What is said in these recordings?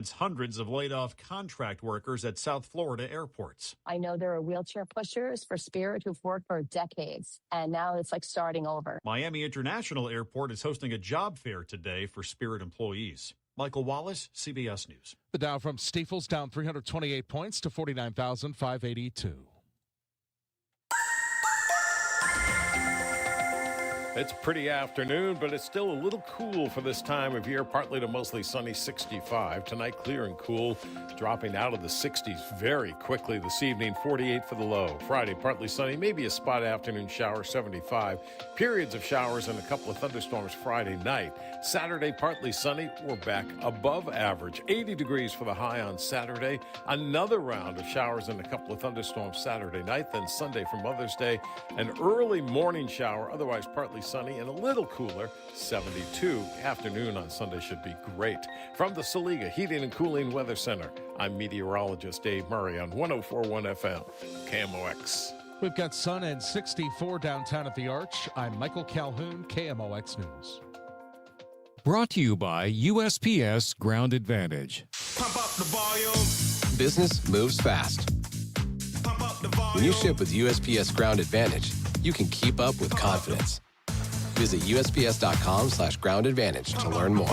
It's hundreds of laid-off contract workers at South Florida airports. I know there are wheelchair pushers for Spirit who've worked for decades, and now it's like starting over. Miami International Airport is hosting a job fair today for Spirit employees. Michael Wallace, CBS News. The Dow from Stifel's down 328 points to 49,582. It's a pretty afternoon, but it's still a little cool for this time of year. Partly to mostly sunny, 65. Tonight, clear and cool, dropping out of the 60s very quickly this evening. 48 for the low. Friday, partly sunny, maybe a spot afternoon shower, 75. Periods of showers and a couple of thunderstorms Friday night. Saturday, partly sunny. We're back above average. 80 degrees for the high on Saturday. Another round of showers and a couple of thunderstorms Saturday night. Then Sunday for Mother's Day, an early morning shower, otherwise partly sunny and a little cooler, 72. Afternoon on Sunday should be great. From the Saliga Heating and Cooling Weather Center, I'm meteorologist Dave Murray on 104.1 FM, KMOX. We've got sun and 64 downtown at the Arch. I'm Michael Calhoun, KMOX News. Brought to you by USPS Ground Advantage. Pump up the volume. Business moves fast. Pump up the volume. When you ship with USPS Ground Advantage, you can keep up with confidence. Visit USPS.com/Ground Advantage to learn more.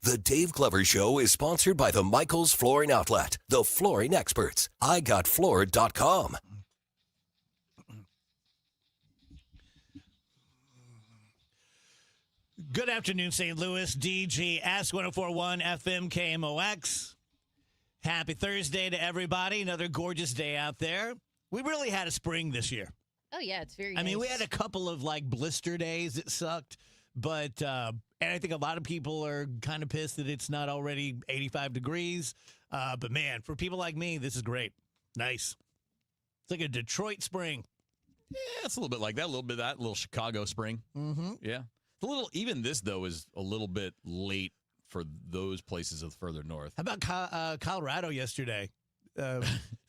The Dave Glover Show is sponsored by the Michaels Flooring Outlet, the flooring experts. IGotFloored.com. Good afternoon, St. Louis. DGS 104.1 FM KMOX. Happy Thursday to everybody. Another gorgeous day out there. We really had a spring this year. Oh, yeah, it's very I nice. mean, we had a couple of like blister days that sucked, but and I think a lot of people are kind of pissed that it's not already 85 degrees. But man, for people like me, this is great. Nice. It's like a Detroit spring. Yeah, it's a little bit like that, a little bit of that, a little Chicago spring. Mm-hmm. Yeah. It's a little, even this, though, is a little bit late for those places of further north. How about Colorado yesterday?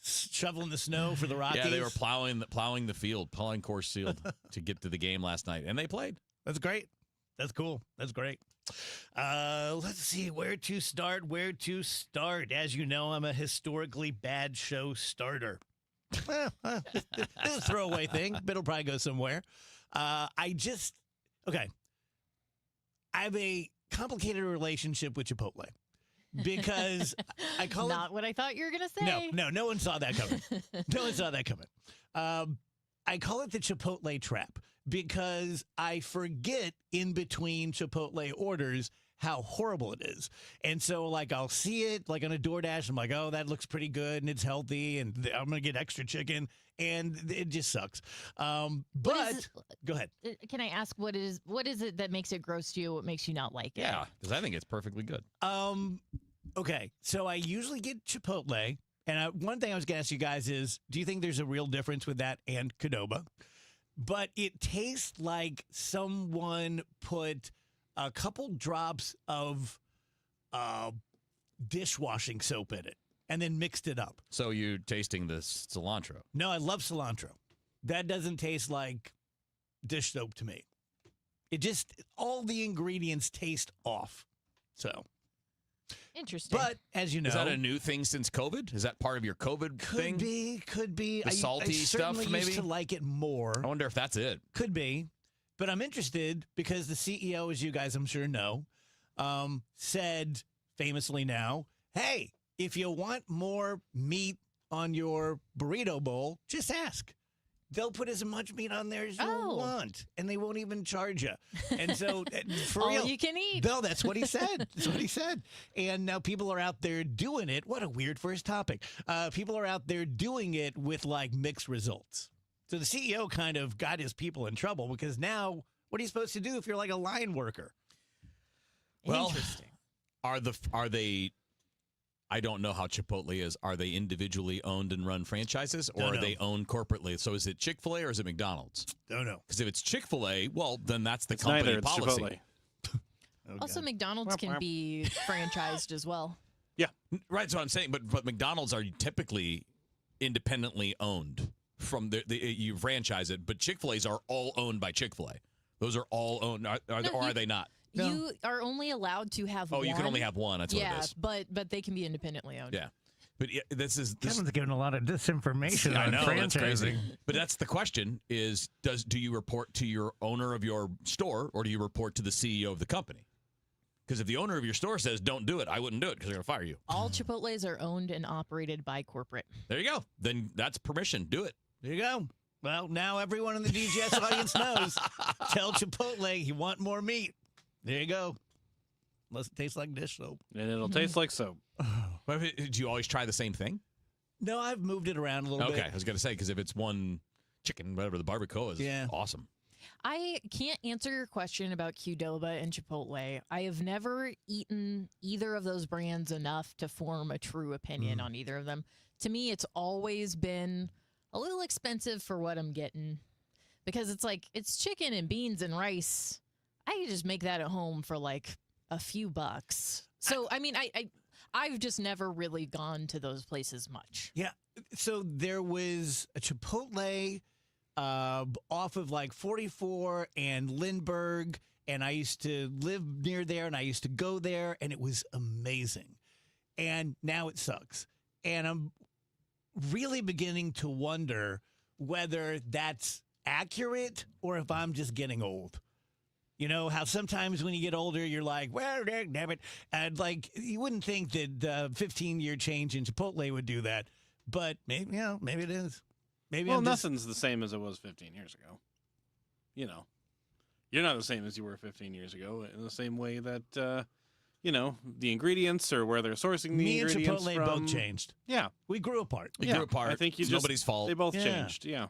Shoveling the snow for the Rockies. Yeah, they were plowing the field, plowing course field to get to the game last night, and they played. That's great. That's cool. That's great. Let's see where to start. As you know, I'm a historically bad show starter. This is a throwaway thing, but it'll probably go somewhere. Okay. I have a complicated relationship with Chipotle because I call it. Not what I thought you were going to say. No one saw that coming. No one saw that coming. I call it the Chipotle trap because I forget in between Chipotle orders how horrible it is. And so, like, I'll see it, like, on a DoorDash. I'm like, oh, that looks pretty good, and it's healthy, and I'm going to get extra chicken, and it just sucks. But go ahead. Can I ask what is it that makes it gross to you? What makes you not like it? Yeah, because I think it's perfectly good. Okay, so I usually get Chipotle, and one thing I was going to ask you guys is, do you think there's a real difference with that and Qdoba? But it tastes like someone put a couple drops of dishwashing soap in it and then mixed it up. So you tasting the cilantro? No, I love cilantro. That doesn't taste like dish soap to me. It just, all the ingredients taste off. So. Interesting. But, as you know. Is that a new thing since COVID? Is that part of your COVID thing? Could be. The salty stuff, maybe? I used to like it more. I wonder if that's it. Could be. But I'm interested because the CEO, as you guys I'm sure know, said famously now, hey, if you want more meat on your burrito bowl, just ask. They'll put as much meat on there as you want, and they won't even charge you. And so, for all real, you can eat. No, that's what he said. That's what he said. And now people are out there doing it. What a weird first topic. People are out there doing it with, like, mixed results. So the CEO kind of got his people in trouble because now what are you supposed to do if you're like a line worker? Well, interesting. Are they I don't know how Chipotle is. Are they individually owned and run franchises, or Don't are know. they owned corporately? So is it Chick-fil-A or is it McDonald's? Don't know. Because if it's Chick-fil-A, well, then that's the It's company neither. It's policy. Chipotle. Also, McDonald's can be franchised as well. Yeah. Right, that's what I'm saying. But McDonald's are typically independently owned from you franchise it. But Chick-fil-A's are all owned by Chick-fil-A. Those are all owned, are they not? No. You are only allowed to have one. Oh, you can only have one. That's what it is. but they can be independently owned. Yeah. But this Kevin's giving a lot of disinformation I on know, that's crazy. franchising. But that's the question is, do you report to your owner of your store or do you report to the CEO of the company? Because if the owner of your store says, don't do it, I wouldn't do it because they're going to fire you. All Chipotles are owned and operated by corporate. There you go. Then that's permission. Do it. There you go. Well, now everyone in the DGS audience knows. Tell Chipotle you want more meat. There you go. Unless it tastes like dish soap. And it'll taste like soap. Do you always try the same thing? No, I've moved it around a little bit. Okay, I was going to say, because if it's one chicken, whatever, the barbacoa is awesome. I can't answer your question about Qdoba and Chipotle. I have never eaten either of those brands enough to form a true opinion on either of them. To me, it's always been a little expensive for what I'm getting because it's chicken and beans and rice. I could just make that at home for like a few bucks. So, I've just never really gone to those places much. Yeah. So there was a Chipotle off of like 44 and Lindbergh, and I used to live near there, and I used to go there, and it was amazing. And now it sucks. And I'm really beginning to wonder whether that's accurate or if I'm just getting old. You know, how sometimes when you get older, you're like, well, damn it. And like, you wouldn't think that the 15-year change in Chipotle would do that. But maybe, maybe it is. Maybe nothing's the same as it was 15 years ago. You know, you're not the same as you were 15 years ago in the same way that, the ingredients or where they're sourcing the ingredients from. Me and Chipotle both changed. Yeah. We grew apart. We grew apart. I think it's nobody's fault. They both changed. Yeah.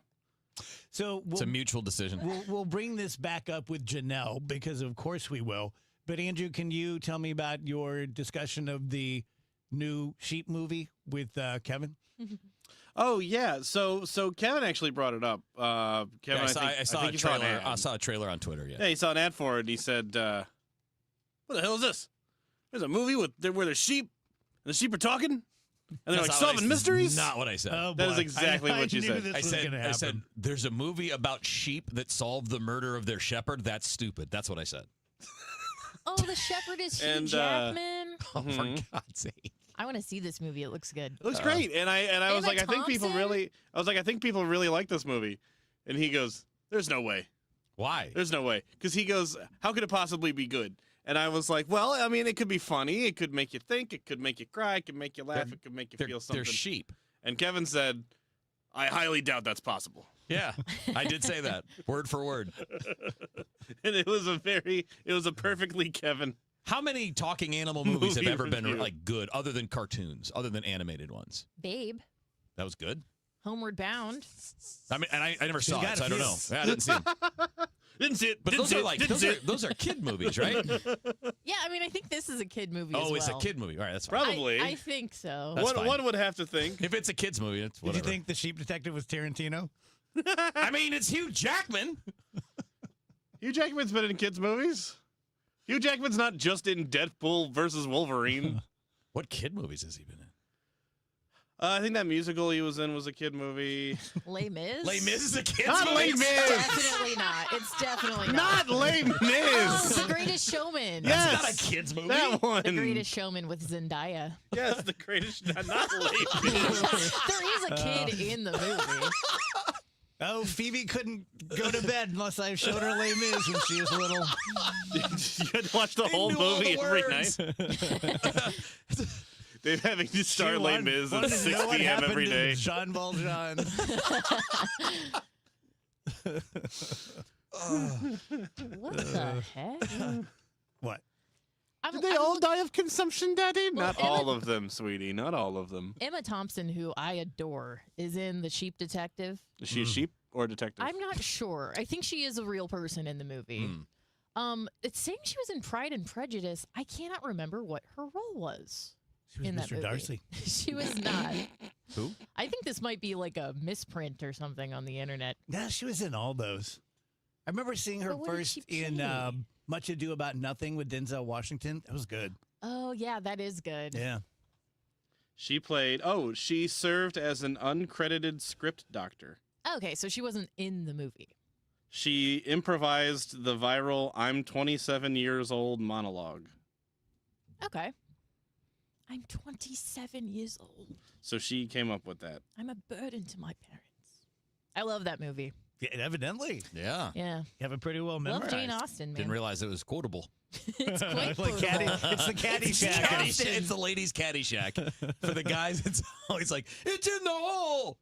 So it's a mutual decision. We'll bring this back up with Janelle because, of course, we will. But, Andrew, can you tell me about your discussion of the new Sheep movie with Kevin? Oh, yeah. So Kevin actually brought it up. Kevin, I saw a trailer on Twitter. Yeah, he saw an ad for it. And he said, "What the hell is this? There's a movie where there's sheep, and the sheep are talking, and they're like solving mysteries." Not what I said. Oh, that is exactly what you said. I said there's a movie about sheep that solved the murder of their shepherd. That's stupid. That's what I said. Oh, the shepherd is Hugh Jackman. Oh, for God's sake. I want to see this movie. It looks good. It looks great, and I was like, I think people really like this movie, and he goes, "There's no way." Why? There's no way, because he goes, "How could it possibly be good?" And I was like, "Well, I mean, it could be funny, it could make you think, it could make you cry, it could make you laugh, it could make you feel something." They're sheep. And Kevin said, "I highly doubt that's possible." Yeah, I did say that word for word, and it was a perfectly Kevin. How many talking animal movies have ever been like good, other than cartoons, other than animated ones? Babe. That was good. Homeward Bound. I mean, and I never saw it, so I don't know. I didn't see it. Didn't see it. But those are kid movies, right? Yeah, I mean, I think this is a kid movie. Oh, as well. It's a kid movie. All right, that's fine. Probably. I think so. One would have to think. If it's a kid's movie, it's whatever. Did you think The Sheep Detective was Tarantino? I mean, it's Hugh Jackman. Hugh Jackman's been in kids' movies. Hugh Jackman's not just in Deadpool versus Wolverine. What kid movies has he been in? I think that musical he was in was a kid movie. Les Mis? Les Mis is a kid's not movie? Les Mis! Definitely not. It's definitely not. Not Les Mis! Oh, The Greatest Showman. Yes! That's not a kid's movie. That one. The Greatest Showman with Zendaya. Yes, The Greatest... Not Les Mis. There is a kid in the movie. Oh, Phoebe couldn't go to bed unless I showed her Les Mis when she was little. You had to watch the whole movie every night. They're having to start Les Mis at 6 p.m. every day. Jean Valjean. What the heck? What? Did they all die of consumption, Daddy? Not all of them, sweetie. Not all of them. Emma Thompson, who I adore, is in The Sheep Detective. Is she a sheep or a detective? I'm not sure. I think she is a real person in the movie. It's saying she was in Pride and Prejudice. I cannot remember what her role was. She was in that Mr. movie. Darcy. She was not. Who? I think this might be like a misprint or something on the internet. Yeah, she was in all those. I remember seeing her But what did first she in play? Much Ado About Nothing with Denzel Washington. That was good. Oh, yeah, that is good. Yeah. She served as an uncredited script doctor. Okay, so she wasn't in the movie. She improvised the viral "I'm 27 years old" monologue. Okay. I'm 27 years old. So she came up with that. I'm a burden to my parents. I love that movie. Yeah, evidently. Yeah. Yeah. You have it pretty well Love memorized. Jane Austen, man. Didn't realize it was quotable. It's quite Like it's the caddy shack. It's the ladies' caddy shack. For the guys, it's always like, it's in the hole.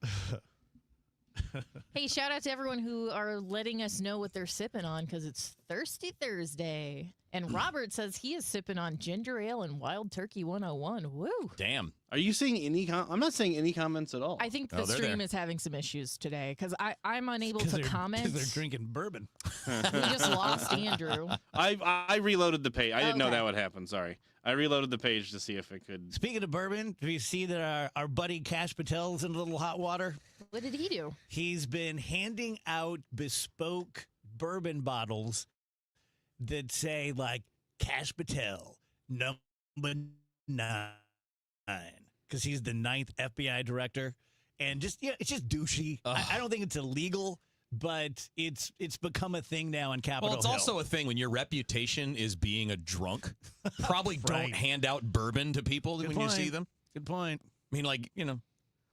Hey, shout out to everyone who are letting us know what they're sipping on because it's Thirsty Thursday. And Robert says he is sipping on ginger ale and Wild Turkey 101. Woo. Damn. Are you seeing any? I'm not seeing any comments at all. I think the stream is having some issues today because I'm unable to comment. Because they're drinking bourbon. We just lost Andrew. I reloaded the page. I didn't know Okay. that would happen. Sorry. I reloaded the page to see if it could. Speaking of bourbon, do you see that our buddy Cash Patel's in a little hot water? What did he do? He's been handing out bespoke bourbon bottles that say, like, Cash Patel, number 9, because he's the 9th FBI director. And just, it's just douchey. I don't think it's illegal, but it's become a thing now in Capitol Well, it's Hill. also a thing when your reputation is being a drunk. Probably don't hand out bourbon to people when you see them. Good point. I mean, like,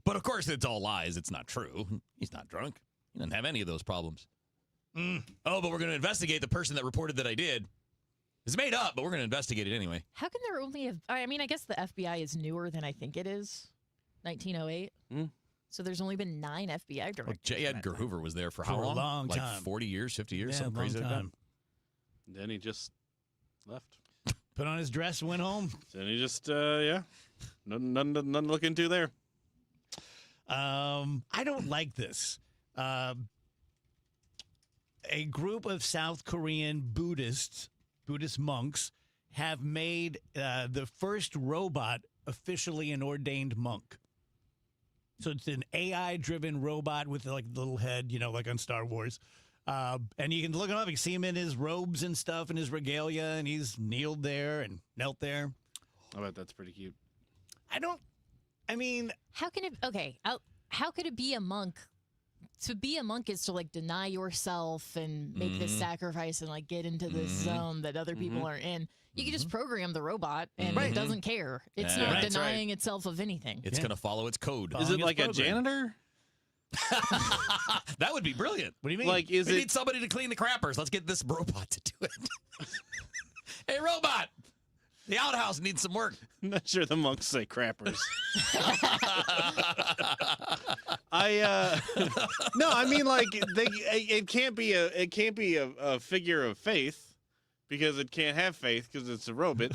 but of course it's all lies. It's not true. He's not drunk. He doesn't have any of those problems. Oh, but we're going to investigate the person that reported that I did. It's made up, but we're going to investigate it anyway. How can there only have... I mean, I guess the FBI is newer than I think it is. 1908. So there's only been 9 FBI directors. Well, J. Edgar Hoover was there for how For a long? long like time. 40 years, 50 years, Yeah, something long crazy like that. time. Then he just left. Put on his dress and went home. Then he just nothing to look into there. I don't like this. A group of South Korean Buddhist monks have made the first robot officially an ordained monk. So it's an AI-driven robot with like a little head, like on Star Wars. And you can look him up. You can see him in his robes and stuff and his regalia, and he's kneeled there and knelt there. I bet that's pretty cute. How can it... Okay, how could it be a monk? To be a monk is to, like, deny yourself and make this sacrifice and, like, get into this zone that other people are in. You can just program the robot, and it doesn't care. It's not denying itself of anything. It's going to follow its code. Is it like a janitor? That would be brilliant. What do you mean? Like, We need somebody to clean the crappers. Let's get this robot to do it. Hey, robot! The outhouse needs some work. I'm not sure the monks say crappers. No, I mean, like, it can't be a figure of faith because it can't have faith because it's a robot.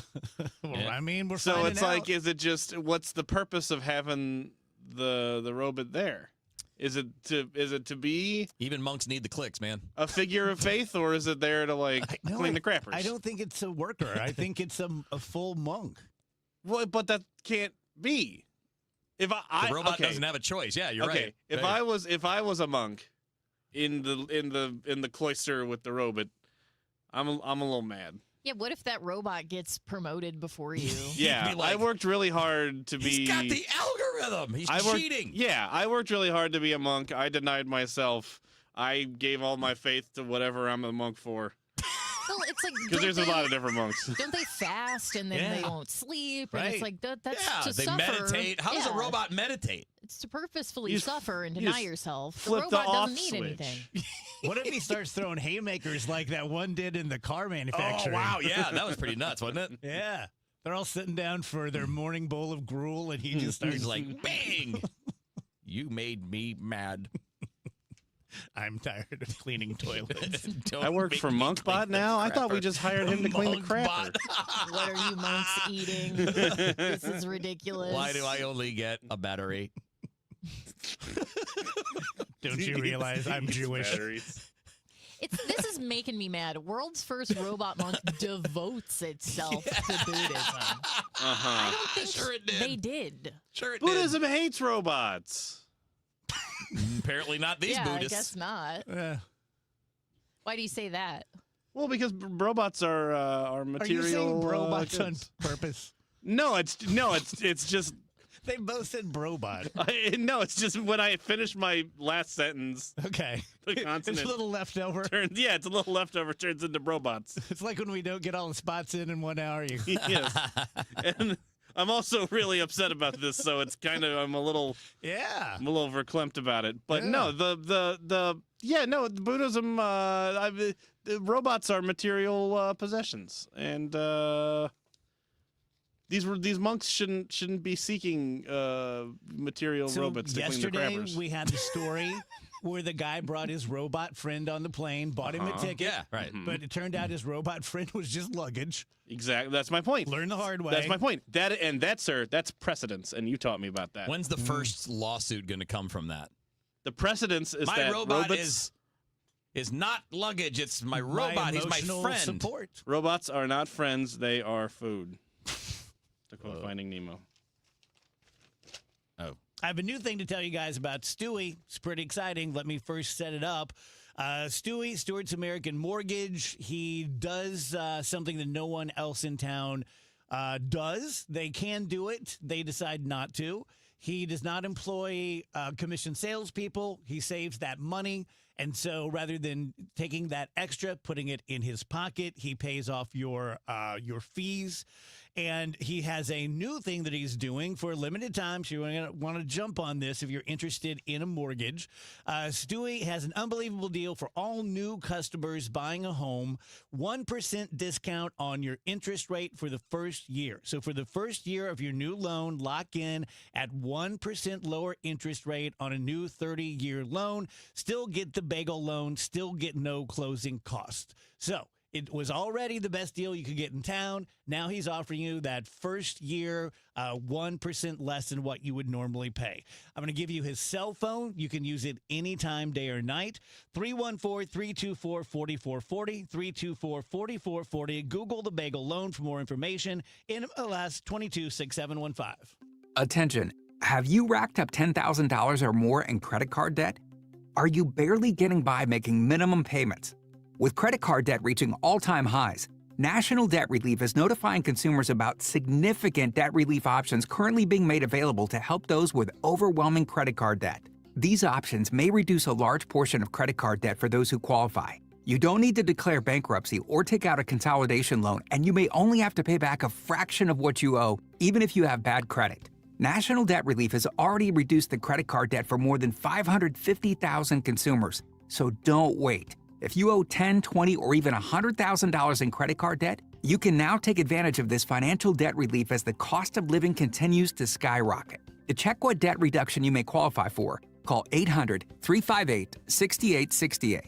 I mean, we're So finding it's out. like, is it just what's the purpose of having the robot there? Is it to be Even monks need the clicks, man. a figure of faith, or is it there to clean the crappers? I don't think it's a worker. I think it's a full monk. Well, but that can't be. If The robot doesn't have a choice. Yeah, you're right. If I was a monk in the cloister with the robot, I'm a little mad. Yeah, what if that robot gets promoted before you? Yeah, I worked really hard to be. He's got the algorithm. He's cheating. Yeah, I worked really hard to be a monk. I denied myself. I gave all my faith to whatever I'm a monk for. Well, it's like... Because there's a lot of different monks. Don't they fast and then they won't sleep? And it's like, that's to they suffer. meditate. How does a robot meditate? It's to purposefully You suffer and you deny just yourself. The flip the robot off doesn't need switch. anything. What if he starts throwing haymakers like that one did in the car manufacturing? Oh, wow. Yeah, that was pretty nuts, wasn't it? Yeah. They're all sitting down for their morning bowl of gruel, and he just starts He's like, bang! You made me mad. I'm tired of cleaning toilets. I work for Monkbot now. I thought we just hired him to clean the crapper. What are you monks eating? This is ridiculous. Why do I only get a battery? Don't you realize I'm Jewish? This is making me mad. World's first robot monk devotes itself to Buddhism. I don't think Sure it did. they did. Sure it Buddhism hates robots. did. Apparently not these yeah, Buddhists. I guess not. Why do you say that? Well, because robots are material. Are you saying robots on goods. purpose? No, it's just. They both said brobot. No, it's just when I finish my last sentence. Okay. The consonant It's a little leftover. it's a little leftover. Turns into robots. It's like when we don't get all the spots in 1 hour. Yes. And I'm also really upset about this, so it's kind of I'm a little verklempt about it. But no, the Buddhism. The robots are material possessions, and these monks shouldn't be seeking material robots to clean their yesterday crappers. we had the story where the guy brought his robot friend on the plane, bought him a ticket. Yeah, right. But it turned out his robot friend was just luggage. Exactly. That's my point. Learn the hard way. That's my point. That's precedence, and you taught me about that. When's the first lawsuit going to come from that? The precedence is my that robot robots is not luggage. It's my robot. He's my emotional friend. Support. Robots are not friends. They are food. To quote Finding Nemo. Oh. I have a new thing to tell you guys about Stewie. It's pretty exciting. Let me first set it up. Stewie, Stewart's American Mortgage. He does something that no one else in town does. They can do it. They decide not to. He does not employ commission salespeople. He saves that money. And so rather than taking that extra, putting it in his pocket, he pays off your fees. And he has a new thing that he's doing for a limited time. So you're going to want to jump on this if you're interested in a mortgage. Stewie has an unbelievable deal for all new customers buying a home. 1% discount on your interest rate for the first year. So for the first year of your new loan, lock in at 1% lower interest rate on a new 30-year loan. Still get the bagel loan. Still get no closing cost. So it was already the best deal you could get in town. Now he's offering you that first year 1% less than what you would normally pay. I'm going to give you his cell phone. You can use it anytime, day or night. 314-324-4440, 324-4440. Google the bagel loan for more information. NMLS 226715. Attention. Have you racked up $10,000 or more in credit card debt? Are you barely getting by making minimum payments? With credit card debt reaching all-time highs, National Debt Relief is notifying consumers about significant debt relief options currently being made available to help those with overwhelming credit card debt. These options may reduce a large portion of credit card debt for those who qualify. You don't need to declare bankruptcy or take out a consolidation loan, and you may only have to pay back a fraction of what you owe, even if you have bad credit. National Debt Relief has already reduced the credit card debt for more than 550,000 consumers, so don't wait. If you owe $10,000, $20,000, or even $100,000 in credit card debt, you can now take advantage of this financial debt relief as the cost of living continues to skyrocket. To check what debt reduction you may qualify for, call 800-358-6868.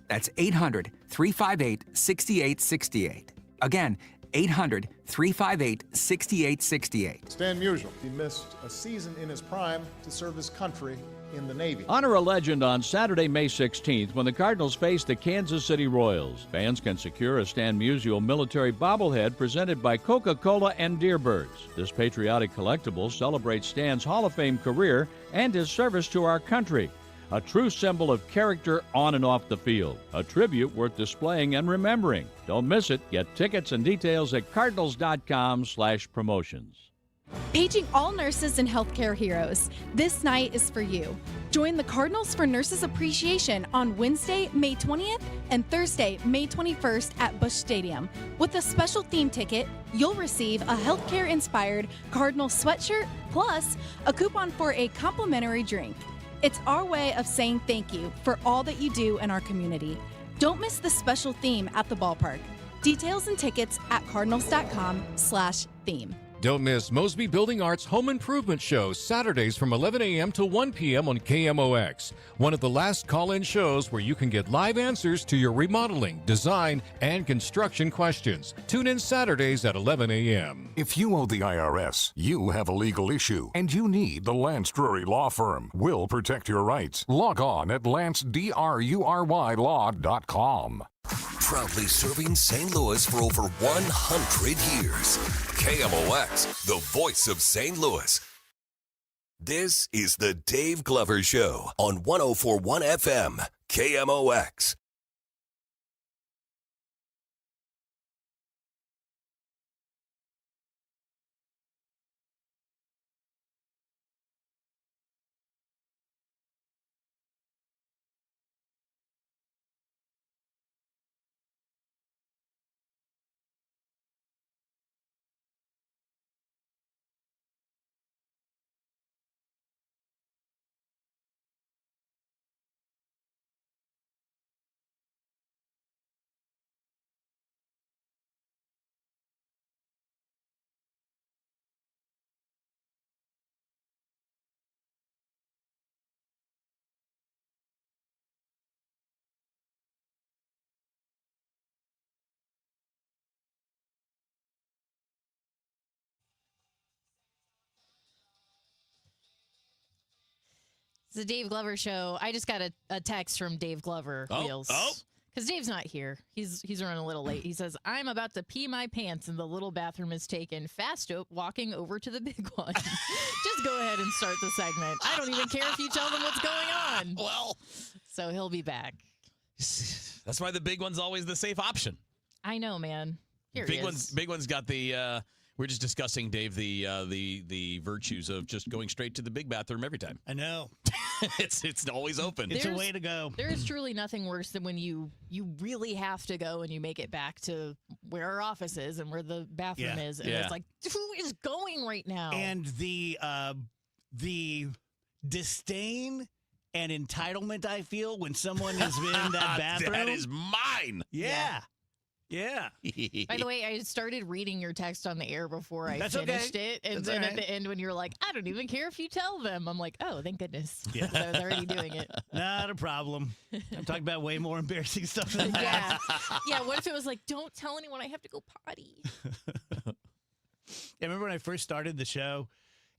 That's 800-358-6868. Again, 800-358-6868. Stan Musial, he missed a season in his prime to serve his country in the Navy. Honor a legend on Saturday, May 16th when the Cardinals face the Kansas City Royals. Fans can secure a Stan Musial military bobblehead presented by Coca-Cola and Deerbirds. This patriotic collectible celebrates Stan's Hall of Fame career and his service to our country. A true symbol of character on and off the field. A tribute worth displaying and remembering. Don't miss it. Get tickets and details at cardinals.com/promotions. Paging all nurses and healthcare heroes, this night is for you. Join the Cardinals for Nurses Appreciation on Wednesday, May 20th and Thursday, May 21st at Busch Stadium. With a special theme ticket, you'll receive a healthcare-inspired Cardinal sweatshirt plus a coupon for a complimentary drink. It's our way of saying thank you for all that you do in our community. Don't miss the special theme at the ballpark. Details and tickets at cardinals.com/theme. Don't miss Mosby Building Arts Home Improvement Show, Saturdays from 11 a.m. to 1 p.m. on KMOX. One of the last call-in shows where you can get live answers to your remodeling, design, and construction questions. Tune in Saturdays at 11 a.m. If you owe the IRS, you have a legal issue, and you need the Lance Drury Law Firm. We'll protect your rights. Log on at lancedrurylaw.com. Proudly serving St. Louis for over 100 years. KMOX, the voice of St. Louis. This is the Dave Glover Show on 104.1 FM, KMOX. It's the Dave Glover Show. I just got a text from Dave Glover, Wheels. Because Dave's not here. He's running a little late. He says, I'm about to pee my pants and the little bathroom is taken. Fast walking over to the big one. Just go ahead and start the segment. I don't even care if you tell them what's going on. Well. So he'll be back. That's why the big one's always the safe option. I know, man. Here Big one's got the... we're just discussing, Dave, the virtues of just going straight to the big bathroom every time. I know. It's always open. It's a way to go. There is truly nothing worse than when you really have to go and you make it back to where our office is and where the bathroom is. And it's like, who is going right now? And the disdain and entitlement I feel when someone is in that bathroom. That is mine. Yeah. Yeah. By the way, I started reading your text on the air before I finished it. And then at the end when you're like, I don't even care if you tell them. I'm like, oh, thank goodness. Yeah. I was already doing it. Not a problem. I'm talking about way more embarrassing stuff than that. Yeah, what if it was like, don't tell anyone I have to go potty? I remember when I first started the show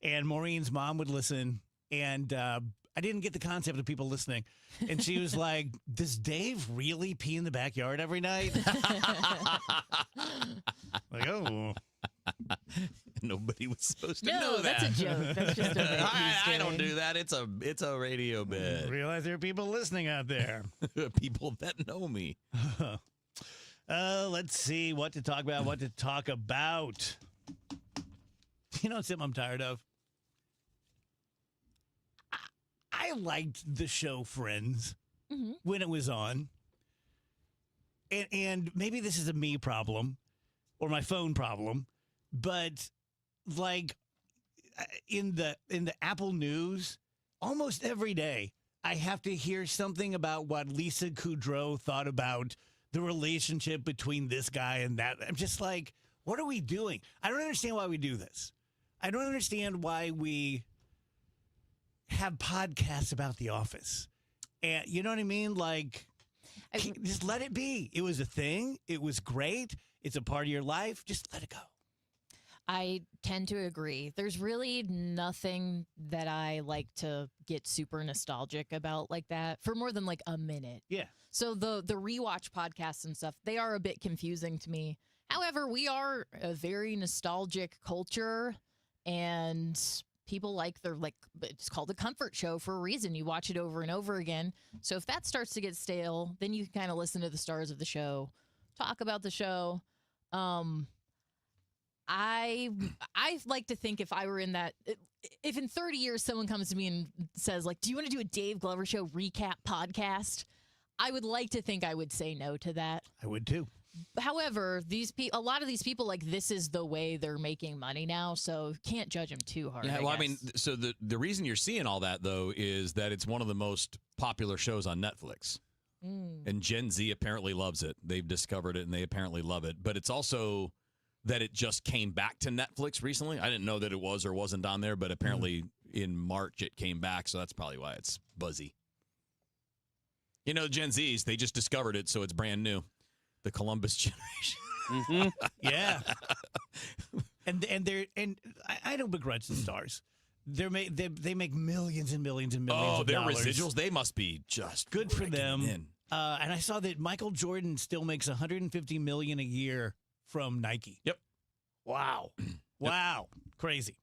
and Maureen's mom would listen and I didn't get the concept of people listening. And she was like, does Dave really pee in the backyard every night? Like, oh. Nobody was supposed to know that. That's a joke. That's just a I don't do that. It's a radio bit. I realize there are people listening out there. People that know me. Let's see what to talk about. You know something I'm tired of? I liked the show Friends when it was on. And maybe this is a me problem or my phone problem, but like in the Apple News, almost every day I have to hear something about what Lisa Kudrow thought about the relationship between this guy and that. I'm just like, what are we doing? I don't understand why we do this. I don't understand why we have podcasts about The Office. And you know what I mean? Like, just let it be. It was a thing. It was great. It's a part of your life. Just let it go. I tend to agree. There's really nothing that I like to get super nostalgic about like that for more than like a minute. Yeah. So the rewatch podcasts and stuff, they are a bit confusing to me. However, we are a very nostalgic culture and people it's called a comfort show for a reason. You watch it over and over again. So if that starts to get stale, then you can kind of listen to the stars of the show, talk about the show. I like to think if I were in that, if in 30 years someone comes to me and says like, do you want to do a Dave Glover Show recap podcast? I would like to think I would say no to that. I would too. However, a lot of these people, like, this is the way they're making money now, so can't judge them too hard. Yeah, well, I mean, so the reason you're seeing all that, though, is that it's one of the most popular shows on Netflix. And Gen Z apparently loves it. They've discovered it, and they apparently love it. But it's also that it just came back to Netflix recently. I didn't know that it was or wasn't on there, but apparently in March it came back, so that's probably why it's buzzy. You know, Gen Zs, they just discovered it, so it's brand new. The Columbus generation. Yeah. And I don't begrudge the stars. They make millions and millions and millions of dollars. Their residuals, they must be just good for them. And I saw that Michael Jordan still makes $150 million a year from Nike. Yep. Wow. Wow. Crazy.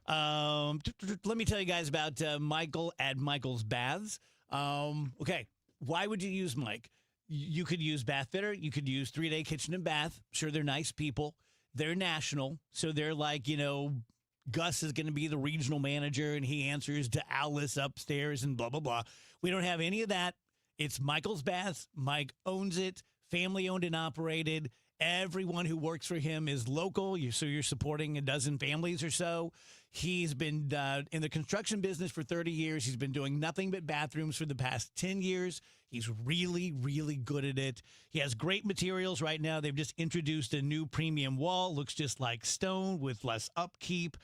Let me tell you guys about Michael at Michael's Baths. Okay. Why would you use Mike? You could use Bath Fitter. You could use 3-Day Kitchen and Bath. Sure, they're nice people. They're national. So they're like, Gus is going to be the regional manager and he answers to Alice upstairs and blah, blah, blah. We don't have any of that. It's Michael's Baths. Mike owns it. Family owned and operated. Everyone who works for him is local, so you're supporting a dozen families or so. He's been in the construction business for 30 years. He's been doing nothing but bathrooms for the past 10 years. He's really, really good at it. He has great materials right now. They've just introduced a new premium wall. Looks just like stone with less upkeep.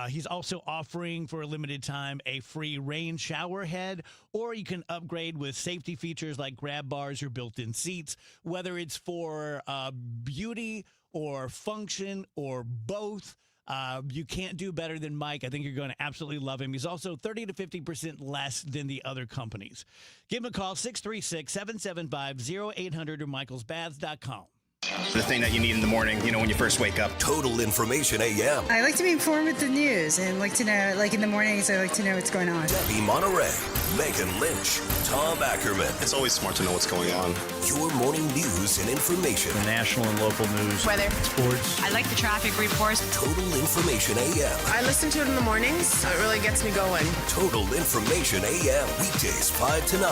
He's also offering for a limited time a free rain shower head, or you can upgrade with safety features like grab bars or built-in seats, whether it's for beauty or function or both. You can't do better than Mike. I think you're going to absolutely love him. He's also 30 to 50% less than the other companies. Give him a call, 636-775-0800 or michaelsbaths.com. The thing that you need in the morning, when you first wake up. Total Information AM. I like to be informed with the news and like to know, like in the mornings, I like to know what's going on. Debbie Monterey, Megan Lynch, Tom Ackerman. It's always smart to know what's going on. Your morning news and information. The national and local news. Weather. Sports. I like the traffic reports. Total Information AM. I listen to it in the mornings, so it really gets me going. Total Information AM. Weekdays 5 to 9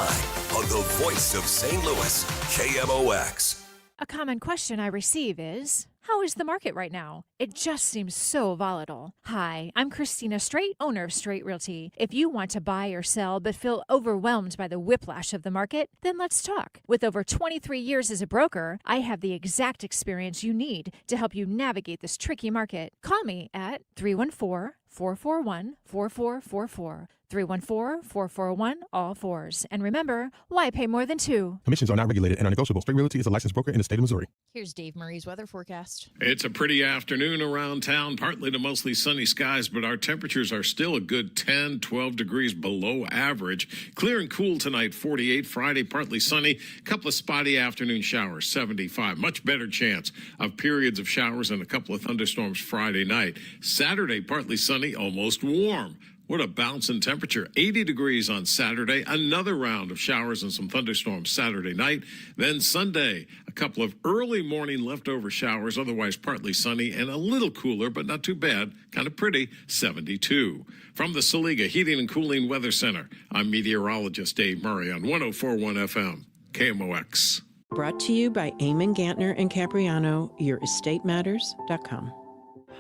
on the voice of St. Louis, KMOX. A common question I receive is, how is the market right now? It just seems so volatile. Hi, I'm Christina Straight, owner of Straight Realty. If you want to buy or sell but feel overwhelmed by the whiplash of the market, then let's talk. With over 23 years as a broker, I have the exact experience you need to help you navigate this tricky market. Call me at 314-441-4444. 314-441-all-4s. And remember, why pay more than two? Commissions are not regulated and are negotiable. Straight Realty is a licensed broker in the state of Missouri. Here's Dave Murray's weather forecast. It's a pretty afternoon around town, partly to mostly sunny skies, but our temperatures are still a good 10, 12 degrees below average. Clear and cool tonight, 48. Friday, partly sunny. A couple of spotty afternoon showers, 75. Much better chance of periods of showers and a couple of thunderstorms Friday night. Saturday, partly sunny, almost warm. What a bounce in temperature. 80 degrees on Saturday. Another round of showers and some thunderstorms Saturday night. Then Sunday, a couple of early morning leftover showers, otherwise partly sunny and a little cooler, but not too bad. Kind of pretty, 72. From the Saliga Heating and Cooling Weather Center, I'm meteorologist Dave Murray on 104.1 FM, KMOX. Brought to you by Eamon Gantner and Capriano, YourEstateMatters.com.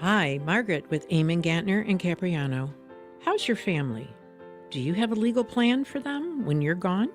Hi, Margaret with Eamon Gantner and Capriano. How's your family? Do you have a legal plan for them when you're gone?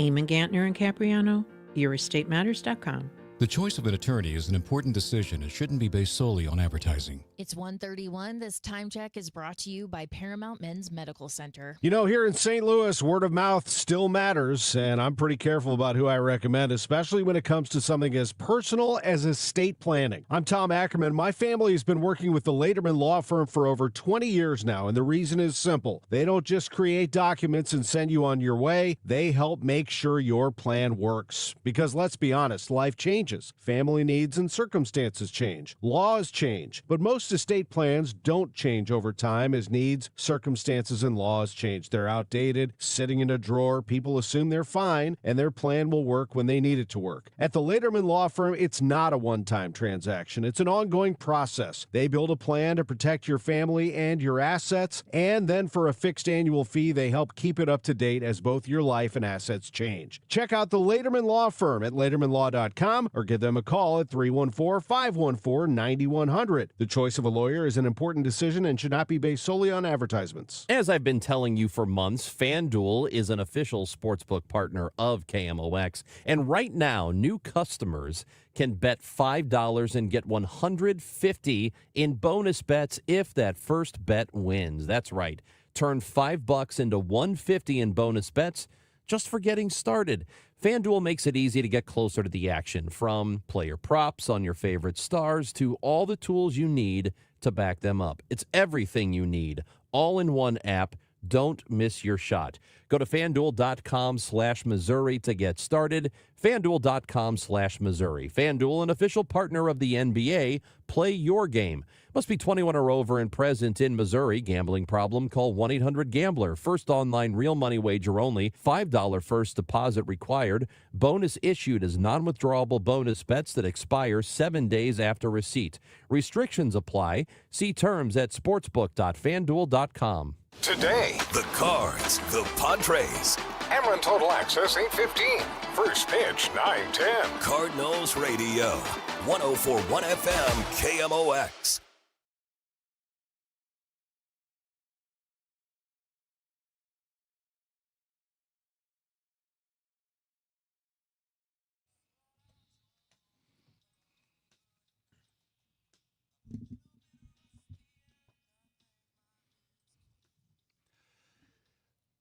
Eamon Gantner and Capriano, YourEstateMatters.com. The choice of an attorney is an important decision and shouldn't be based solely on advertising. It's 1:31. This time check is brought to you by Paramount Men's Medical Center. Here in St. Louis, word of mouth still matters, and I'm pretty careful about who I recommend, especially when it comes to something as personal as estate planning. I'm Tom Ackerman. My family has been working with the Lederman Law Firm for over 20 years now, and the reason is simple. They don't just create documents and send you on your way. They help make sure your plan works. Because let's be honest, life changes. Family needs and circumstances change. Laws change. But most estate plans don't change over time as needs, circumstances, and laws change. They're outdated, sitting in a drawer. People assume they're fine, and their plan will work when they need it to work. At the Lederman Law Firm, it's not a one-time transaction. It's an ongoing process. They build a plan to protect your family and your assets, and then for a fixed annual fee, they help keep it up to date as both your life and assets change. Check out the Lederman Law Firm at LedermanLaw.com or give them a call at 314-514-9100. The choice of a lawyer is an important decision and should not be based solely on advertisements. As I've been telling you for months, FanDuel is an official sportsbook partner of KMOX. And right now, new customers can bet $5 and get $150 in bonus bets if that first bet wins. That's right. Turn $5 into $150 in bonus bets just for getting started. FanDuel makes it easy to get closer to the action, from player props on your favorite stars to all the tools you need to back them up. It's everything you need, all in one app. Don't miss your shot. Go to FanDuel.com/Missouri to get started. FanDuel.com/Missouri. FanDuel, an official partner of the NBA. Play your game. Must be 21 or over and present in Missouri. Gambling problem? Call 1-800-GAMBLER. First online real money wager only. $5 first deposit required. Bonus issued as non-withdrawable bonus bets that expire 7 days after receipt. Restrictions apply. See terms at sportsbook.fanduel.com. Today, the Cards, the Padres. Ameren Total Access 8:15. First pitch 9:10. Cardinals Radio, 104.1 FM, KMOX.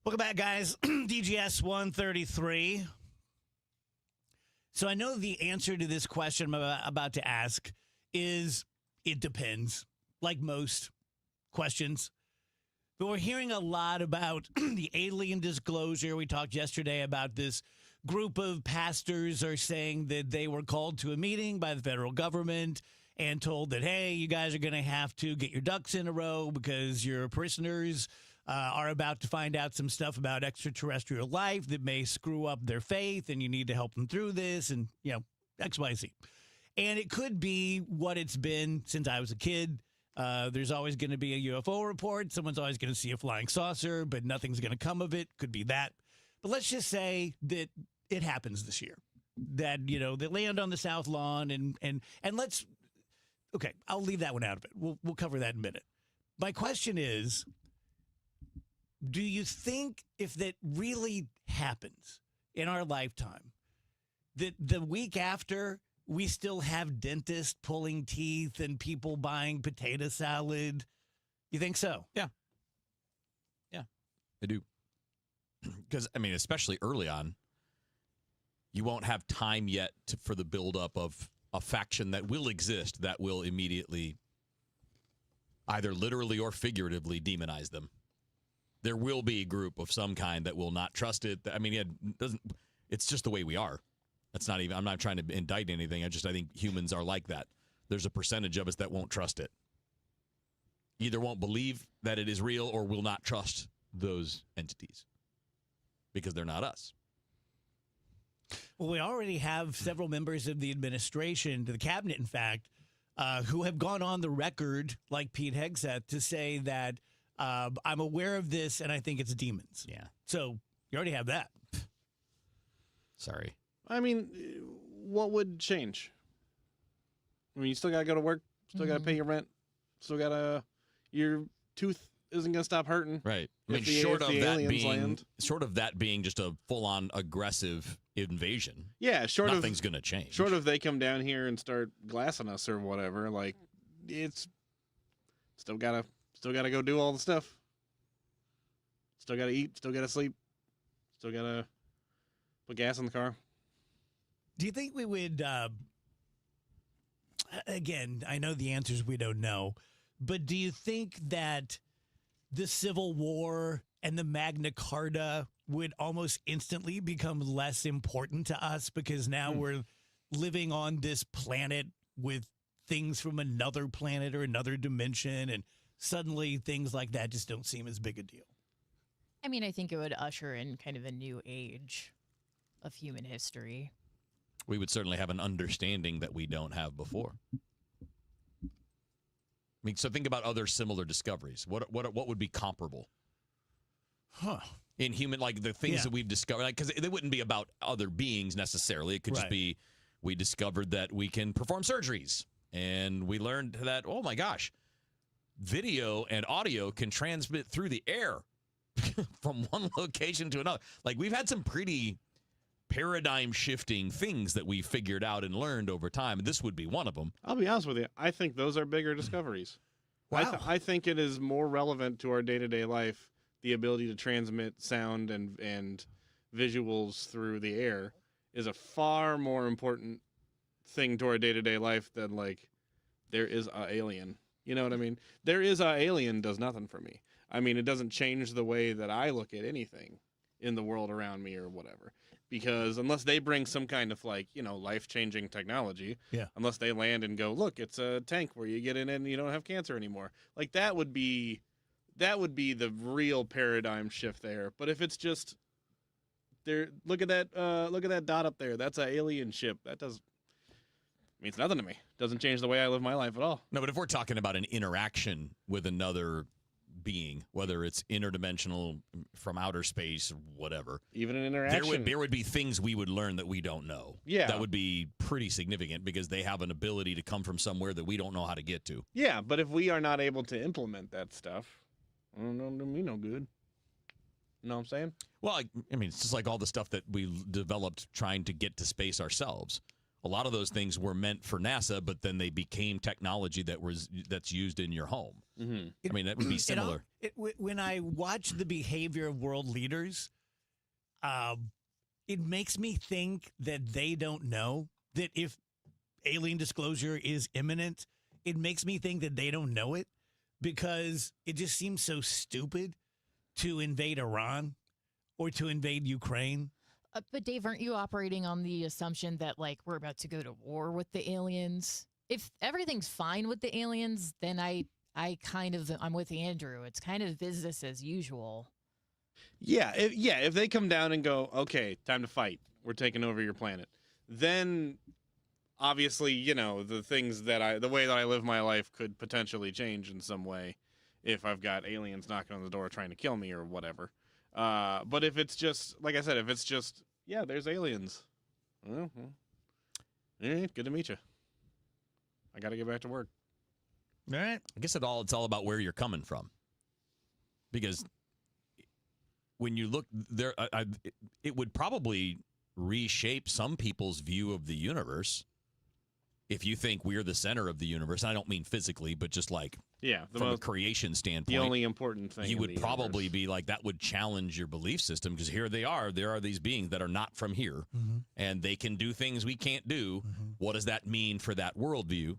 Welcome back, guys. DGS 133. So I know the answer to this question I'm about to ask is it depends, like most questions. But we're hearing a lot about the alien disclosure. We talked yesterday about this group of pastors are saying that they were called to a meeting by the federal government and told that, hey, you guys are going to have to get your ducks in a row because your parishioners are about to find out some stuff about extraterrestrial life that may screw up their faith, and you need to help them through this, and, X, Y, Z. And it could be what it's been since I was a kid. There's always going to be a UFO report. Someone's always going to see a flying saucer, but nothing's going to come of it. Could be that. But let's just say that it happens this year, that, they land on the South Lawn, and let's, okay, I'll leave that one out of it. We'll cover that in a minute. My question is, do you think if that really happens in our lifetime, that the week after we still have dentists pulling teeth and people buying potato salad? You think so? Yeah. Yeah, I do. Because, especially early on, you won't have time yet for the buildup of a faction that will exist that will immediately either literally or figuratively demonize them. There will be a group of some kind that will not trust it. It's just the way we are. That's not even, I'm not trying to indict anything. I think humans are like that. There's a percentage of us that won't trust it. Either won't believe that it is real or will not trust those entities because they're not us. Well, we already have several members of the administration, to the cabinet, in fact, who have gone on the record, like Pete Hegseth, to say that I'm aware of this, and I think it's demons. Yeah. So you already have that. Sorry. What would change? You still got to go to work, still got to pay your rent, still got to, your tooth isn't going to stop hurting. Right. Short of that being just a full-on aggressive invasion. Yeah, nothing's going to change. Short of they come down here and start glassing us or whatever, it's still got to go do all the stuff. Still got to eat, still got to sleep, still got to put gas in the car. Do you think we would, again, I know the answers we don't know, but do you think that the Civil War and the Magna Carta would almost instantly become less important to us because now we're living on this planet with things from another planet or another dimension, and suddenly things like that just don't seem as big a deal? I think it would usher in kind of a new age of human history. We would certainly have an understanding that we don't have before. So think about other similar discoveries. What would be comparable? In human, like the things that we've discovered, because they wouldn't be about other beings necessarily. It could just be we discovered that we can perform surgeries. And we learned that, oh my gosh, video and audio can transmit through the air from one location to another. Like, we've had some pretty paradigm-shifting things that we figured out and learned over time, and this would be one of them. I'll be honest with you. I think those are bigger discoveries. Wow. I think it is more relevant to our day-to-day life, the ability to transmit sound and visuals through the air is a far more important thing to our day-to-day life than, like, there is a alien. You know what I mean? There is a alien does nothing for me. I mean, it doesn't change the way that I look at anything in the world around me or whatever. Because unless they bring some kind of, like, you know, life-changing technology, unless they land and go, look, it's a tank where you get in it and you don't have cancer anymore. Like, that would be the real paradigm shift there. But if it's just there, look at that dot up there. That's an alien ship. That means nothing to me. Doesn't change the way I live my life at all. No, but if we're talking about an interaction with another being, whether it's interdimensional, from outer space, or whatever, even an interaction, there would be things we would learn that we don't know. Yeah, that would be pretty significant because they have an ability to come from somewhere that we don't know how to get to. Yeah, but if we are not able to implement that stuff, I don't know, we no good. You know what I'm saying? Well, I mean, it's just like all the stuff that we developed trying to get to space ourselves. A lot of those things were meant for NASA, but then they became technology that's used in your home. Mm-hmm. I mean, that would be similar. When I watch the behavior of world leaders, it makes me think that they don't know that if alien disclosure is imminent, it makes me think that they don't know it because it just seems so stupid to invade Iran or to invade Ukraine. But Dave, aren't you operating on the assumption that, like, we're about to go to war with the aliens? If everything's fine with the aliens, then I'm with Andrew. It's kind of business as usual. Yeah, if they come down and go, okay, time to fight. We're taking over your planet. Then obviously, you know, the way that I live my life could potentially change in some way if I've got aliens knocking on the door trying to kill me or whatever. But if it's just, like I said, there's aliens. Well, all right, good to meet you. I got to get back to work. All right. I guess it's all about where you're coming from. Because when you look there, it would probably reshape some people's view of the universe. If you think we're the center of the universe, and I don't mean physically, but just like from a creation standpoint, the only important thing you would probably be like, that would challenge your belief system because there are these beings that are not from here, and they can do things we can't do. What does that mean for that worldview?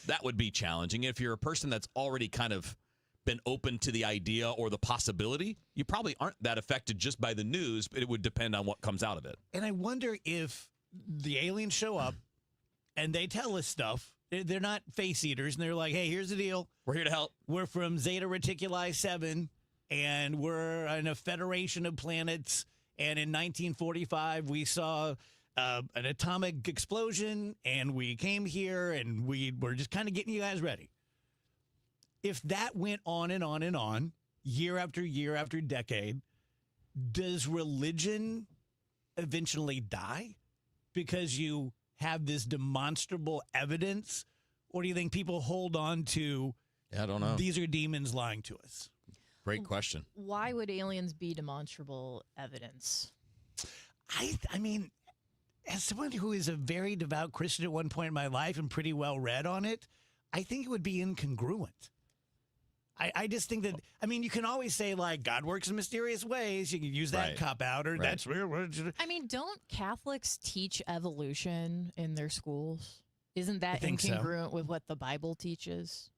That would be challenging. If you're a person that's already kind of been open to the idea or the possibility, you probably aren't that affected just by the news, but it would depend on what comes out of it. And I wonder if the aliens show up and they tell us stuff. They're not face eaters, and they're like, hey, here's the deal. We're here to help. We're from Zeta Reticuli 7, and we're in a federation of planets. And in 1945, we saw an atomic explosion, and we came here, and we were just kind of getting you guys ready. If that went on and on and on, year after year after decade, does religion eventually die because you have this demonstrable evidence? Or do you think people hold on to, I don't know, these are demons lying to us? Great question. Why would aliens be demonstrable evidence? I mean, as someone who is a very devout Christian at one point in my life and pretty well read on it, I think it would be incongruent. I just think that, I mean, you can always say, like, God works in mysterious ways. You can use that cop out, or that's real. I mean, don't Catholics teach evolution in their schools? Isn't that incongruent with what the Bible teaches?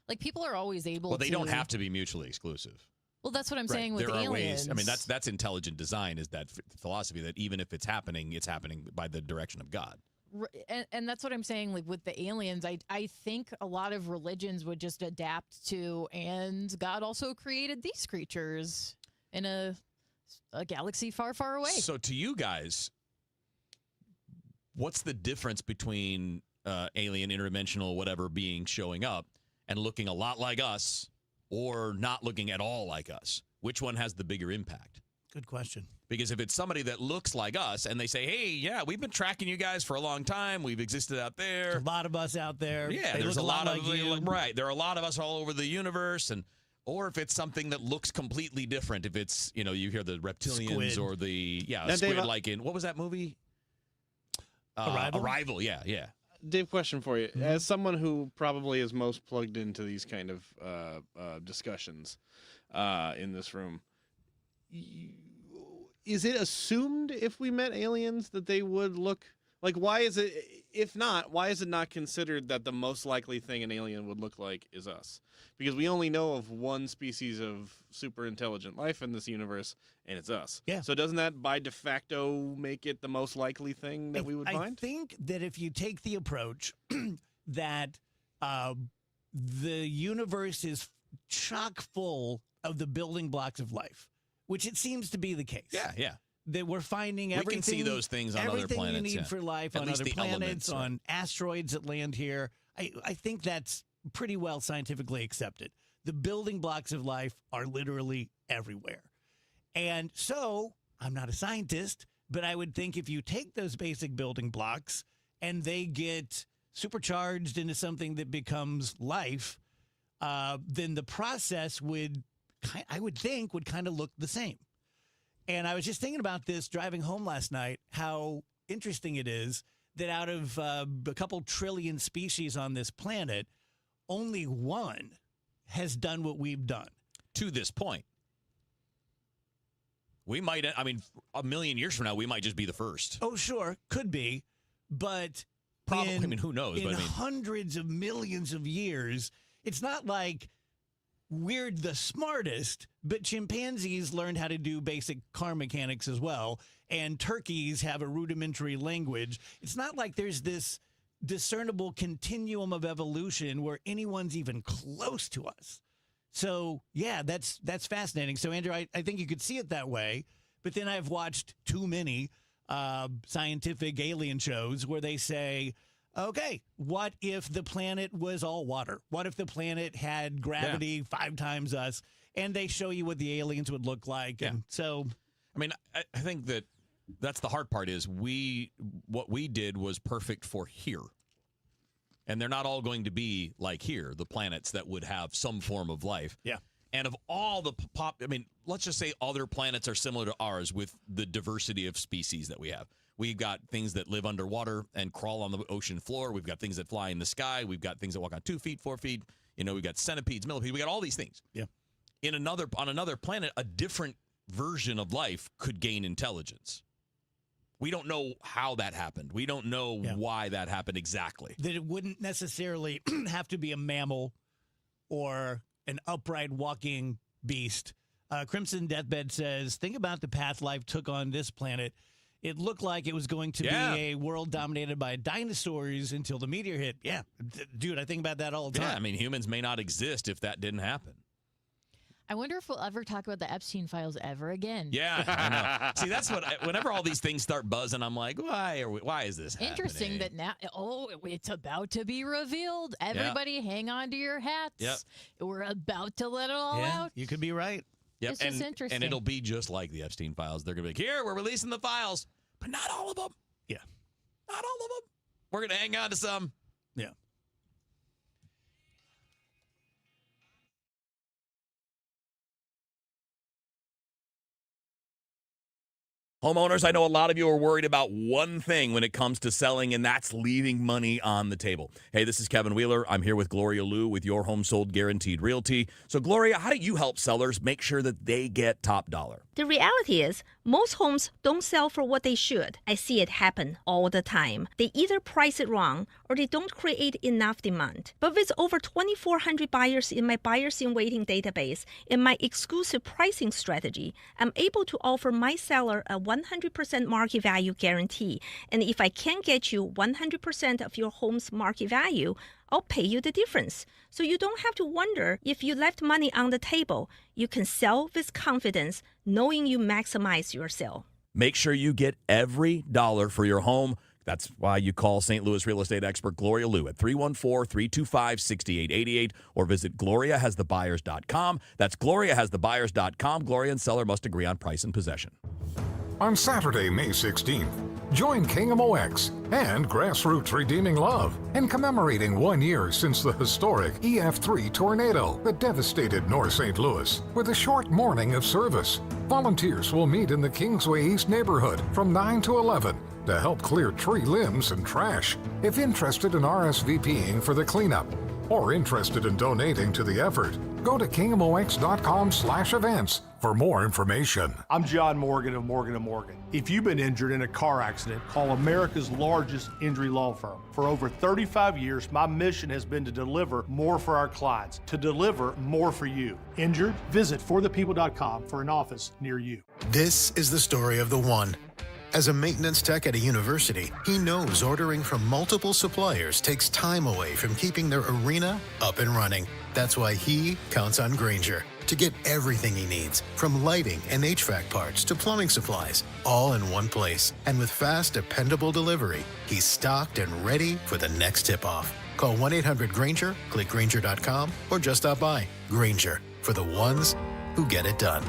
Like, people are always able to... Well, they don't have to be mutually exclusive. Well, that's what I'm saying with aliens. Ways. I mean, that's intelligent design, is that philosophy that even if it's happening by the direction of God. And that's what I'm saying, like with the aliens, I think a lot of religions would just adapt to, and God also created these creatures in a galaxy far, far away. So to you guys, what's the difference between alien, interdimensional, whatever being showing up and looking a lot like us or not looking at all like us? Which one has the bigger impact? Good question. Because if it's somebody that looks like us and they say, hey, yeah, we've been tracking you guys for a long time. We've existed out there. There's a lot of us out there. Yeah, They there's look a lot of like you. right. There are a lot of us all over the universe, or if it's something that looks completely different. If it's you hear the reptilians Squid. or the Now, squid, Dave, like in what was that movie? Arrival? Yeah. Dave, question for you. As someone who probably is most plugged into these kind of discussions in this room, is it assumed if we met aliens that they would look like? Why is it, if not, why is it not considered that the most likely thing an alien would look like is us? Because we only know of one species of super intelligent life in this universe, and it's us. Yeah. So doesn't that by de facto make it the most likely thing that we would find? I think that if you take the approach that the universe is chock full of the building blocks of life, which it seems to be the case. Yeah. That we're finding We everything. can see those things on other everything planets, you need yeah. for life At on least other the planets, elements, right. on asteroids that land here. I think that's pretty well scientifically accepted. The building blocks of life are literally everywhere. And so, I'm not a scientist, but I would think if you take those basic building blocks and they get supercharged into something that becomes life, then the process would kind of look the same. And I was just thinking about this driving home last night, how interesting it is that out of a couple trillion species on this planet, only one has done what we've done. To this point. We might, a million years from now, we might just be the first. Oh, sure, could be. But Probably, who knows? In But hundreds of millions of years, it's not like we're the smartest, but chimpanzees learned how to do basic car mechanics as well, and turkeys have a rudimentary language. It's not like there's this discernible continuum of evolution where anyone's even close to us. So, yeah, that's fascinating. So, Andrew, I think you could see it that way, but then I've watched too many scientific alien shows where they say, okay, what if the planet was all water? What if the planet had gravity 5 times us? And they show you what the aliens would look like. Yeah. And so, I think that's the hard part is what we did was perfect for here. And they're not all going to be like here, the planets that would have some form of life. Yeah. And of all the let's just say other planets are similar to ours with the diversity of species that we have. We've got things that live underwater and crawl on the ocean floor. We've got things that fly in the sky. We've got things that walk on 2 feet, 4 feet. We've got centipedes, millipedes. We got all these things. Yeah. On another planet, a different version of life could gain intelligence. We don't know how that happened. We don't know why that happened exactly. that it wouldn't necessarily have to be a mammal or an upright walking beast. Crimson Deathbed says, think about the path life took on this planet. It looked like it was going to be a world dominated by dinosaurs until the meteor hit. Yeah, dude, I think about that all the time. Yeah, humans may not exist if that didn't happen. I wonder if we'll ever talk about the Epstein files ever again. Yeah, I know. See, that's whenever all these things start buzzing, I'm like, why is this happening? Interesting that now, it's about to be revealed. Everybody hang on to your hats. Yep. We're about to let it all out. You could be right. Yep. It's just interesting. And it'll be just like the Epstein files. They're going to be like, here, we're releasing the files, but not all of them. Yeah. Not all of them. We're going to hang on to some. Yeah. Homeowners, I know a lot of you are worried about one thing when it comes to selling, and that's leaving money on the table. Hey, this is Kevin Wheeler. I'm here with Gloria Liu with Your Home Sold Guaranteed Realty. So, Gloria, how do you help sellers make sure that they get top dollar? The reality is, most homes don't sell for what they should. I see it happen all the time. They either price it wrong or they don't create enough demand. But with over 2,400 buyers in my Buyers in Waiting database and my exclusive pricing strategy, I'm able to offer my seller a 100% market value guarantee. And if I can't get you 100% of your home's market value, I'll pay you the difference. So you don't have to wonder if you left money on the table. You can sell with confidence, knowing you maximize your sale. Make sure you get every dollar for your home. That's why you call St. Louis real estate expert Gloria Liu at 314-325-6888 or visit GloriaHasTheBuyers.com. That's GloriaHasTheBuyers.com. Gloria and seller must agree on price and possession. On Saturday, May 16th, join KMOX and Grassroots Redeeming Love in commemorating 1 year since the historic EF3 tornado that devastated North St. Louis with a short morning of service. Volunteers will meet in the Kingsway East neighborhood from 9 to 11 to help clear tree limbs and trash. If interested in RSVPing for the cleanup or interested in donating to the effort, go to KMOX.com/events for more information. I'm John Morgan of Morgan & Morgan. If you've been injured in a car accident, call America's largest injury law firm. For over 35 years, my mission has been to deliver more for our clients, to deliver more for you. Injured? Visit forthepeople.com for an office near you. This is the story of the one. As a maintenance tech at a university, he knows ordering from multiple suppliers takes time away from keeping their arena up and running. That's why he counts on Grainger to get everything he needs, from lighting and HVAC parts to plumbing supplies, all in one place. And with fast, dependable delivery, he's stocked and ready for the next tip-off. Call 1-800-GRAINGER, click Grainger.com, or just stop by. Grainger, for the ones who get it done.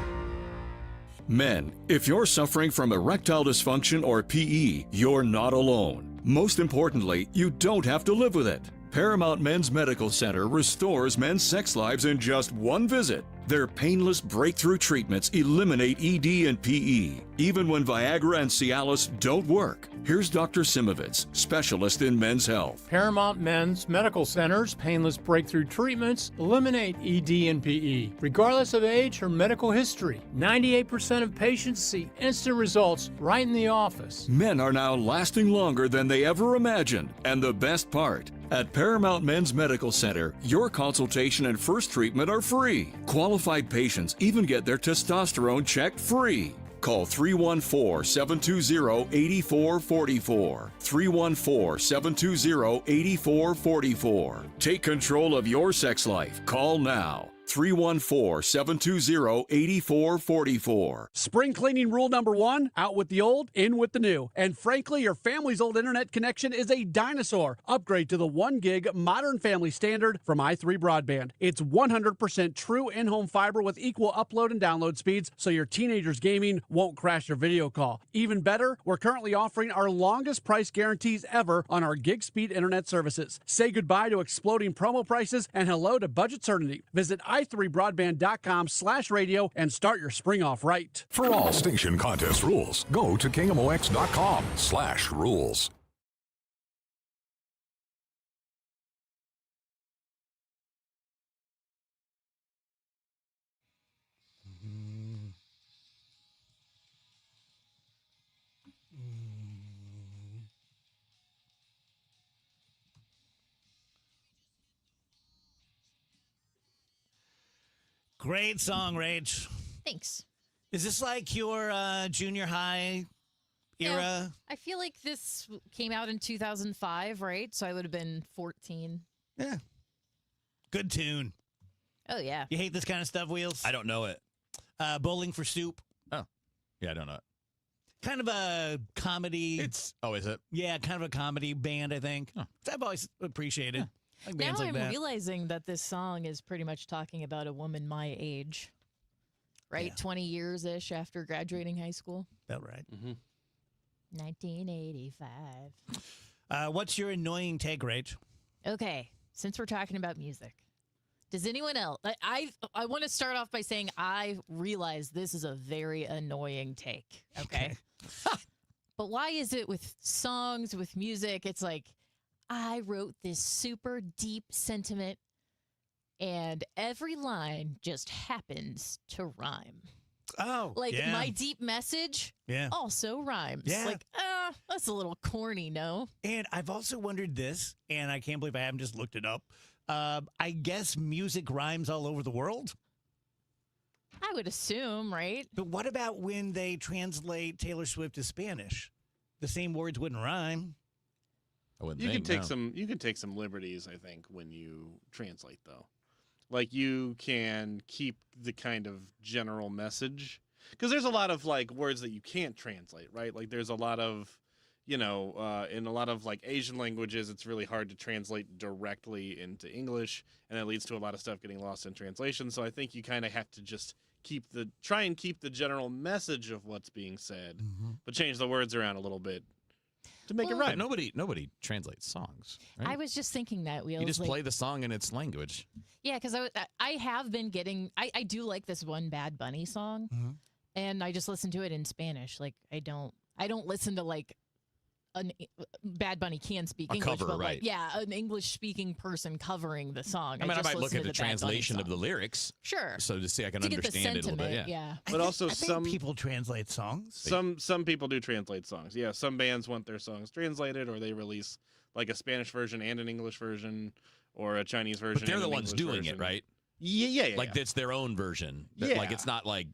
Men, if you're suffering from erectile dysfunction or PE, you're not alone. Most importantly, you don't have to live with it. Paramount Men's Medical Center restores men's sex lives in just one visit. Their painless breakthrough treatments eliminate ED and PE, even when Viagra and Cialis don't work. Here's Dr. Simovitz, specialist in men's health. Paramount Men's Medical Center's painless breakthrough treatments eliminate ED and PE, regardless of age or medical history. 98% of patients see instant results right in the office. Men are now lasting longer than they ever imagined. And the best part, at Paramount Men's Medical Center, your consultation and first treatment are free. Qualified patients even get their testosterone checked free. Call 314-720-8444. 314-720-8444. Take control of your sex life. Call now. 314-720-8444. Spring cleaning rule number 1, out with the old, in with the new. And frankly, your family's old internet connection is a dinosaur. Upgrade to the 1 gig modern family standard from i3 Broadband. It's 100% true in-home fiber with equal upload and download speeds, so your teenager's gaming won't crash your video call. Even better, we're currently offering our longest price guarantees ever on our gig speed internet services. Say goodbye to exploding promo prices and hello to budget certainty. Visit i3broadband.com/radio and start your spring off right. For all station contest rules, go to KMOX.com/rules. Great song, Rach. Thanks. Is this like your junior high era? Yeah, I feel like this came out in 2005, right? So I would have been 14. Yeah. Good tune. Oh, yeah. You hate this kind of stuff, Wheels? I don't know it. Bowling for Soup. Oh. Yeah, I don't know it. Kind of a comedy. Is it? Yeah, kind of a comedy band, I think. Which I've always appreciated. Huh. Like Now bands like I'm that. realizing that this song is pretty much talking about a woman my age, right? 20 years-ish after graduating high school. About right. 1985. What's your annoying take, Rach? Okay, since we're talking about music, does anyone else? I want to start off by saying I realize this is a very annoying take. Okay. But why is it with songs, with music? It's like, I wrote this super deep sentiment, and every line just happens to rhyme. Oh, like yeah. my deep message also rhymes. Yeah. Like, that's a little corny, no? And I've also wondered this, and I can't believe I haven't just looked it up. I guess music rhymes all over the world? I would assume, right? But what about when they translate Taylor Swift to Spanish? The same words wouldn't rhyme. You can take some liberties, I think, when you translate, though. Like, you can keep the kind of general message, because there's a lot of like words that you can't translate, right? Like, there's a lot of, in a lot of like Asian languages, it's really hard to translate directly into English, and that leads to a lot of stuff getting lost in translation. So I think you kind of have to just try and keep the general message of what's being said, but change the words around a little bit to make it right. Nobody translates songs. Right? I was just thinking that. You just play the song in its language. Yeah, because I have been getting. I do like this one Bad Bunny song, and I just listen to it in Spanish. Like I don't listen to like Bad Bunny can speak A English, cover, but right. an English-speaking person covering the song. I just might look listen at to the Bad Bunny translation of song. the lyrics. Sure. So to see I can To get the understand it a little bit. sentiment, Yeah. But also I think people translate songs. Some people do translate songs. Yeah, some bands want their songs translated, or they release like a Spanish version and an English version, or a Chinese version. But they're and the an ones English doing version. it, right? Yeah. Like it's their own version. Yeah. Like it's not like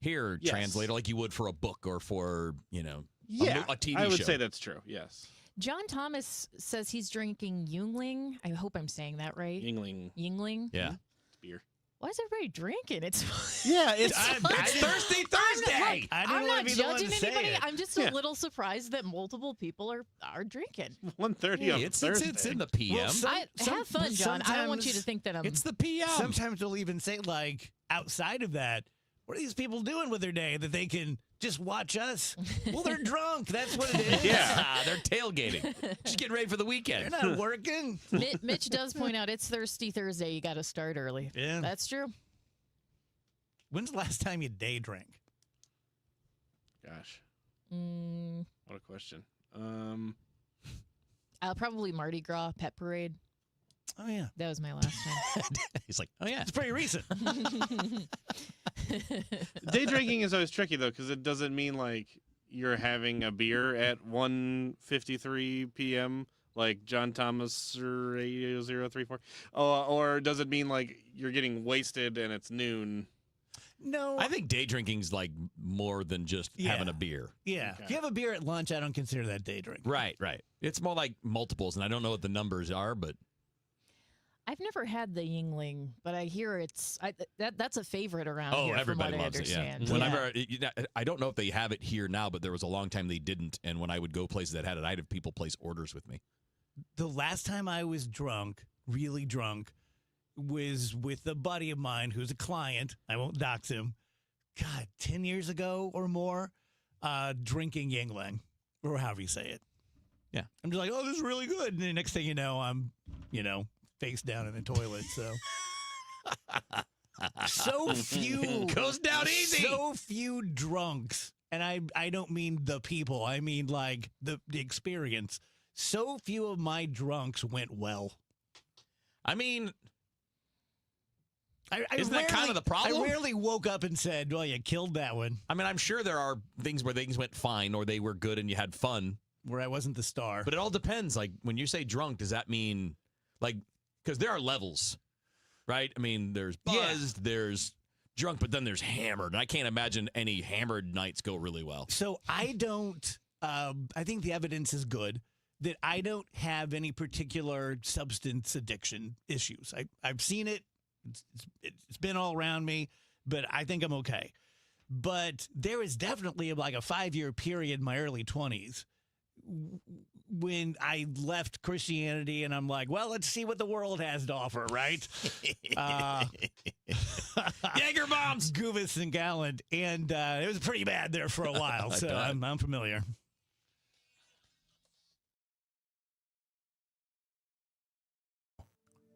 here Yes. translate like you would for a book or for a TV show. I would say that's true. Yes. John Thomas says he's drinking Yingling. I hope I'm saying that right. Yingling. Yeah. It's beer. Why is everybody drinking? It's it's Thirsty Thursday. I'm not wanna be the one judging to say anybody. it. I'm just a little surprised that multiple people are drinking. 1:30 on It's Thursday. in the PM. Have fun, John. I don't want you to think that I'm. It's the PM. Sometimes they'll even say, like, outside of that, what are these people doing with their day that they can just watch us? Well, they're drunk. That's what it is. Yeah, they're tailgating. Just getting ready for the weekend. They're not working. Mitch does point out it's Thirsty Thursday. You got to start early. Yeah. That's true. When's the last time you day drank? Gosh, Mm, what a question. probably Mardi Gras Pet Parade. Oh, yeah. That was my last time. He's like, oh, yeah. It's pretty recent. Day drinking is always tricky though, because it doesn't mean like you're having a beer at 1:53 p.m. like John Thomas Radio 034, or does it mean like you're getting wasted and it's noon? No, I think day drinking's like more than just having a beer. Yeah. Okay. If you have a beer at lunch, I don't consider that day drinking. Right. It's more like multiples, and I don't know what the numbers are, but I've never had the Yingling, but I hear that's a favorite around oh, here. everybody from what loves I it. Yeah. understand. Whenever I don't know if they have it here now, but there was a long time they didn't, and when I would go places that had it, I'd have people place orders with me. The last time I was drunk, really drunk, was with a buddy of mine who's a client. I won't dox him. God, 10 years ago or more, drinking Yingling, or however you say it. Yeah. I'm just like, oh, this is really good. And the next thing you know, I'm, face down in the toilet. So few. Goes down easy. So few drunks. And I don't mean the people. I mean, like, the experience. So few of my drunks went well. I mean, isn't that kind of the problem? I rarely woke up and said, well, you killed that one. I mean, I'm sure there are things where things went fine or they were good and you had fun. Where I wasn't the star. But it all depends. Like, when you say drunk, does that mean, like, because there are levels, right? I mean, there's buzzed, there's drunk, but then there's hammered. And I can't imagine any hammered nights go really well. So I don't, I think the evidence is good that I don't have any particular substance addiction issues. I've seen it. It's been all around me, but I think I'm okay. But there is definitely like a 5-year period in my early 20s when I left Christianity and I'm like, well, let's see what the world has to offer, right? Jaeger bombs! Goofus and Gallant. And it was pretty bad there for a while, so I'm familiar.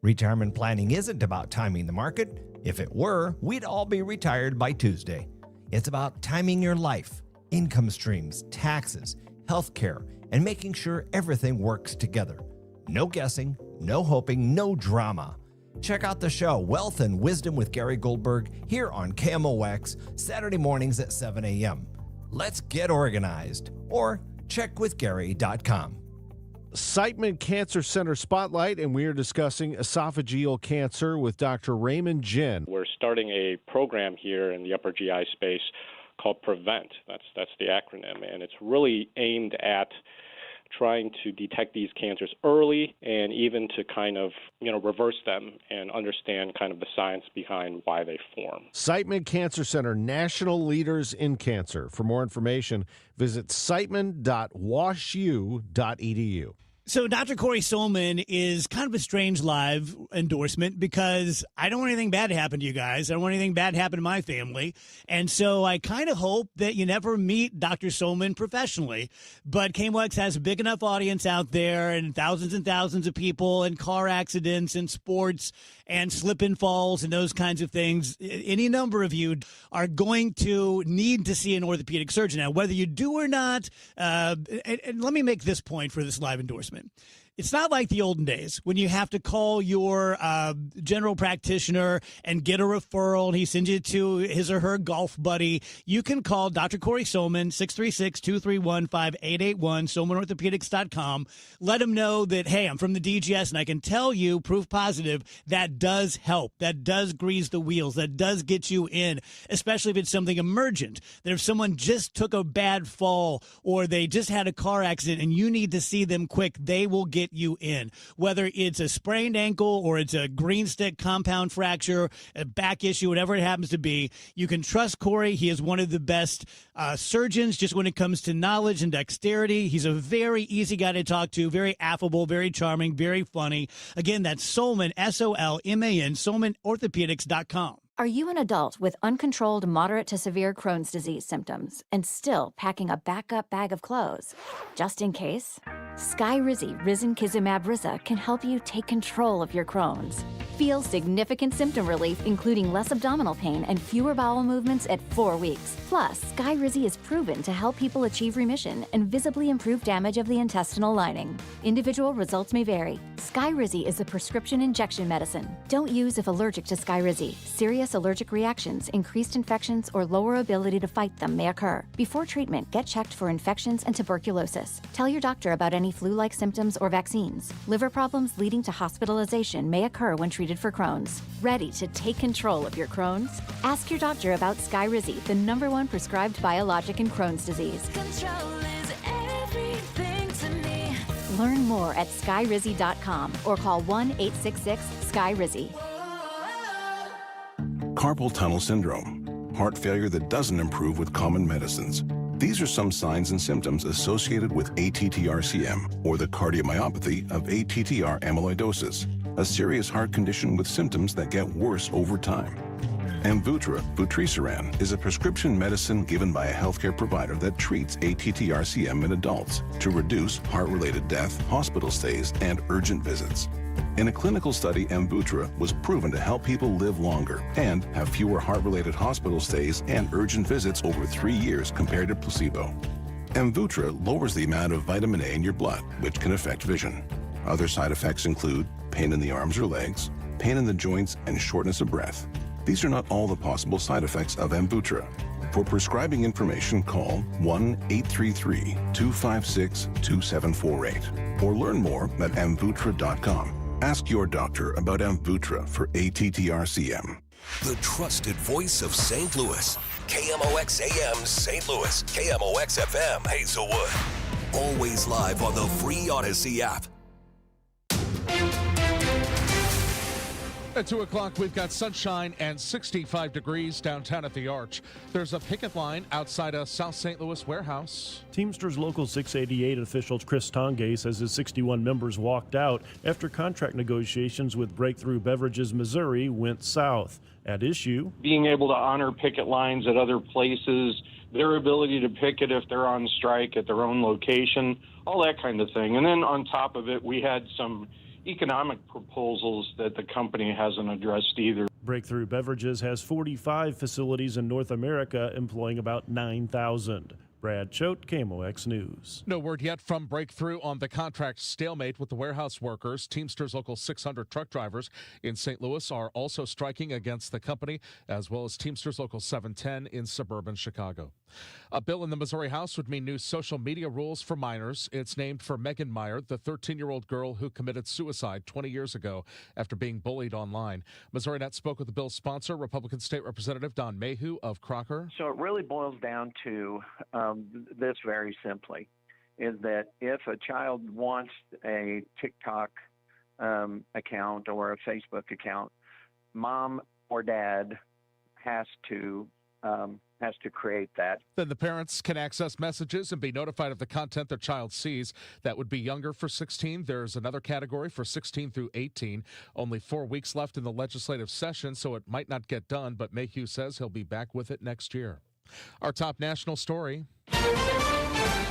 Retirement planning isn't about timing the market. If it were, we'd all be retired by Tuesday. It's about timing your life, income streams, taxes, healthcare, and making sure everything works together. No guessing, no hoping, no drama. Check out the show Wealth and Wisdom with Gary Goldberg here on KMOX, Saturday mornings at 7 a.m. Let's get organized, or checkwithgary.com. Siteman Cancer Center Spotlight, and we are discussing esophageal cancer with Dr. Raymond Jin. We're starting a program here in the upper GI space called PREVENT. That's the acronym, and it's really aimed at trying to detect these cancers early and even to kind of, reverse them and understand kind of the science behind why they form. Siteman Cancer Center, national leaders in cancer. For more information, visit siteman.washu.edu. So Dr. Corey Solman is kind of a strange live endorsement because I don't want anything bad to happen to you guys. I don't want anything bad to happen to my family. And so I kind of hope that you never meet Dr. Solman professionally. But KMOX has a big enough audience out there and thousands of people and car accidents and sports and slip and falls and those kinds of things. Any number of you are going to need to see an orthopedic surgeon. Now, whether you do or not, and let me make this point for this live endorsement. It's not like the olden days when you have to call your general practitioner and get a referral and he sends you to his or her golf buddy. You can call Dr. Corey Solman, 636-231-5881, SolmanOrthopedics.com. Let him know that, hey, I'm from the DGS and I can tell you, proof positive, that does help. That does grease the wheels. That does get you in, especially if it's something emergent. That if someone just took a bad fall or they just had a car accident and you need to see them quick, they will get you in. Whether it's a sprained ankle or it's a green stick compound fracture, a back issue, whatever it happens to be, you can trust Corey. He is one of the best surgeons just when it comes to knowledge and dexterity. He's a very easy guy to talk to, very affable, very charming, very funny. Again, that's Solman, S-O-L-M-A-N, SolmanOrthopedics.com. Are you an adult with uncontrolled moderate to severe Crohn's disease symptoms and still packing a backup bag of clothes? Just in case? Skyrizi Risankizumab Riza can help you take control of your Crohn's. Feel significant symptom relief, including less abdominal pain and fewer bowel movements at 4 weeks. Plus, Skyrizi is proven to help people achieve remission and visibly improve damage of the intestinal lining. Individual results may vary. Skyrizi is a prescription injection medicine. Don't use if allergic to Skyrizi. Serious allergic reactions, increased infections, or lower ability to fight them may occur. Before treatment, get checked for infections and tuberculosis. Tell your doctor about any flu-like symptoms or vaccines. Liver problems leading to hospitalization may occur when treated for Crohn's. Ready to take control of your Crohn's? Ask your doctor about Skyrizi, the #1 prescribed biologic in Crohn's disease. Control is everything to me. Learn more at skyrizi.com or call 1-866-SKYRIZI. Carpal tunnel syndrome, heart failure that doesn't improve with common medicines. These are some signs and symptoms associated with ATTR-CM, or the cardiomyopathy of ATTR amyloidosis, a serious heart condition with symptoms that get worse over time. Amvuttra, vutrisiran, is a prescription medicine given by a healthcare provider that treats ATTR-CM in adults to reduce heart-related death, hospital stays, and urgent visits. In a clinical study, Amvuttra was proven to help people live longer and have fewer heart-related hospital stays and urgent visits over 3 years compared to placebo. Amvuttra lowers the amount of vitamin A in your blood, which can affect vision. Other side effects include pain in the arms or legs, pain in the joints, and shortness of breath. These are not all the possible side effects of Amvuttra. For prescribing information, call 1-833-256-2748 or learn more at amvuttra.com. Ask your doctor about Amvuttra for ATTR-CM. The trusted voice of St. Louis. KMOX AM St. Louis. KMOX FM Hazelwood. Always live on the free Odyssey app. At 2 o'clock, we've got sunshine and 65 degrees downtown at the Arch. There's a picket line outside a South St. Louis warehouse. Teamsters Local 688 official Chris Tongay says his 61 members walked out after contract negotiations with Breakthrough Beverages Missouri went south. At issue, being able to honor picket lines at other places, their ability to picket if they're on strike at their own location, all that kind of thing. And then on top of it, we had some economic proposals that the company hasn't addressed either. Breakthrough Beverages has 45 facilities in North America, employing about 9,000. Brad Choate, KMOX News. No word yet from Breakthrough on the contract stalemate with the warehouse workers. Teamsters Local 600 truck drivers in St. Louis are also striking against the company, as well as Teamsters Local 710 in suburban Chicago. A bill in the Missouri House would mean new social media rules for minors. It's named for Megan Meyer, the 13-year-old girl who committed suicide 20 years ago after being bullied online. Missouri Net spoke with the bill's sponsor, Republican State Representative Don Mayhew of Crocker. So it really boils down to this very simply. is that if a child wants a TikTok account or a Facebook account, mom or dad has to create that. Then the parents can access messages and be notified of the content their child sees. That would be younger for 16. There's another category for 16 through 18. Only 4 weeks left in the legislative session, so it might not get done, but Mayhew says he'll be back with it next year. Our top national story.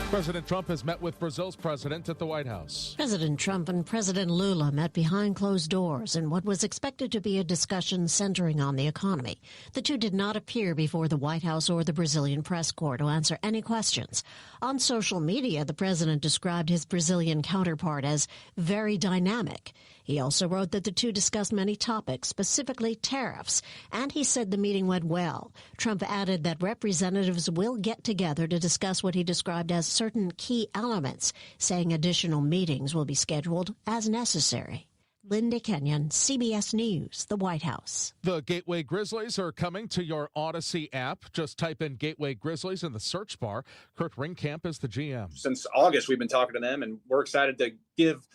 President Trump has met with Brazil's president at the White House. President Trump and President Lula met behind closed doors in what was expected to be a discussion centering on the economy. The two did not appear before the White House or the Brazilian press corps to answer any questions. On social media, the president described his Brazilian counterpart as very dynamic. He also wrote that the two discussed many topics, specifically tariffs, and he said the meeting went well. Trump added that representatives will get together to discuss what he described as certain key elements, saying additional meetings will be scheduled as necessary. Linda Kenyon, CBS News, the White House. The Gateway Grizzlies are coming to your Odyssey app. Just type in Gateway Grizzlies in the search bar. Kurt Ringkamp is the GM. Since August, we've been talking to them, and we're excited to give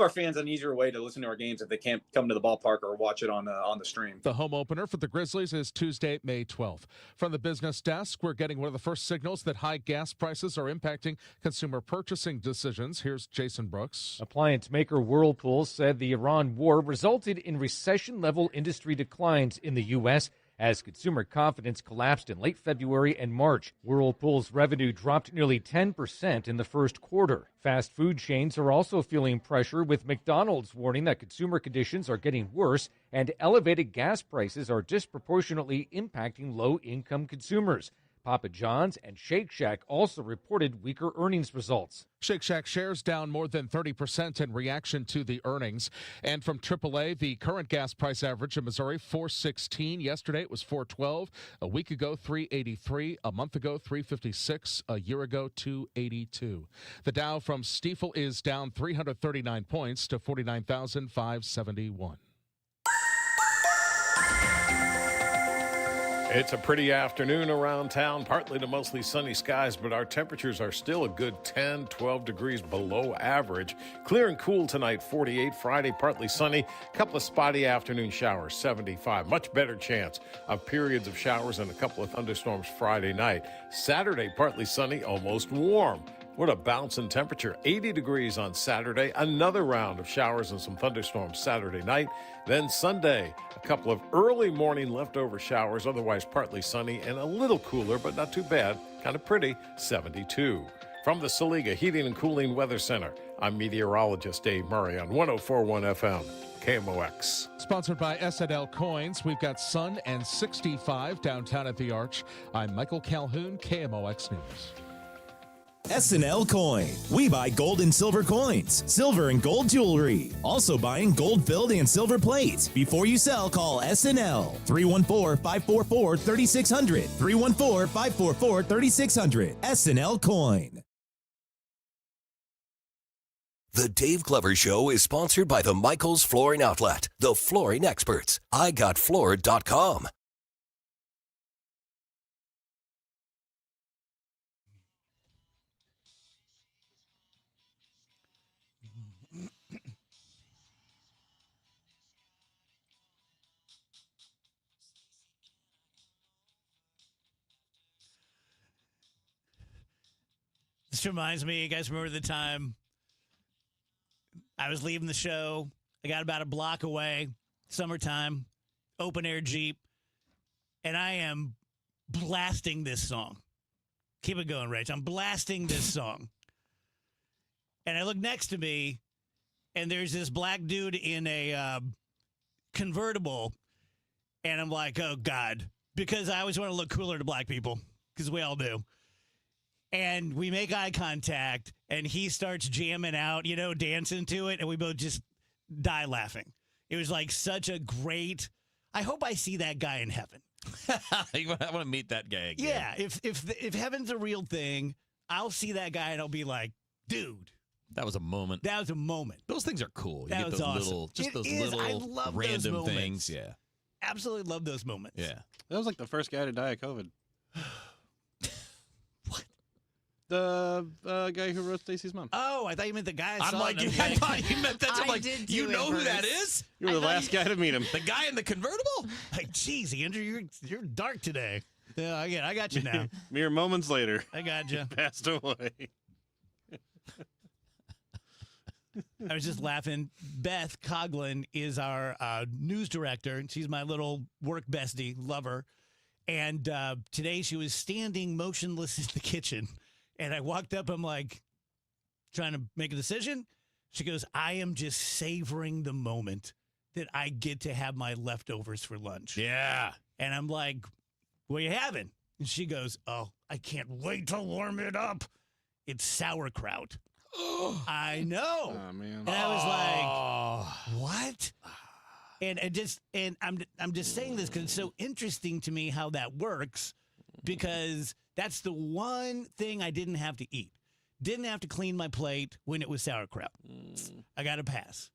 our fans an easier way to listen to our games if they can't come to the ballpark or watch it on the stream. The home opener for the Grizzlies is Tuesday, May 12th. From the business desk, we're getting one of the first signals that high gas prices are impacting consumer purchasing decisions. Here's Jason Brooks. Appliance maker Whirlpool said the Iran war resulted in recession-level industry declines in the U.S. as consumer confidence collapsed in late February and March. Whirlpool's revenue dropped nearly 10% in the first quarter. Fast food chains are also feeling pressure, with McDonald's warning that consumer conditions are getting worse and elevated gas prices are disproportionately impacting low-income consumers. Papa John's and Shake Shack also reported weaker earnings results. Shake Shack shares down more than 30% in reaction to the earnings. And from AAA, the current gas price average in Missouri, $4.16. Yesterday it was $4.12. A week ago, $3.83. A month ago, $3.56. A year ago, $2.82. The Dow from Stifel is down 339 points to 49,571. It's a pretty afternoon around town, partly to mostly sunny skies, but our temperatures are still a good 10, 12 degrees below average. Clear and cool tonight, 48. Friday, partly sunny. Couple of spotty afternoon showers, 75. Much better chance of periods of showers and a couple of thunderstorms Friday night. Saturday, partly sunny, almost warm. What a bounce in temperature. 80 degrees on Saturday. Another round of showers and some thunderstorms Saturday night. Then Sunday, a couple of early morning leftover showers, otherwise partly sunny and a little cooler, but not too bad. Kind of pretty, 72. From the Saliga Heating and Cooling Weather Center, I'm meteorologist Dave Murray on 104.1 FM, KMOX. Sponsored by SNL Coins, we've got sun and 65 downtown at the Arch. I'm Michael Calhoun, KMOX News. SNL Coin. We buy gold and silver coins, silver and gold jewelry. Also buying gold-filled and silver plates. Before you sell, call SNL. 314-544-3600. 314-544-3600. SNL Coin. The Dave Glover Show is sponsored by the Michaels Flooring Outlet, the flooring experts. IGotFloored.com. This reminds me, you guys remember the time I was leaving the show? I got about a block away, summertime, open air Jeep, and I am blasting this song. Keep it going, Rach. I'm blasting this song. And I look next to me, and there's this black dude in a convertible, and I'm like, oh, God, because I always want to look cooler to black people, because we all do. And we make eye contact, and he starts jamming out, dancing to it, and we both just die laughing. It was like such a great. I hope I see that guy in heaven. I want to meet that guy again. Yeah, if heaven's a real thing, I'll see that guy, and I'll be like, dude. That was a moment. That was a moment. Those things are cool. You That get was those awesome. little random things. Yeah. Absolutely love those moments. Yeah. That was like the first guy to die of COVID. The guy who wrote Stacy's mom. Oh, I thought you meant the guy. I'm like, I thought you meant that. I'm like, you know who that is? You were the last guy to meet him. The guy in the convertible? Like, geez, Andrew, you're dark today. Yeah, I got you now. Mere moments later. I got you. Passed away. I was just laughing. Beth Coughlin is our news director, and she's my little work bestie, lover. And today she was standing motionless in the kitchen. And I walked up, I'm like, trying to make a decision. She goes, I am just savoring the moment that I get to have my leftovers for lunch. Yeah. And I'm like, what are you having? And she goes, oh, I can't wait to warm it up. It's sauerkraut. I know. Oh, man. And I was like, what? And I'm just saying this because it's so interesting to me how that works, because that's the one thing I didn't have to eat. Didn't have to clean my plate when it was sauerkraut. I got a pass.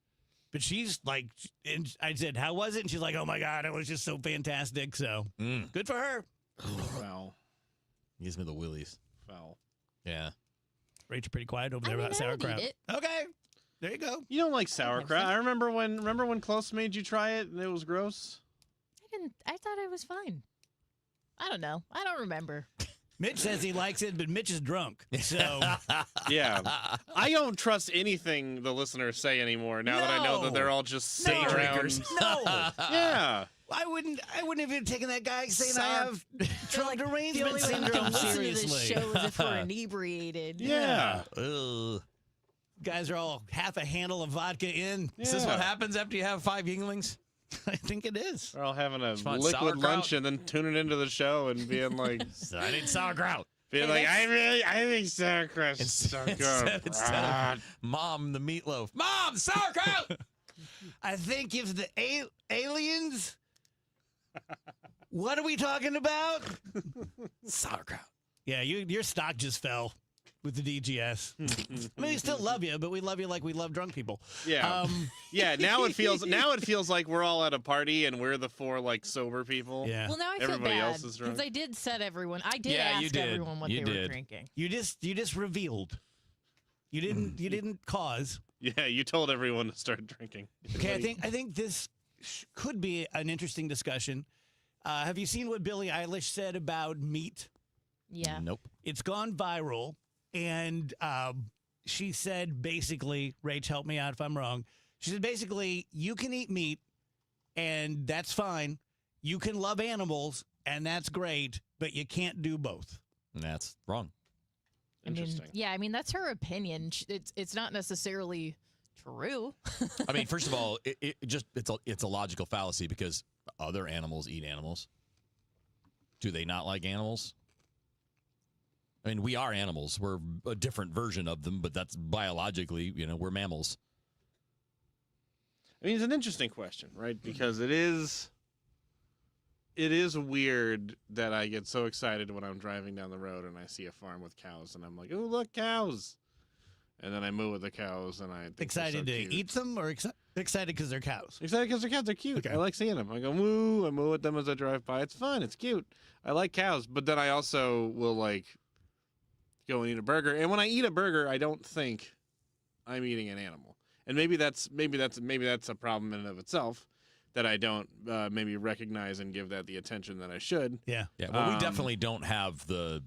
But she's like, and I said, how was it? And she's like, oh my God, it was just so fantastic. So good for her. Foul. Gives me the willies. Foul. Yeah. Rachel, pretty quiet over there about sauerkraut. Okay. There you go. You don't like sauerkraut. I remember when Klaus made you try it and it was gross? I thought it was fine. I don't know. I don't remember. Mitch says he likes it, but Mitch is drunk. So yeah. I don't trust anything the listeners say anymore now that I know that they're all just sitting around. No. Yeah. I wouldn't have even taken that guy saying I have drug derangement The only way we syndrome can listen to seriously. this show is if we're inebriated. Yeah. Ugh. Guys are all half a handle of vodka in. Is this what happens after you have 5 Yinglings? I think it is. They're all having a Fun liquid sauerkraut. lunch and then tuning into the show and being like, I need sauerkraut. being like, I think sauerkraut's so good. Instead of Mom, the meatloaf. Mom, sauerkraut! I think if the aliens... What are we talking about? Sauerkraut. Yeah, your stock just fell with the DGS. I mean, we still love you, but we love you like we love drunk people. Yeah. Yeah, now it feels like we're all at a party and we're the 4 like sober people. Yeah. Well, now I feel Everybody bad else is drunk. because I did set everyone. I did Yeah, you ask did. everyone what You they were did. drinking. You just revealed. You didn't cause. Yeah, you told everyone to start drinking. Okay, I think this could be an interesting discussion. Have you seen what Billie Eilish said about meat? Yeah. Nope. It's gone viral, and she said basically, Rach, help me out if I'm wrong. She said basically, you can eat meat, and that's fine. You can love animals, and that's great, but you can't do both. That's wrong. Interesting. I mean, that's her opinion. It's not necessarily true. I mean, first of all, it's a logical fallacy because other animals eat animals. Do they not like animals? I mean, we are animals. We're a different version of them, but that's biologically, we're mammals. I mean, it's an interesting question, right? Because it is weird that I get so excited when I'm driving down the road and I see a farm with cows and I'm like, oh, look, cows. And then I moo with the cows and I think Excited they're to so cute. eat them or excited because they're cows? Excited because they're cows. They're cute. I like seeing them. I go moo. I moo with them as I drive by. It's fun. It's cute. I like cows. But then I also will like go and eat a burger. And when I eat a burger, I don't think I'm eating an animal. And maybe that's a problem in and of itself that I don't maybe recognize and give that the attention that I should. Yeah. Yeah. Well, we definitely don't have the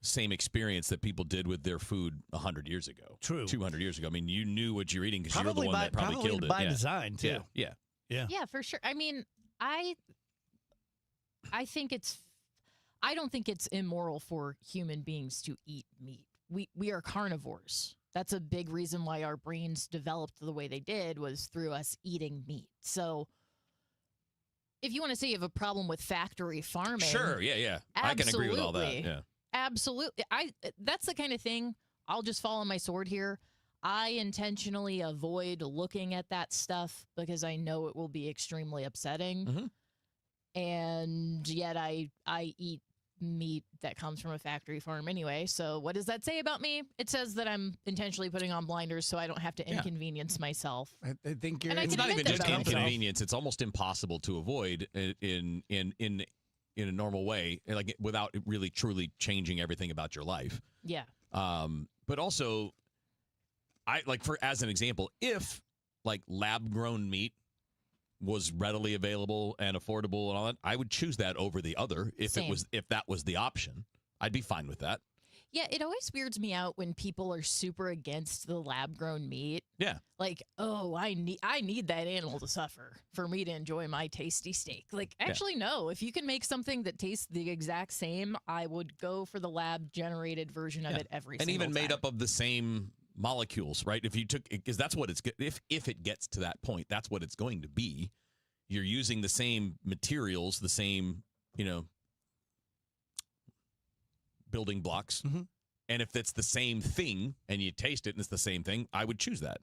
same experience that people did with their food 100 years ago. True. 200 years ago. I mean, you knew what you're eating because you were the one that probably killed it. by Yeah. design too. Yeah. Yeah, for sure. I mean, I don't think it's immoral for human beings to eat meat. We are carnivores. That's a big reason why our brains developed the way they did was through us eating meat. So if you want to say you have a problem with factory farming. Sure. Yeah. I can agree with all that. Yeah. Absolutely. That's the kind of thing, I'll just fall on my sword here. I intentionally avoid looking at that stuff because I know it will be extremely upsetting. Mm-hmm. And yet I eat meat that comes from a factory farm anyway. So what does that say about me? It says that I'm intentionally putting on blinders so I don't have to inconvenience myself. I think you're. It's not even just inconvenience. It's almost impossible to avoid in a normal way, like without really truly changing everything about your life. Yeah. But also, as an example, if like lab grown meat was readily available and affordable and all that, I would choose that over the other if that was the option. I'd be fine with that. Yeah, it always weirds me out when people are super against the lab-grown meat. Yeah. Like, oh, I need that animal to suffer for me to enjoy my tasty steak. Like, actually, no. If you can make something that tastes the exact same, I would go for the lab-generated version of it every single time. And even made up of the same molecules, right? If you took, because that's what it's, if it gets to that point, that's what it's going to be. You're using the same materials, the same, building blocks. Mm-hmm. And if it's the same thing and you taste it and it's the same thing, I would choose that.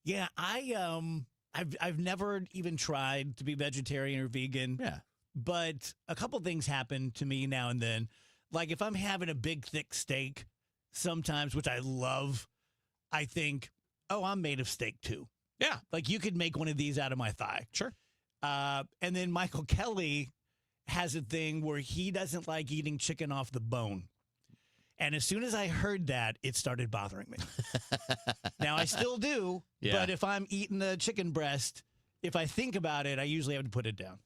Yeah, I've never even tried to be vegetarian or vegan. Yeah. But a couple things happen to me now and then. Like if I'm having a big thick steak sometimes, which I love, I think, oh, I'm made of steak too. Yeah. Like you could make one of these out of my thigh. Sure. And then Michael Kelly has a thing where he doesn't like eating chicken off the bone. And as soon as I heard that, it started bothering me. Now, I still do, but if I'm eating a chicken breast, if I think about it, I usually have to put it down.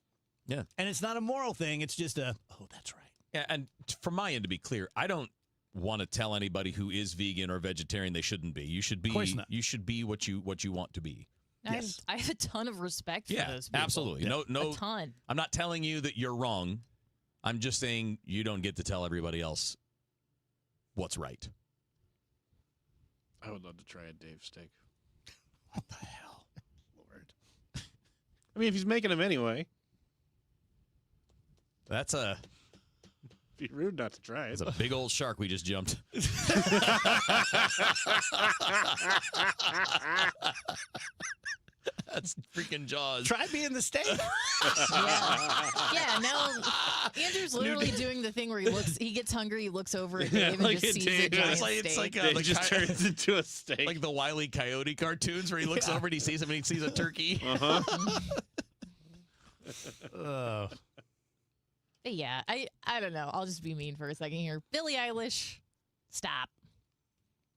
Yeah. And it's not a moral thing. It's just oh, that's right. Yeah, and from my end, to be clear, I don't want to tell anybody who is vegan or vegetarian they shouldn't be. You should be. Of course not. You should be what you want to be. Yes. I have a ton of respect for those people. Absolutely. No, a ton. I'm not telling you that you're wrong. I'm just saying you don't get to tell everybody else what's right. I would love to try a Dave steak. What the hell? Lord. I mean, if he's making them anyway. That's a... Be rude not to try it. It's a big old shark we just jumped. That's freaking Jaws. Try being the steak. Yeah, now Andrew's literally doing the thing where he gets hungry, he looks over at Dave and like just sees a giant steak. It's like Dave just turns into a steak. Like the Wile E. Coyote cartoons where he looks over and he sees him and he sees a turkey. Oh. Yeah, I don't know. I'll just be mean for a second here. Billie Eilish, stop.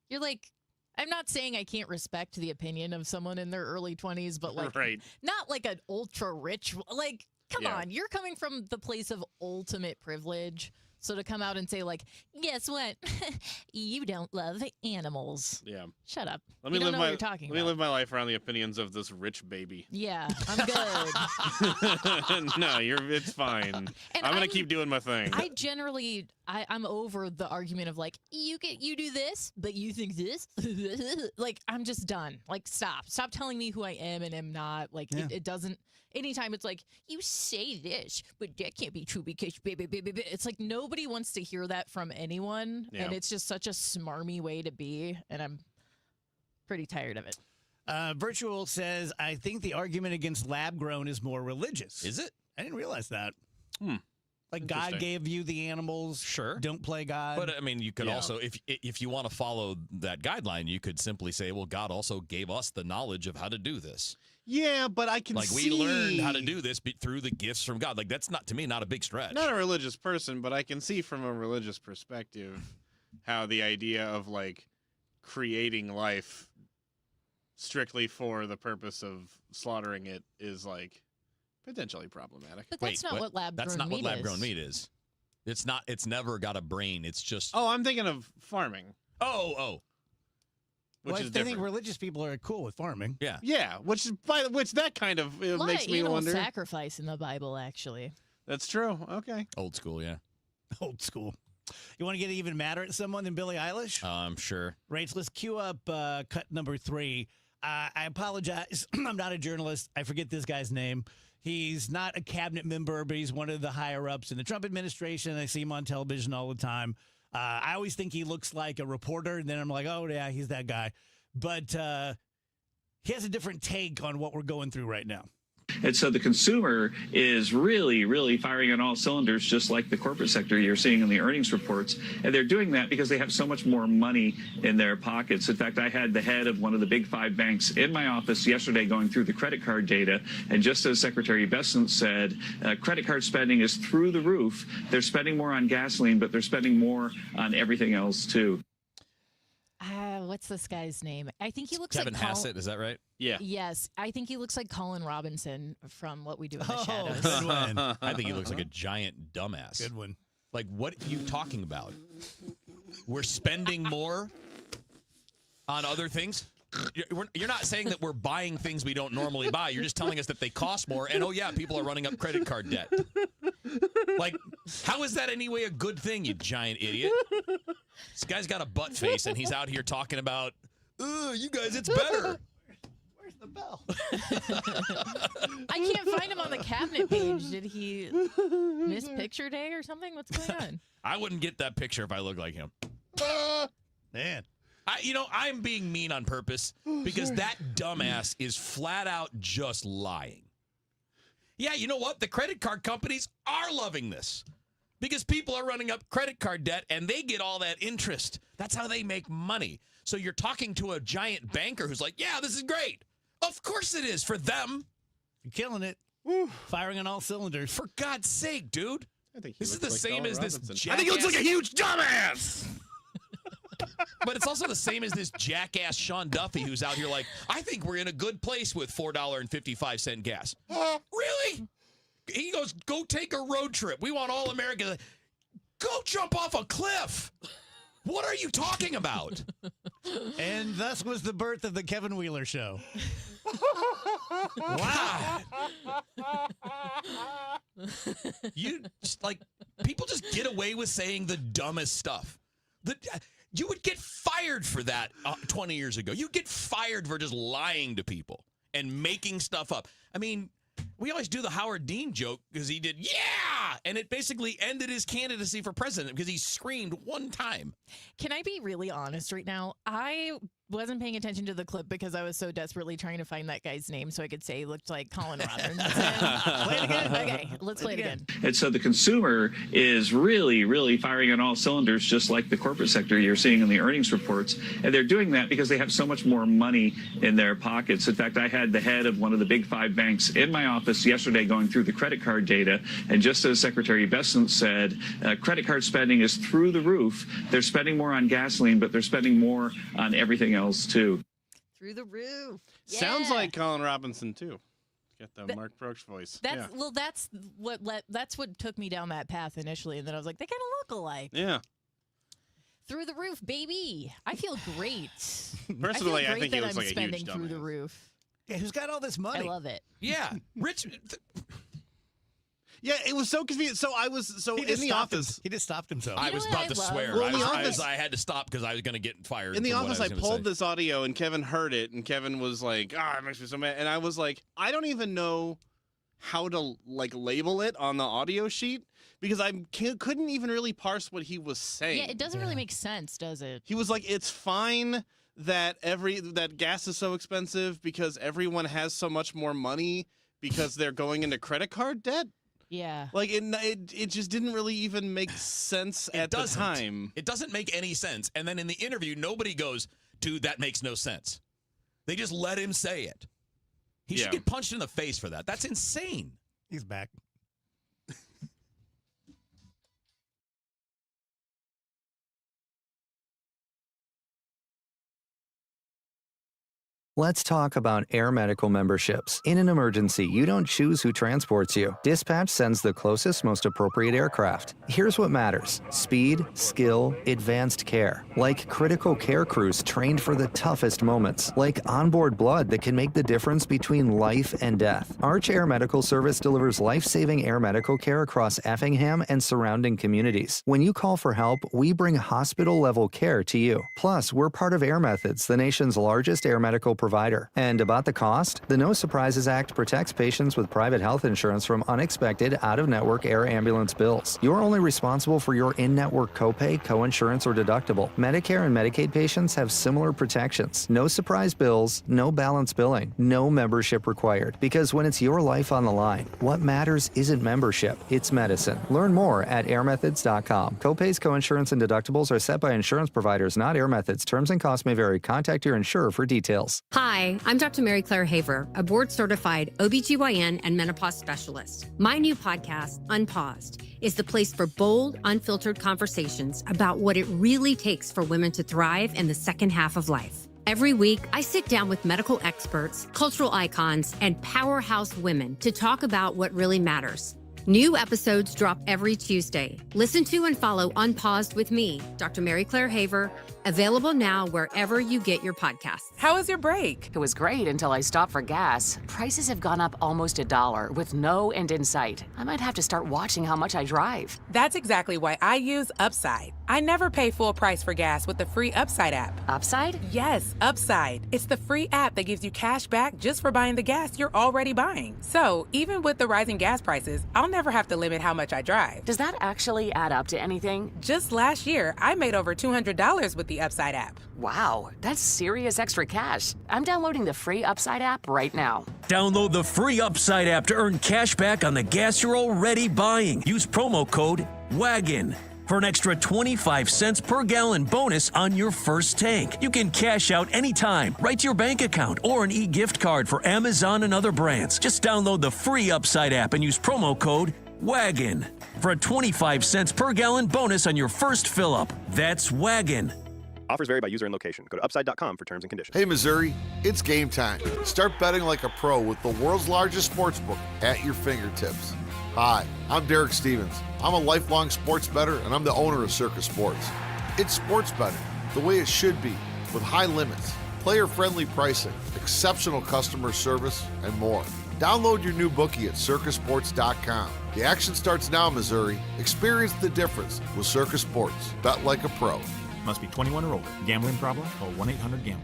You're like, I'm not saying I can't respect the opinion of someone in their early 20s, but like, not like an ultra rich, like, come on. You're coming from the place of ultimate privilege. So to come out and say like, guess what? You don't love animals. Yeah. Shut up. Let me you don't live know my what you're talking let me about. live my life around the opinions of this rich baby. Yeah, I'm good. No, it's fine. I'm gonna keep doing my thing. I generally, I'm over the argument of like, you do this, but you think this. Like, I'm just done. Like, stop telling me who I am and am not. Like, it doesn't. Anytime it's like, you say this, but that can't be true because it's like nobody wants to hear that from anyone, and it's just such a smarmy way to be, and I'm pretty tired of it. Virtual says, I think the argument against lab grown is more religious. Is it? I didn't realize that. Like God gave you the animals. Sure. Don't play God. But I mean, you could also, if you want to follow that guideline, you could simply say, well, God also gave us the knowledge of how to do this. Yeah, but I can see. We learned how to do this through the gifts from God. Like, that's not, to me, not a big stretch. Not a religious person, but I can see from a religious perspective how the idea of, like, creating life strictly for the purpose of slaughtering it is, like, potentially problematic. But that's not what lab-grown meat is. That's not what lab-grown meat is. It's not. It's never got a brain. It's just. Oh, I'm thinking of farming. Oh. Which is different. I think religious people are cool with farming. Yeah. Which that kind of makes me wonder. Sacrifice in the Bible, actually. That's true. Okay. Old school, yeah. Old school. You want to get even madder at someone than Billie Eilish? I'm sure. Rach, let's cue up cut number 3. I apologize. I'm not a journalist. I forget this guy's name. He's not a cabinet member, but he's one of the higher-ups in the Trump administration. I see him on television all the time. I always think he looks like a reporter, and then I'm like, oh, yeah, he's that guy. But he has a different take on what we're going through right now. And so the consumer is really, really firing on all cylinders, just like the corporate sector you're seeing in the earnings reports. And they're doing that because they have so much more money in their pockets. In fact, I had the head of one of the big 5 banks in my office yesterday going through the credit card data. And just as Secretary Bessent said, credit card spending is through the roof. They're spending more on gasoline, but they're spending more on everything else, too. what's this guy's name? I think he looks Kevin like Hassett, is that right? Yeah. Yes, I think he looks like Colin Robinson from What We Do in the Shadows. Good one. I think he looks like a giant dumbass. Good one. Like, what are you talking about? We're spending more on other things? You're not saying that we're buying things we don't normally buy. You're just telling us that they cost more. And, oh, yeah, people are running up credit card debt. Like, how is that anyway a good thing, you giant idiot? This guy's got a butt face, and he's out here talking about, you guys, it's better. Where's the bell? I can't find him on the cabinet page. Did he miss picture day or something? What's going on? I wouldn't get that picture if I looked like him. Man. I'm being mean on purpose because that dumbass is flat out just lying. Yeah, you know what? The credit card companies are loving this because people are running up credit card debt and they get all that interest. That's how they make money. So you're talking to a giant banker who's like, yeah, this is great. Of course it is for them. You're killing it. Firing on all cylinders. For God's sake, dude. I think this is the same as this jackass. I think he looks like a huge dumbass. But it's also the same as this jackass Sean Duffy who's out here like, I think we're in a good place with $4.55 gas. Really? He goes, go take a road trip. We want all Americans. Go jump off a cliff. What are you talking about? And thus was the birth of the Kevin Wheeler Show. Wow. You just like people just get away with saying the dumbest stuff. You would get fired for that 20 years ago. You'd get fired for just lying to people and making stuff up. I mean, we always do the Howard Dean joke because he did, yeah, and it basically ended his candidacy for president because he screamed one time. Can I be really honest right now? I wasn't paying attention to the clip because I was so desperately trying to find that guy's name so I could say he looked like Colin Robinson. Play it again? Okay, let's play it again. And so the consumer is really, really firing on all cylinders, just like the corporate sector you're seeing in the earnings reports. And they're doing that because they have so much more money in their pockets. In fact, I had the head of one of the big 5 banks in my office yesterday going through the credit card data. And just as Secretary Besant said, credit card spending is through the roof. They're spending more on gasoline, but they're spending more on everything else too. Through the roof. Yeah. Sounds like Colin Robinson too. Get the Mark Brooks voice. That's well. That's what took me down that path initially, and then I was like, they kind of look alike. Yeah. Through the roof, baby. I feel great. Personally, I think he that looks I'm like a spending huge through dumbass. the roof. Yeah, who's got all this money? I love it. Yeah, Rich. Yeah, it was so confusing. So I was in the office. He just stopped himself. I was about to swear. Well, in the office, I had to stop because I was going to get fired. in the for what office, I I was gonna pulled say. this audio, and Kevin heard it, and Kevin was like, it makes me so mad. And I was like, I don't even know how to label it on the audio sheet because I couldn't even really parse what he was saying. Yeah, it doesn't really make sense, does it? He was like, it's fine that gas is so expensive because everyone has so much more money because they're going into credit card debt. Yeah. Like, it just didn't really even make sense at the time. It doesn't make any sense. And then in the interview, nobody goes, dude, that makes no sense. They just let him say it. He should get punched in the face for that. That's insane. He's back. Let's talk about Air Medical memberships. In an emergency, you don't choose who transports you. Dispatch sends the closest, most appropriate aircraft. Here's what matters: speed, skill, advanced care. Like critical care crews trained for the toughest moments. Like onboard blood that can make the difference between life and death. Arch Air Medical Service delivers life-saving air medical care across Effingham and surrounding communities. When you call for help, we bring hospital-level care to you. Plus, we're part of Air Methods, the nation's largest air medical provider. And about the cost, the No Surprises Act protects patients with private health insurance from unexpected out-of-network air ambulance bills. You're only responsible for your in-network copay, coinsurance, or deductible. Medicare and Medicaid patients have similar protections. No surprise bills, no balance billing, no membership required. Because when it's your life on the line, what matters isn't membership, it's medicine. Learn more at airmethods.com. Copays, coinsurance, and deductibles are set by insurance providers, not Air Methods. Terms and costs may vary. Contact your insurer for details. Hi, I'm Dr. Mary Claire Haver, a board-certified OBGYN and menopause specialist. My new podcast, Unpaused, is the place for bold, unfiltered conversations about what it really takes for women to thrive in the second half of life. Every week, I sit down with medical experts, cultural icons, and powerhouse women to talk about what really matters. New episodes drop every Tuesday. Listen to and follow Unpaused with me, Dr. Mary Claire Haver, available now wherever you get your podcasts. How was your break? It was great until I stopped for gas. Prices have gone up almost $1 with no end in sight. I might have to start watching how much I drive. That's exactly why I use Upside. I never pay full price for gas with the free Upside app. Upside? Yes, Upside. It's the free app that gives you cash back just for buying the gas you're already buying. So even with the rising gas prices, I'll never have to limit how much I drive. Does that actually add up to anything? Just last year, I made over $200 with the Upside app. Wow, that's serious extra cash. I'm downloading the free Upside app right now. Download the free Upside app to earn cash back on the gas you're already buying. Use promo code WAGON for an extra 25 cents per gallon bonus on your first tank. You can cash out anytime, right to your bank account, or an e-gift card for Amazon and other brands. Just download the free Upside app and use promo code WAGON for a 25 cents per gallon bonus on your first fill-up. That's WAGON. Offers vary by user and location. Go to upside.com for terms and conditions. Hey, Missouri, it's game time. Start betting like a pro with the world's largest sports book at your fingertips. Hi, I'm Derek Stevens. I'm a lifelong sports bettor, and I'm the owner of Circus Sports. It's sports betting the way it should be, with high limits, player-friendly pricing, exceptional customer service, and more. Download your new bookie at circusports.com. The action starts now, Missouri. Experience the difference with Circus Sports. Bet like a pro. Must be 21 or older. Gambling problem? Call 1-800-GAMBLER.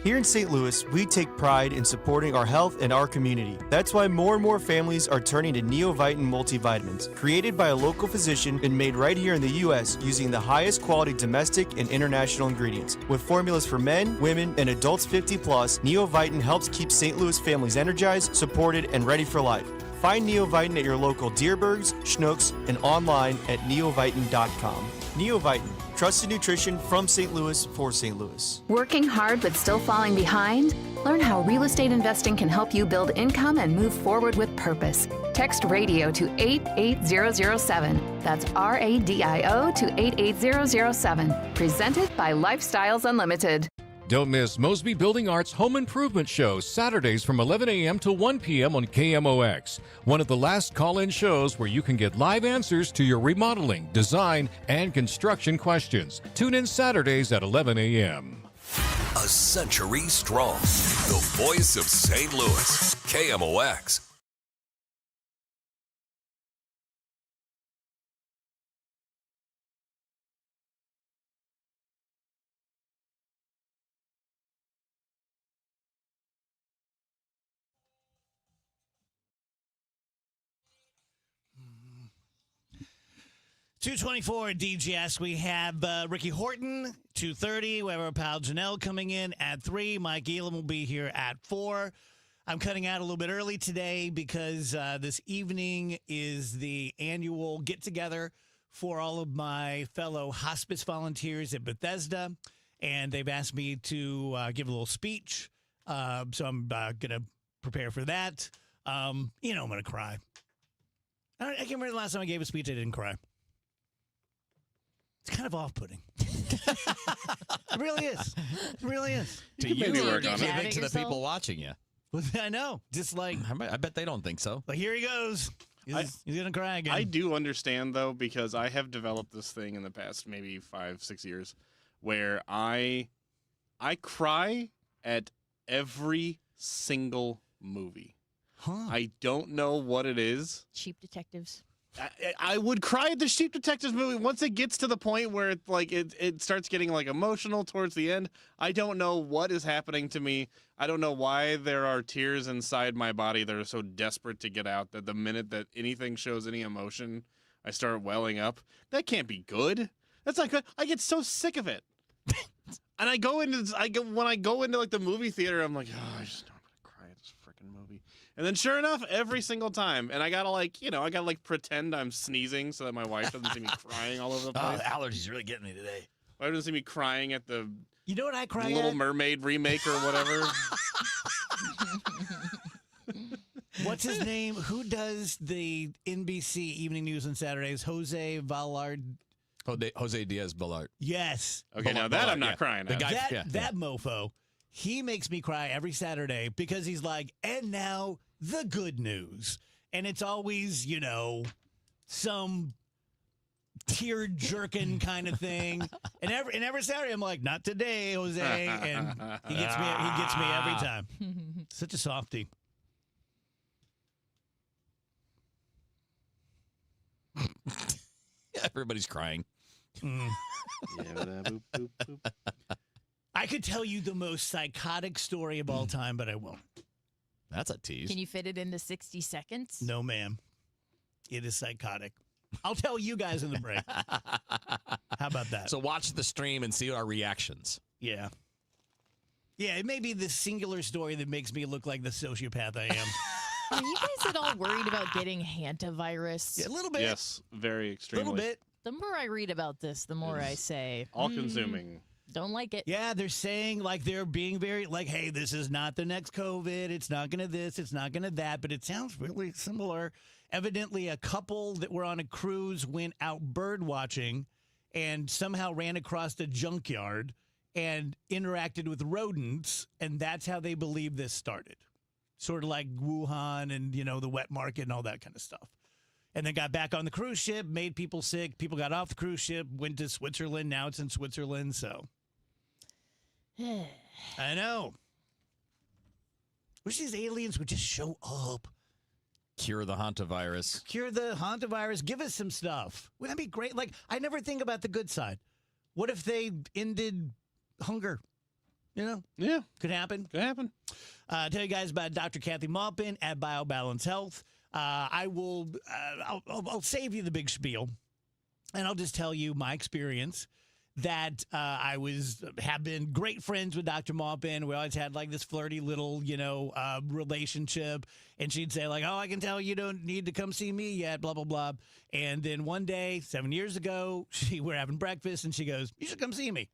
Here in St. Louis, we take pride in supporting our health and our community. That's why more and more families are turning to Neovitin multivitamins, created by a local physician and made right here in the U.S. using the highest quality domestic and international ingredients. With formulas for men, women, and adults 50 plus, Neovitin helps keep St. Louis families energized, supported, and ready for life. Find Neovitin at your local Deerbergs, Schnucks, and online at neovitin.com. Neovitin, trusted nutrition from St. Louis for St. Louis. Working hard but still falling behind? Learn how real estate investing can help you build income and move forward with purpose. Text RADIO to 88007. That's RADIO to 88007. Presented by Lifestyles Unlimited. Don't miss Mosby Building Arts Home Improvement Show, Saturdays from 11 a.m. to 1 p.m. on KMOX. One of the last call-in shows where you can get live answers to your remodeling, design, and construction questions. Tune in Saturdays at 11 a.m. A century strong. The voice of St. Louis. KMOX. $2:24 DGS. We have Ricky Horton, 2:30. We have our pal Janelle coming in at 3. Mike Elam will be here at 4. I'm cutting out a little bit early today because this evening is the annual get-together for all of my fellow hospice volunteers at Bethesda, and they've asked me to give a little speech, so I'm going to prepare for that. I'm going to cry. I can't remember the last time I gave a speech I didn't cry. It's kind of off-putting. It really is. It really is. To you, or do you think to the people watching you? I know. Just like I bet they don't think so. Like, here he goes. He's gonna cry again. I do understand though, because I have developed this thing in the past maybe 5-6 years where I cry at every single movie. I don't know what it is. Cheap Detectives. I would cry at the Sheep Detectives movie once it gets to the point where it starts getting like emotional towards the end. I don't know what is happening to me. I don't know why there are tears inside my body that are so desperate to get out that the minute that anything shows any emotion, I start welling up. That can't be good. That's not good. I get so sick of it. And when I go into like the movie theater, I'm like, oh, I just know I'm gonna cry at this freaking movie. And then sure enough, every single time, and I gotta pretend I'm sneezing so that my wife doesn't see me crying all over the place. Oh, the allergies really getting me today. My wife doesn't see me crying at the You know what I cry Little at? Mermaid remake or whatever. What's his name? Who does the NBC Evening News on Saturdays? Jose Ballard. Jose Diaz-Balart. Yes. Okay, now that I'm not crying The at. guy, That mofo, he makes me cry every Saturday because he's like, and now the good news. And it's always, some tear-jerking kind of thing. And every Saturday I'm like, not today, Jose. And he gets me every time. Such a softie. Everybody's crying. I could tell you the most psychotic story of all time, but I won't. That's a tease. Can you fit it into 60 seconds? No, ma'am. It is psychotic. I'll tell you guys in the break. How about that? So watch the stream and see our reactions. Yeah. Yeah, it may be the singular story that makes me look like the sociopath I am. Are you guys at all worried about getting hantavirus? Yeah, a little bit. Yes, very extremely. A little bit. The more I read about this, the more I say, all-consuming. Don't like it. Yeah, they're saying, they're being very, hey, this is not the next COVID. It's not going to this. It's not going to that. But it sounds really similar. Evidently, a couple that were on a cruise went out bird watching and somehow ran across a junkyard and interacted with rodents. And that's how they believe this started. Sort of like Wuhan and, the wet market and all that kind of stuff. And then got back on the cruise ship, made people sick. People got off the cruise ship, went to Switzerland. Now it's in Switzerland, so. I know. Wish these aliens would just show up. Cure the hantavirus. Cure the hantavirus. Give us some stuff. Wouldn't that be great? I never think about the good side. What if they ended hunger? Yeah. Could happen. Could happen. Tell you guys about Dr. Kathy Maupin at BioBalance Health. I'll save you the big spiel, and I'll just tell you my experience that have been great friends with Dr. Maupin. We always had this flirty little, relationship, and she'd say oh, I can tell you don't need to come see me yet, blah, blah, blah. And then one day, 7 years ago, we're having breakfast, and she goes, you should come see me.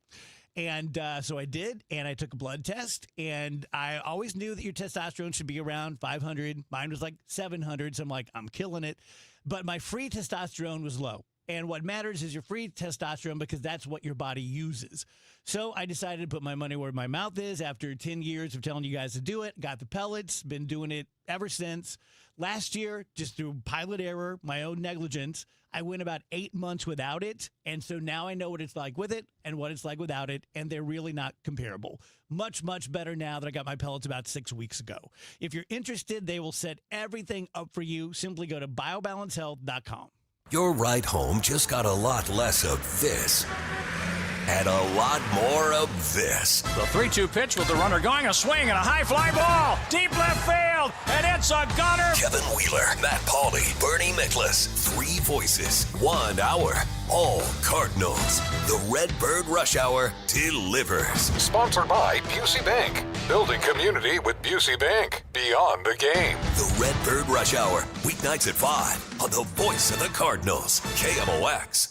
And so I did, and I took a blood test, and I always knew that your testosterone should be around 500. Mine was 700, so I'm killing it. But my free testosterone was low. And what matters is your free testosterone because that's what your body uses. So I decided to put my money where my mouth is after 10 years of telling you guys to do it. Got the pellets, been doing it ever since. Last year, just through pilot error, my own negligence, I went about 8 months without it. And so now I know what it's like with it and what it's like without it. And they're really not comparable. Much, much better now that I got my pellets about 6 weeks ago. If you're interested, they will set everything up for you. Simply go to biobalancehealth.com. Your ride home just got a lot less of this and a lot more of this. The 3-2 pitch with the runner going, a swing and a high fly ball. Deep left field, and it's a gunner. Kevin Wheeler, Matt Pauley, Bernie Miklasz. 3 voices, 1 hour, all Cardinals. The Redbird Rush Hour delivers. Sponsored by Busey Bank. Building community with Busey Bank. Beyond the game. The Redbird Rush Hour, weeknights at 5 on the voice of the Cardinals, KMOX.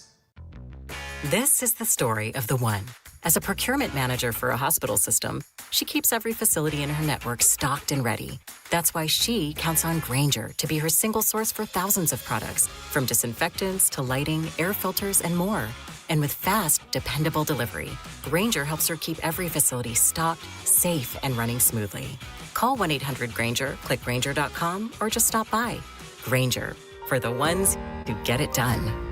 This is the story of the one. As a procurement manager for a hospital system, she keeps every facility in her network stocked and ready. That's why she counts on Grainger to be her single source for thousands of products, from disinfectants to lighting, air filters, and more. And with fast, dependable delivery, Grainger helps her keep every facility stocked, safe, and running smoothly. Call 1-800-GRAINGER, click Grainger.com, or just stop by. Grainger, for the ones who get it done.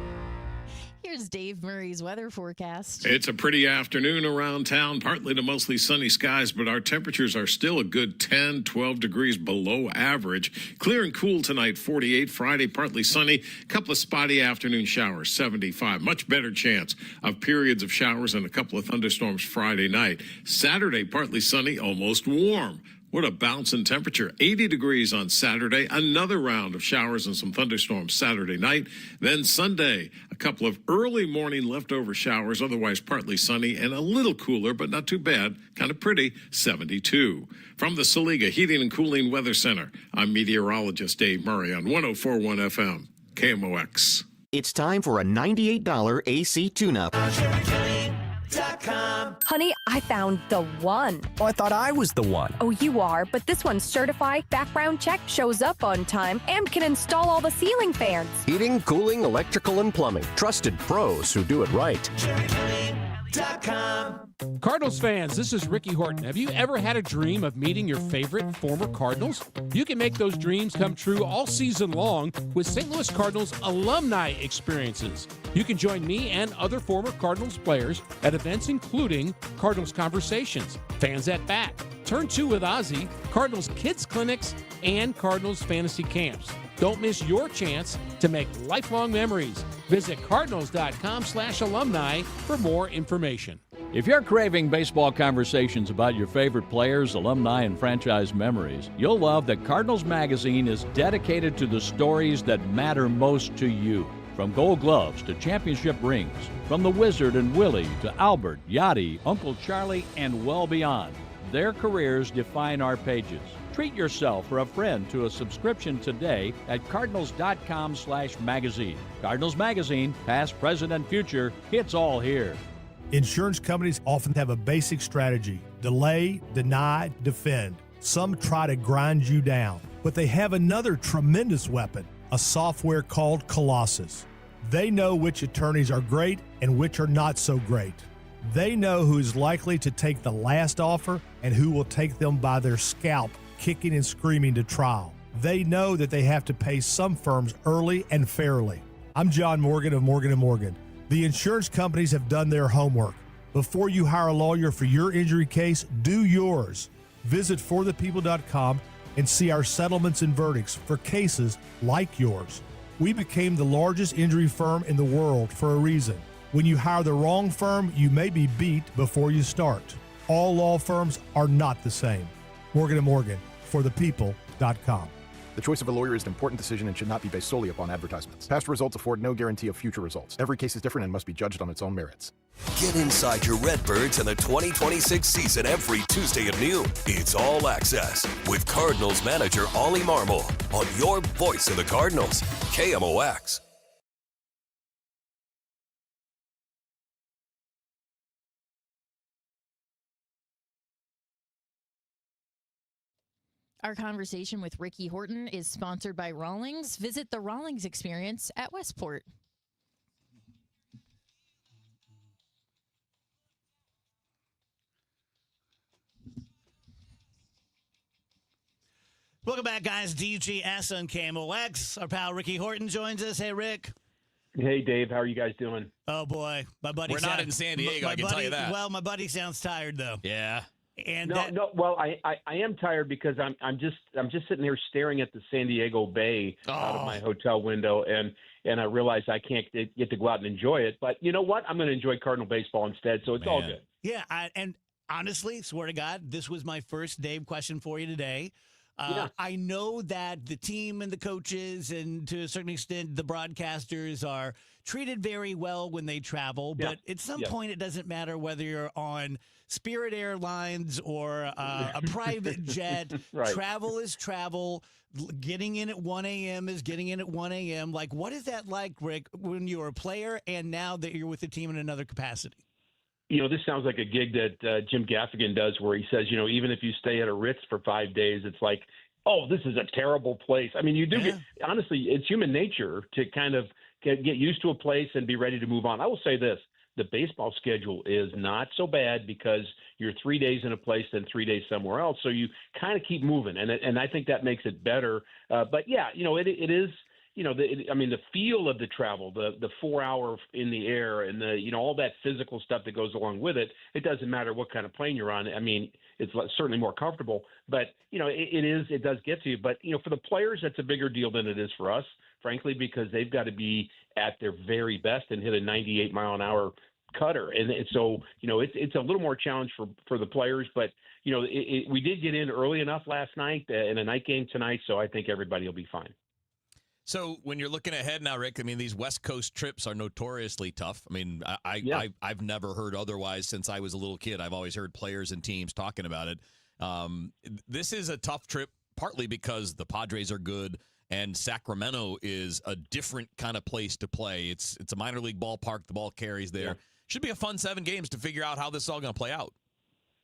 Here's Dave Murray's weather forecast. It's a pretty afternoon around town, partly to mostly sunny skies, but our temperatures are still a good 10, 12 degrees below average. Clear and cool tonight, 48. Friday, partly sunny. A couple of spotty afternoon showers, 75. Much better chance of periods of showers and a couple of thunderstorms Friday night. Saturday, partly sunny, almost warm. What a bounce in temperature. 80 degrees on Saturday. Another round of showers and some thunderstorms Saturday night. Then Sunday, a couple of early morning leftover showers, otherwise partly sunny and a little cooler, but not too bad. Kind of pretty, 72. From the Saliga Heating and Cooling Weather Center, I'm meteorologist Dave Murray on 104.1 FM, KMOX. It's time for a $98 AC tune-up. ChumbaCasino.com. Honey, I found the one. Oh, I thought I was the one. Oh, you are, but this one's certified, background check, shows up on time, and can install all the ceiling fans. Heating, cooling, electrical, and plumbing. Trusted pros who do it right. Cardinals fans, this is Ricky Horton. Have you ever had a dream of meeting your favorite former Cardinals? You can make those dreams come true all season long with St. Louis Cardinals alumni experiences. You can join me and other former Cardinals players at events including Cardinals Conversations, Fans at Bat, Turn 2 with Ozzy, Cardinals Kids Clinics, and Cardinals Fantasy Camps. Don't miss your chance to make lifelong memories. Visit cardinals.com/alumni for more information. If you're craving baseball conversations about your favorite players, alumni, and franchise memories, you'll love that Cardinals Magazine is dedicated to the stories that matter most to you. From Gold Gloves to championship rings, from the Wizard and Willie to Albert, Yachty, Uncle Charlie, and well beyond. Their careers define our pages. Treat yourself or a friend to a subscription today at cardinals.com/magazine. Cardinals Magazine, past, present, and future, it's all here. Insurance companies often have a basic strategy: delay, deny, defend. Some try to grind you down, but they have another tremendous weapon, a software called Colossus. They know which attorneys are great and which are not so great. They know who is likely to take the last offer and who will take them by their scalp, kicking and screaming to trial. They know that they have to pay some firms early and fairly. I'm John Morgan of Morgan & Morgan. The insurance companies have done their homework. Before you hire a lawyer for your injury case, do yours. Visit forthepeople.com and see our settlements and verdicts for cases like yours. We became the largest injury firm in the world for a reason. When you hire the wrong firm, you may be beat before you start. All law firms are not the same. Morgan & Morgan, forthepeople.com. The choice of a lawyer is an important decision and should not be based solely upon advertisements. Past results afford no guarantee of future results. Every case is different and must be judged on its own merits. Get inside your Redbirds in the 2026 season every Tuesday at noon. It's All Access with Cardinals manager Ollie Marmol on your voice of the Cardinals, KMOX. Our conversation with Ricky Horton is sponsored by Rawlings. Visit the Rawlings experience at Westport. Welcome back, guys. DGS on KMOX. Our pal Ricky Horton joins us. Hey, Rick. Hey, Dave. How are you guys doing? Oh, boy. My buddy. We're not in San Diego, I can tell you that. Well, my buddy sounds tired, though. Yeah. And well, I am tired because I'm just sitting here staring at the San Diego Bay out of my hotel window, and I realize I can't get to go out and enjoy it. But you know what? I'm going to enjoy Cardinal baseball instead, so it's all good. Yeah, and honestly, swear to God, this was my first Dave question for you today. I know that the team and the coaches and to a certain extent the broadcasters are treated very well when they travel, but at some point it doesn't matter whether you're on Spirit Airlines or a private jet. Right. Travel is travel. Getting in at 1 a.m. is getting in at 1 a.m. Like, what is that like, Rick, when you're a player and now that you're with the team in another capacity? You know, this sounds like a gig that Jim Gaffigan does where he says, you know, even if you stay at a Ritz for 5 days, it's like, oh, this is a terrible place. I mean, you do get, honestly, it's human nature to kind of get used to a place and be ready to move on. I will say this, the baseball schedule is not so bad because you're 3 days in a place and 3 days somewhere else. So you kind of keep moving. And I think that makes it better. But yeah, you know, it is, you know, the feel of the travel, the 4 hour in the air and the, you know, all that physical stuff that goes along with it. It doesn't matter what kind of plane you're on. I mean, it's certainly more comfortable, but you know, it does get to you. But, you know, for the players, that's a bigger deal than it is for us, frankly, because they've got to be at their very best and hit a 98 mile an hour cutter. And so, you know, it's a little more challenge for the players, but you know, we did get in early enough last night in a night game tonight. So I think everybody will be fine. So when you're looking ahead now, Rick, I mean, these West Coast trips are notoriously tough. I mean, I've never heard otherwise since I was a little kid. I've always heard players and teams talking about it. This is a tough trip, partly because the Padres are good and Sacramento is a different kind of place to play. It's a minor league ballpark. The ball carries there. Should be a fun 7 games to figure out how this is all going to play out.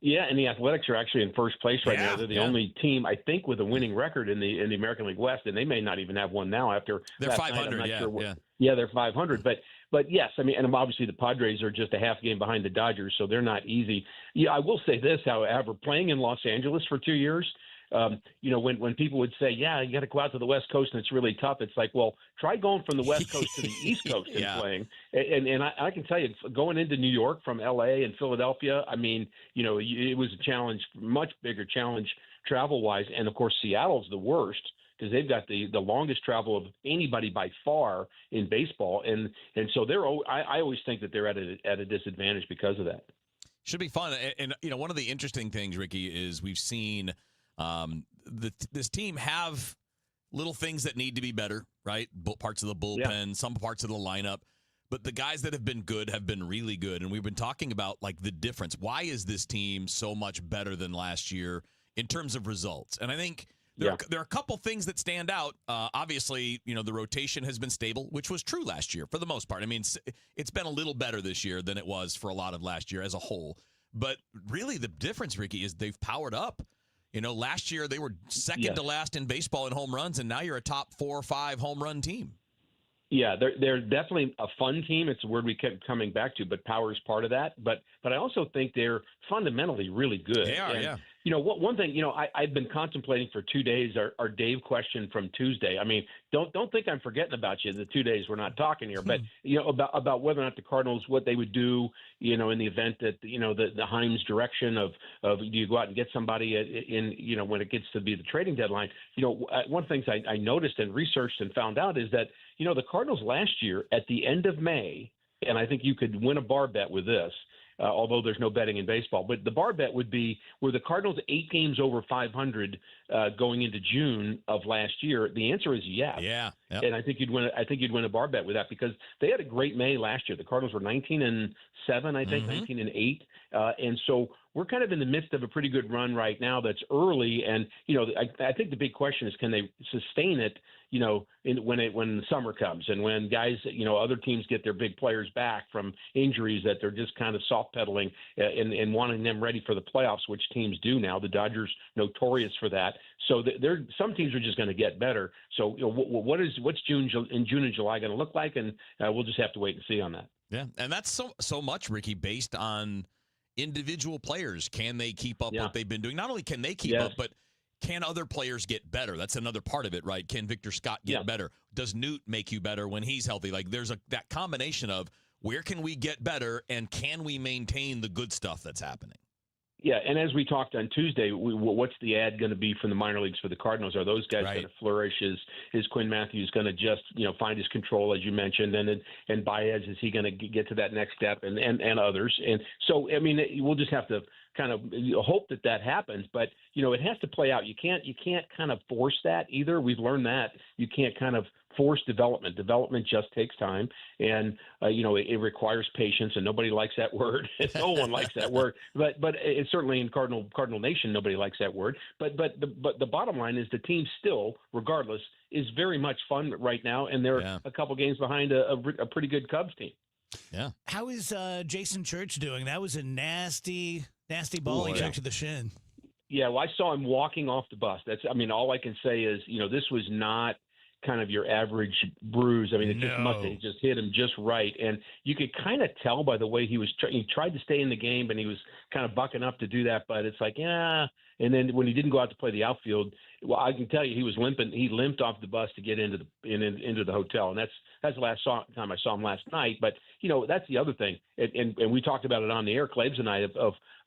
Yeah, and the Athletics are actually in first place right now. They're the only team, I think, with a winning record in the American League West, and they may not even have one now after they're last 500. Night. I'm not sure yeah, they're 500. But yes, I mean, and obviously the Padres are just a half game behind the Dodgers, so they're not easy. Yeah, I will say this, however, playing in Los Angeles for 2 years. When people would say, yeah, you got to go out to the West Coast and it's really tough. It's like, well, try going from the West Coast to the East Coast and playing. And I can tell you, going into New York from L.A. and Philadelphia, I mean, it was a challenge, much bigger challenge travel-wise. And, of course, Seattle's the worst because they've got the longest travel of anybody by far in baseball. And so I always think that they're at a disadvantage because of that. Should be fun. And one of the interesting things, Ricky, is we've seen – this team have little things that need to be better, right? Parts of the bullpen, some parts of the lineup. But the guys that have been good have been really good. And we've been talking about, like, the difference. Why is this team so much better than last year in terms of results? And I think there are a couple things that stand out. Obviously, the rotation has been stable, which was true last year for the most part. I mean, it's been a little better this year than it was for a lot of last year as a whole. But really the difference, Ricky, is they've powered up. Last year they were second to last in baseball in home runs, and now you're a top 4 or 5 home run team. Yeah, they're definitely a fun team. It's a word we kept coming back to, but power is part of that. But I also think they're fundamentally really good. They are, yeah. One thing, I've been contemplating for 2 days our Dave question from Tuesday. I mean, don't think I'm forgetting about you the 2 days we're not talking here, but about whether or not the Cardinals, what they would do, in the event that the Himes direction of do you go out and get somebody in when it gets to be the trading deadline. One of the things I noticed and researched and found out is that the Cardinals last year at the end of May, and I think you could win a bar bet with this. Although there's no betting in baseball. But the bar bet would be, were the Cardinals 8 games over 500 going into June of last year? The answer is yes. Yeah. Yep. And I think you'd win a bar bet with that because they had a great May last year. The Cardinals were 19-7, I think, 19-8. And so we're kind of in the midst of a pretty good run right now that's early. And, I think the big question is, can they sustain it, when the summer comes and when guys, other teams get their big players back from injuries that they're just kind of soft pedaling and wanting them ready for the playoffs, which teams do now. The Dodgers notorious for that. So some teams are just going to get better. So what's June and July going to look like? And we'll just have to wait and see on that. Yeah. And that's so much, Ricky, based on individual players. Can they keep up what they've been doing? Not only can they keep up, but can other players get better? That's another part of it, right? Can Victor Scott get better? Does Newt make you better when he's healthy? Like there's that combination of where can we get better and can we maintain the good stuff that's happening? Yeah, and as we talked on Tuesday, what's the ad going to be from the minor leagues for the Cardinals? Are those guys going to flourish? Is Quinn Matthews going to just find his control, as you mentioned, and Baez, is he going to get to that next step, and others? And so, I mean, we'll just have to kind of hope that happens, but it has to play out. You can't kind of force that either. We've learned that you can't kind of force development. Development just takes time, and it requires patience. And nobody likes that word. No one likes that word. But it's certainly in Cardinal Nation, nobody likes that word. But the bottom line is the team still, regardless, is very much fun right now, and they're a couple games behind a pretty good Cubs team. Yeah. How is Jason Church doing? That was a nasty ball he took to the shin. Yeah, well, I saw him walking off the bus. All I can say is, this was not kind of your average bruise. I mean, it just hit him just right. And you could kind of tell by the way he tried to stay in the game, and he was kind of bucking up to do that. But it's like, yeah. And then when he didn't go out to play the outfield, well, I can tell you he was limping. He limped off the bus to get into the hotel. And that's the last time I saw him last night. But, that's the other thing. And we talked about it on the air, Claves and I,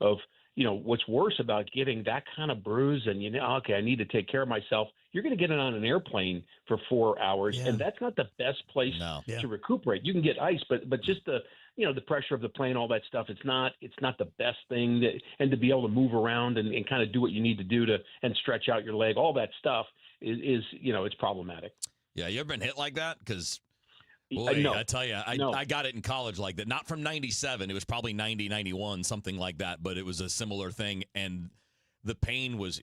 of what's worse about getting that kind of bruise and, okay, I need to take care of myself. You're going to get it on an airplane for 4 hours, and that's not the best place to recuperate. You can get ice, but just the pressure of the plane, all that stuff, it's not the best thing. And to be able to move around and kind of do what you need to do and stretch out your leg, all that stuff is it's problematic. Yeah, you ever been hit like that? Because no. I tell you, I got it in college like that. Not from 97. It was probably 90, 91, something like that. But it was a similar thing. And the pain was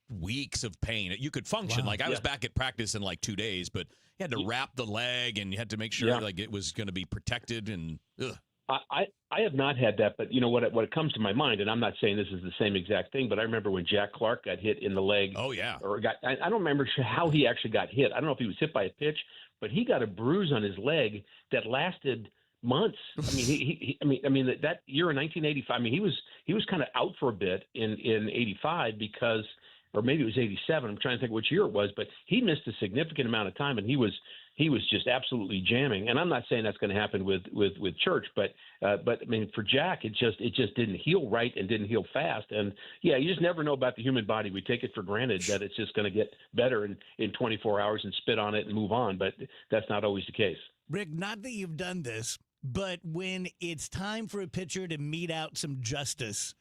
weeks of pain. You could function. Wow. Like I was back at practice in like 2 days, but you had to wrap the leg and you had to make sure like it was going to be protected. And I have not had that, but you know what comes to my mind, and I'm not saying this is the same exact thing, but I remember when Jack Clark got hit in the leg. Oh yeah. Or I don't remember how he actually got hit. I don't know if he was hit by a pitch, but he got a bruise on his leg that lasted months. I mean, that year in 1985. I mean, he was kind of out for a bit in 85 because, or maybe it was 87. I'm trying to think which year it was, but he missed a significant amount of time, and he was just absolutely jamming. And I'm not saying that's going to happen with Church, but I mean, for Jack, it just didn't heal right and didn't heal fast. And yeah, you just never know about the human body. We take it for granted that it's just going to get better in 24 hours and spit on it and move on, but that's not always the case. Rick, not that you've done this, but when it's time for a pitcher to mete out some justice,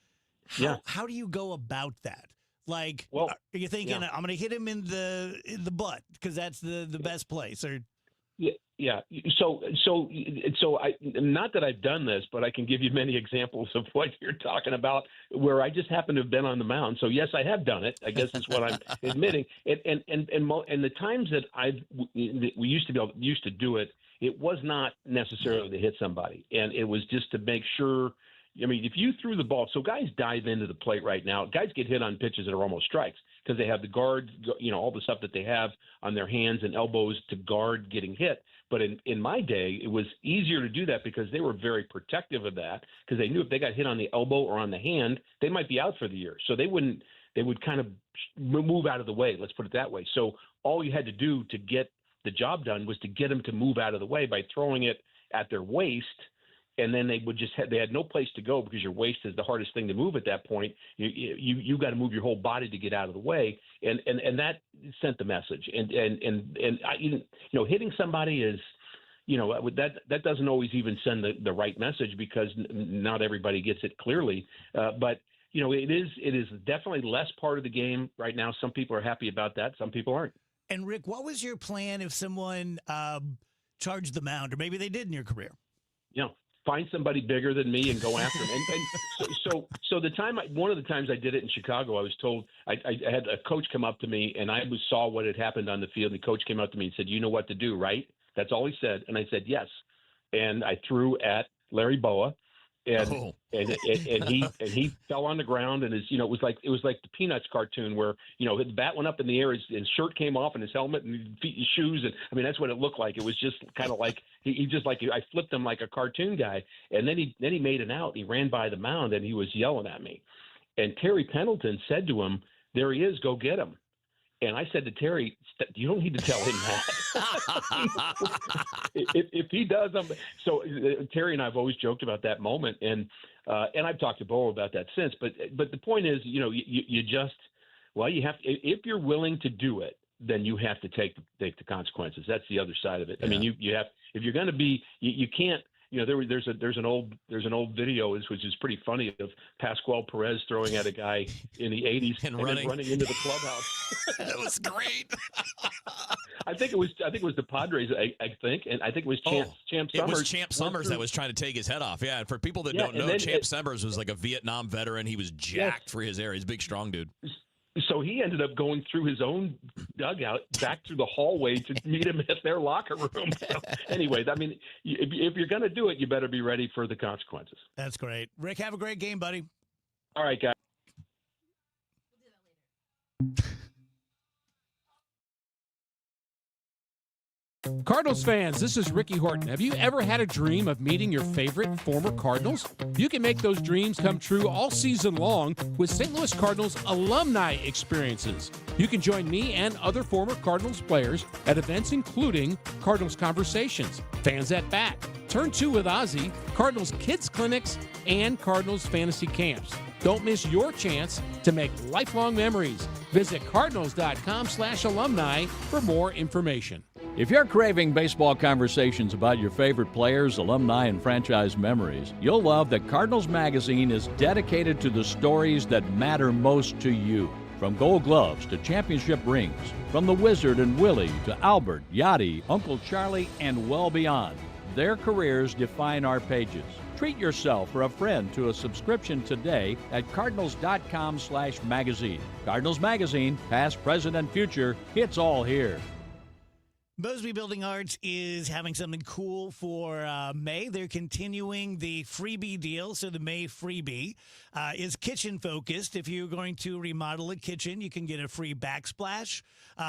how do you go about that? Like, are you thinking I'm going to hit him in the butt because that's the best place? Or yeah. So I, not that I've done this, but I can give you many examples of what you're talking about where I just happen to have been on the mound. So yes, I have done it. I guess is what I'm admitting. And the times that we used to do it, it was not necessarily to hit somebody, and it was just to make sure. I mean, if you threw the ball, so guys dive into the plate right now. Guys get hit on pitches that are almost strikes because they have the guard, all the stuff that they have on their hands and elbows to guard getting hit. But in my day, it was easier to do that because they were very protective of that because they knew if they got hit on the elbow or on the hand, they might be out for the year. So they would kind of move out of the way. Let's put it that way. So all you had to do to get the job done was to get them to move out of the way by throwing it at their waist. And then they would they had no place to go because your waist is the hardest thing to move at that point. You got to move your whole body to get out of the way, and that sent the message. And hitting somebody is, that doesn't always even send the right message because not everybody gets it clearly. But it is definitely less part of the game right now. Some people are happy about that. Some people aren't. And Rick, what was your plan if someone charged the mound, or maybe they did in your career? Find somebody bigger than me and go after them. And so one of the times I did it in Chicago, I was told I had a coach come up to me and I saw what had happened on the field. And the coach came up to me and said, "You know what to do, right?" That's all he said. And I said, "Yes." And I threw at Larry Boa, and he fell on the ground, and it was like the Peanuts cartoon where the bat went up in the air, his shirt came off, and his helmet and his shoes, and I mean that's what it looked like. It was just kind of like I flipped him like a cartoon guy, and then he made an out. He ran by the mound and he was yelling at me, and Terry Pendleton said to him, "There he is, go get him." And I said to Terry, "You don't need to tell him that." if he does, so Terry and I have always joked about that moment, and I've talked to Bo about that since. But the point is, you have to, if you're willing to do it, then you have to take the consequences. That's the other side of it. Yeah. I mean, you have, if you're going to be, you can't. There's an old video which is pretty funny of Pascual Perez throwing at a guy in the 80s and then running into the clubhouse. That was great. I think it was the Padres. I think it was Champ Summers. It was Champ Summers that was trying to take his head off. Yeah, and for people that don't know, Champ Summers was like a Vietnam veteran. He was jacked for his area. He's a big, strong dude. So he ended up going through his own dugout back through the hallway to meet him at their locker room. So anyways, I mean, if you're going to do it, you better be ready for the consequences. That's great. Rick, have a great game, buddy. All right, guys. Cardinals fans, this is Ricky Horton. Have you ever had a dream of meeting your favorite former Cardinals? You can make those dreams come true all season long with St. Louis Cardinals alumni experiences. You can join me and other former Cardinals players at events including Cardinals Conversations, Fans at Bat, Turn 2 with Ozzy, Cardinals Kids Clinics, and Cardinals Fantasy Camps. Don't miss your chance to make lifelong memories. Visit cardinals.com/alumni for more information. If you're craving baseball conversations about your favorite players, alumni, and franchise memories, you'll love that Cardinals Magazine is dedicated to the stories that matter most to you. From Gold Gloves to championship rings, from the Wizard and Willie to Albert, Yachty, Uncle Charlie, and well beyond. Their careers define our pages. Treat yourself or a friend to a subscription today at cardinals.com/magazine. Cardinals Magazine, past, present, and future, it's all here. Mosby Building Arts is having something cool for May. They're continuing the freebie deal. So the May freebie is kitchen focused. If you're going to remodel a kitchen, you can get a free backsplash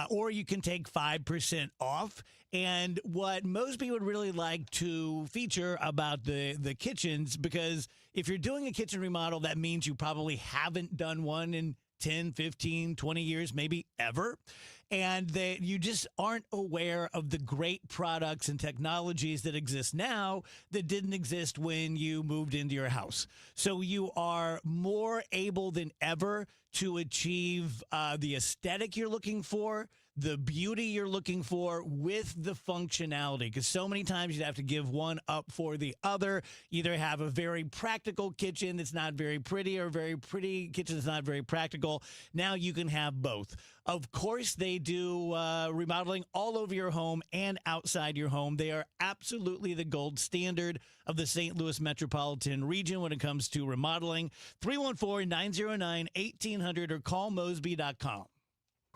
or you can take 5% off. And what Mosby would really like to feature about the kitchens, because if you're doing a kitchen remodel, that means you probably haven't done one in 10, 15, 20 years, maybe ever. And that you just aren't aware of the great products and technologies that exist now that didn't exist when you moved into your house. So you are more able than ever to achieve the aesthetic you're looking for, the beauty you're looking for with the functionality, because so many times you'd have to give one up for the other. Either have a very practical kitchen that's not very pretty or a very pretty kitchen that's not very practical. Now you can have both. Of course, they do remodeling all over your home and outside your home. They are absolutely the gold standard of the St. Louis metropolitan region when it comes to remodeling. 314-909-1800 or call Mosby.com.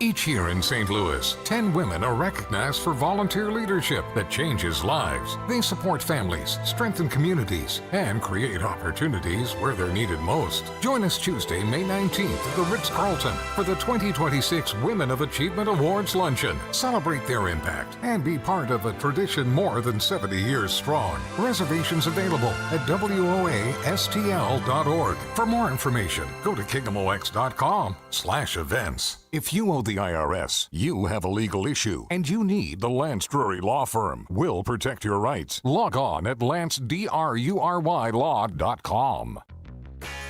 Each year in St. Louis, 10 women are recognized for volunteer leadership that changes lives. They support families, strengthen communities, and create opportunities where they're needed most. Join us Tuesday, May 19th at the Ritz-Carlton for the 2026 Women of Achievement Awards Luncheon. Celebrate their impact and be part of a tradition more than 70 years strong. Reservations available at WOASTL.org. For more information, go to KingdomOX.com/events. If you owe the IRS, you have a legal issue, and you need the Lance Drury Law Firm. We'll protect your rights. Log on at lancedrurylaw.com.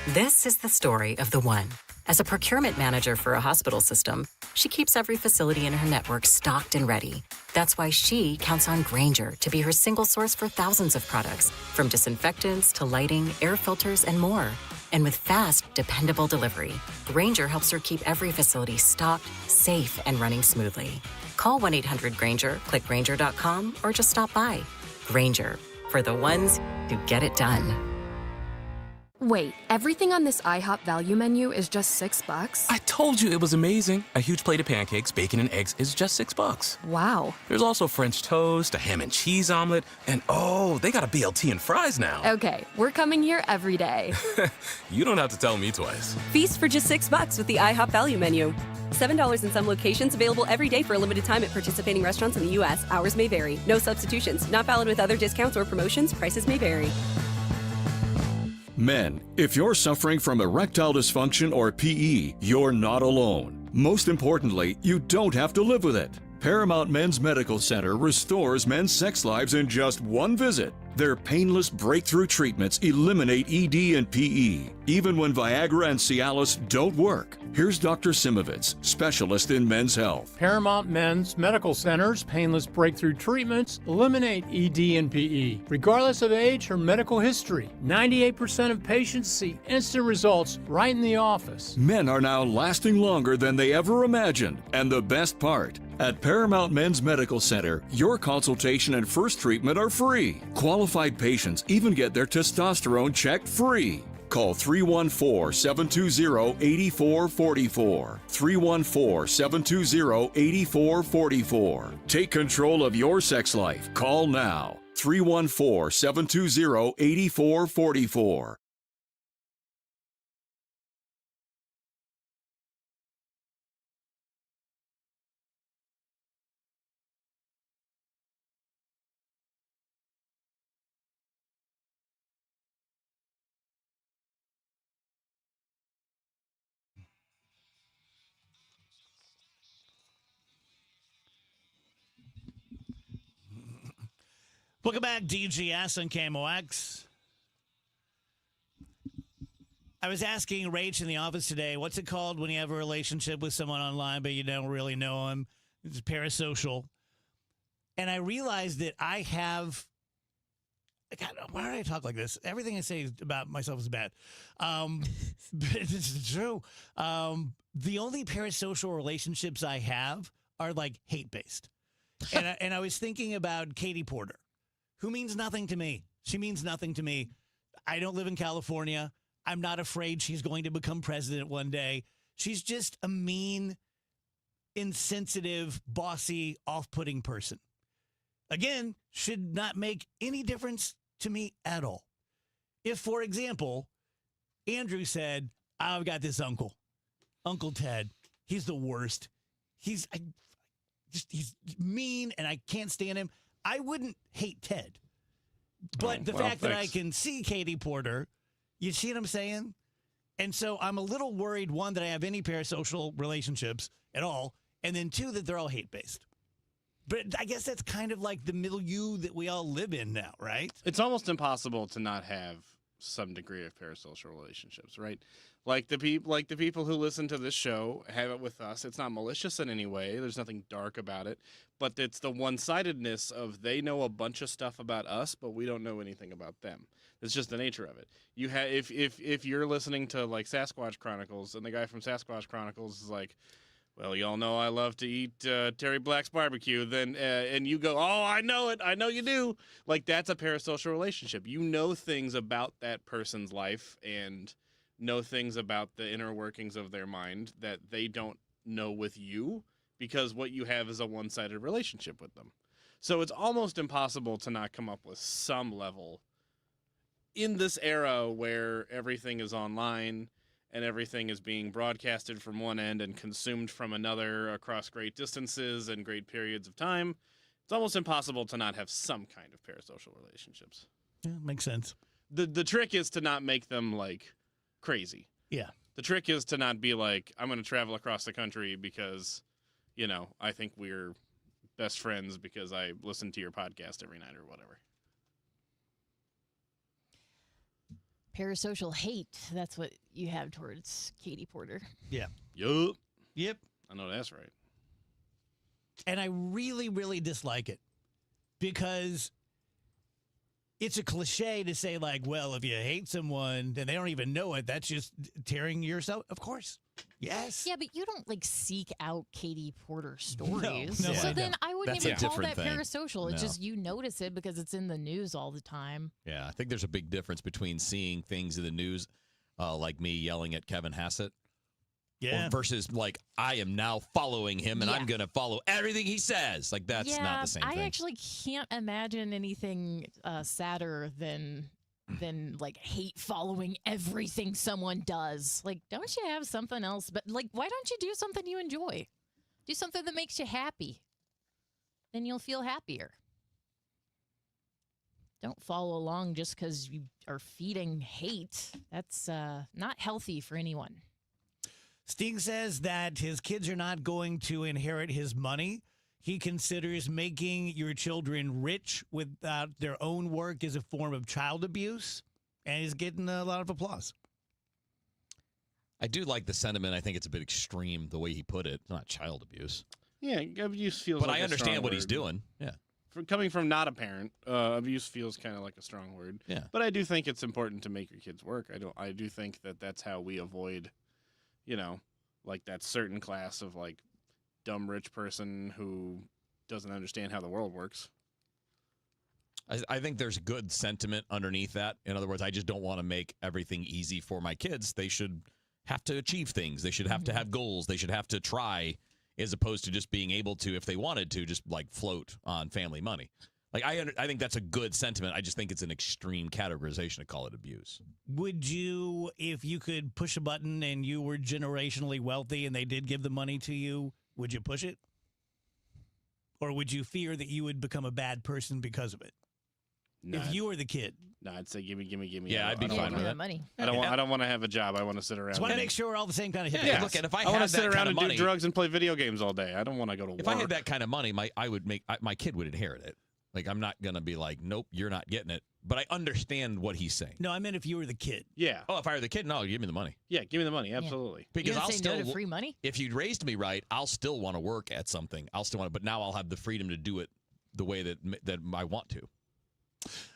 This is the story of the one. As a procurement manager for a hospital system, she keeps every facility in her network stocked and ready. That's why she counts on Grainger to be her single source for thousands of products, from disinfectants to lighting, air filters, and more. And with fast, dependable delivery, Grainger helps her keep every facility stocked, safe, and running smoothly. Call 1-800-GRAINGER, click Grainger.com, or just stop by. Grainger, for the ones who get it done. Wait, everything on this IHOP value menu is just $6? I told you it was amazing. A huge plate of pancakes, bacon, and eggs is just $6. Wow. There's also French toast, a ham and cheese omelet, and oh, they got a BLT and fries now. Okay, we're coming here every day. You don't have to tell me twice. Feast for just $6 with the IHOP value menu. $7 in some locations, available every day for a limited time at participating restaurants in the U.S. Hours may vary. No substitutions. Not valid with other discounts or promotions. Prices may vary. Men, if you're suffering from erectile dysfunction or PE, you're not alone. Most importantly, you don't have to live with it. Paramount Men's Medical Center restores men's sex lives in just one visit. Their painless breakthrough treatments eliminate ED and PE, even when Viagra and Cialis don't work. Here's Dr. Simovitz, specialist in men's health. Paramount Men's Medical Center's painless breakthrough treatments eliminate ED and PE, regardless of age or medical history. 98% of patients see instant results right in the office. Men are now lasting longer than they ever imagined. And the best part, at Paramount Men's Medical Center, your consultation and first treatment are free. Qualified patients even get their testosterone checked free. Call 314-720-8444. 314-720-8444. Take control of your sex life. Call now. 314-720-8444. Welcome back, DGS on KMOX. I was asking Rach in the office today, what's it called when you have a relationship with someone online but you don't really know them? It's parasocial. And I realized that I have... God, why do I talk like this? Everything I say about myself is bad. But it's true. The only parasocial relationships I have are like hate-based. And I was thinking about Katie Porter, who means nothing to me. She means nothing to me. I don't live in California. I'm not afraid she's going to become president one day. She's just a mean, insensitive, bossy, off-putting person. again, should not make any difference to me at all. If, for example, Andrew said, I've got this uncle, Uncle Ted. He's the worst. He's mean, and I can't stand him. I wouldn't hate Ted. But the fact that I can see Katie Porter, you see what I'm saying? And so I'm a little worried, one, that I have any parasocial relationships at all, and then two, that they're all hate-based. But I guess that's kind of like the milieu that we all live in now, right? It's almost impossible to not have some degree of parasocial relationships, right? Like the people who listen to this show have it with us. It's not malicious in any way. There's nothing dark about it, but it's the one-sidedness of they know a bunch of stuff about us, but we don't know anything about them. It's just the nature of it. You have if you're listening to like Sasquatch Chronicles, and the guy from Sasquatch Chronicles is like, well, y'all know I love to eat Terry Black's barbecue. Then and you go, oh, I know it. I know you do. Like, that's a parasocial relationship. You know things about that person's life and know things about the inner workings of their mind that they don't know with you, because what you have is a one-sided relationship with them. So it's almost impossible to not come up with some level in this era where everything is online and everything is being broadcasted from one end and consumed from another across great distances and great periods of time. It's almost impossible to not have some kind of parasocial relationships. Yeah, makes sense. The trick is to not make them, like, crazy. Yeah. The trick is to not be like, I'm going to travel across the country because, you know, I think we're best friends because I listen to your podcast every night or whatever. Parasocial hate, that's what you have towards Katie Porter. Yeah. Yep. I know that's right. And I really, really dislike it because it's a cliche to say, like, well, if you hate someone and they don't even know it, that's just tearing yourself. Of course. Yes. Yeah, but you don't, like, seek out Katie Porter stories. No, so I then don't. I wouldn't That's a even call that different thing. parasocial. It's No. just you notice it because it's in the news all the time. Yeah, I think there's a big difference between seeing things in the news, like me yelling at Kevin Hassett, versus like I am now following him and I'm going to follow everything he says. Like that's not the same thing. I actually can't imagine anything sadder than like hate following everything someone does. Like, don't you have something else? But like, why don't you do something you enjoy? Do something that makes you happy. Then you'll feel happier. Don't follow along just because you are feeding hate. That's not healthy for anyone. Sting says that his kids are not going to inherit his money. He considers making your children rich without their own work as a form of child abuse, and he's getting a lot of applause. I do like the sentiment. I think it's a bit extreme the way he put it. It's not child abuse. Yeah, abuse feels But like I a understand strong what he's word. doing. Yeah. Coming from not a parent, abuse feels kind of like a strong word. Yeah. But I do think it's important to make your kids work. I do think that that's how we avoid, you know, like that certain class of like dumb rich person who doesn't understand how the world works. I think there's good sentiment underneath that. In other words, I just don't want to make everything easy for my kids. They should have to achieve things. They should have to have goals. They should have to try, as opposed to just being able to, if they wanted to, just like float on family money. Like I think that's a good sentiment. I just think it's an extreme categorization to call it abuse. Would you, if you could push a button and you were generationally wealthy and they did give the money to you, would you push it? Or would you fear that you would become a bad person because of it? No, if you were the kid. No, I'd say give me. Yeah, I'd be fine with that. Money. I don't want to have a job. I want to sit around. Just want to make sure we're all the same kind of hippies. Yeah, look, and if I want to had sit that around kind and of money, do drugs and play video games all day. I don't want to go to work. if I had that kind of money, my kid would inherit it. Like I'm not gonna be like, nope, you're not getting it. But I understand what he's saying. No, I meant if you were the kid. Yeah. Oh, if I were the kid, no, give me the money. Yeah, give me the money. Absolutely. Because you I'll say still no to free money. If you'd raised me right, I'll still want to work at something. I'll still want to, but now I'll have the freedom to do it the way that I want to.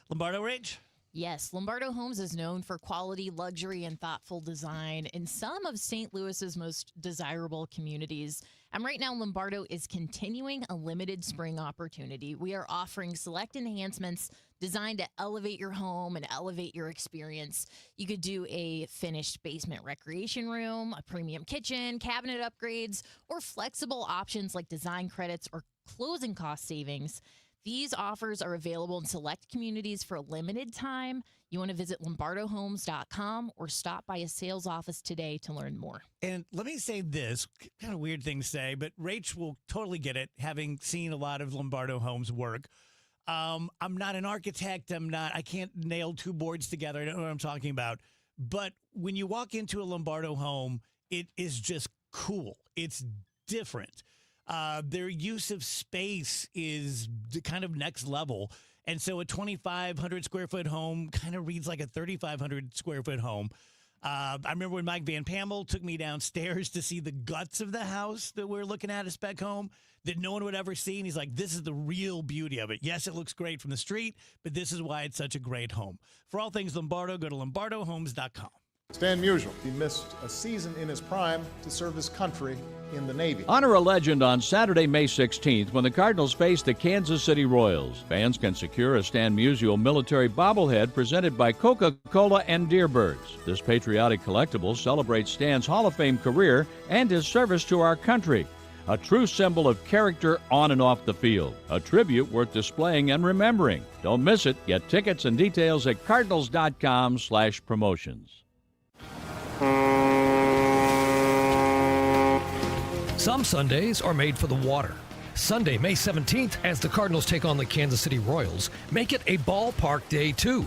Lombardo Rage? Yes, Lombardo Homes is known for quality, luxury, and thoughtful design in some of St. Louis's most desirable communities. And right now, Lombardo is continuing a limited spring opportunity. We are offering select enhancements designed to elevate your home and elevate your experience. You could do a finished basement recreation room, a premium kitchen, cabinet upgrades, or flexible options like design credits or closing cost savings. These offers are available in select communities for a limited time. You want to visit lombardohomes.com or stop by a sales office today to learn more. And let me say this, kind of weird thing to say, but Rach will totally get it, having seen a lot of Lombardo Homes work. I'm not an architect. I can't nail two boards together. I don't know what I'm talking about. But when you walk into a Lombardo home, it is just cool. It's different. Their use of space is kind of next level. And so a 2,500 square foot home kind of reads like a 3,500 square foot home. I remember when Mike Van Pammel took me downstairs to see the guts of the house that we're looking at spec home that no one would ever see. And he's like, this is the real beauty of it. Yes, it looks great from the street, but this is why it's such a great home. For all things Lombardo, go to lombardohomes.com. Stan Musial, he missed a season in his prime to serve his country in the Navy. Honor a legend on Saturday, May 16th when the Cardinals face the Kansas City Royals. Fans can secure a Stan Musial military bobblehead presented by Coca-Cola and Deerbirds. This patriotic collectible celebrates Stan's Hall of Fame career and his service to our country. A true symbol of character on and off the field. A tribute worth displaying and remembering. Don't miss it. Get tickets and details at cardinals.com/promotions. Some Sundays are made for the water. Sunday, May 17th, as the Cardinals take on the Kansas City Royals, make it a ballpark day too.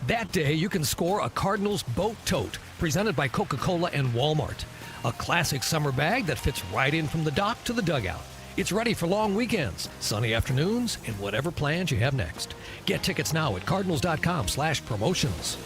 That day, you can score a Cardinals boat tote presented by Coca-Cola and Walmart. A classic summer bag that fits right in from the dock to the dugout. It's ready for long weekends, sunny afternoons, and whatever plans you have next. Get tickets now at cardinals.com/promotions.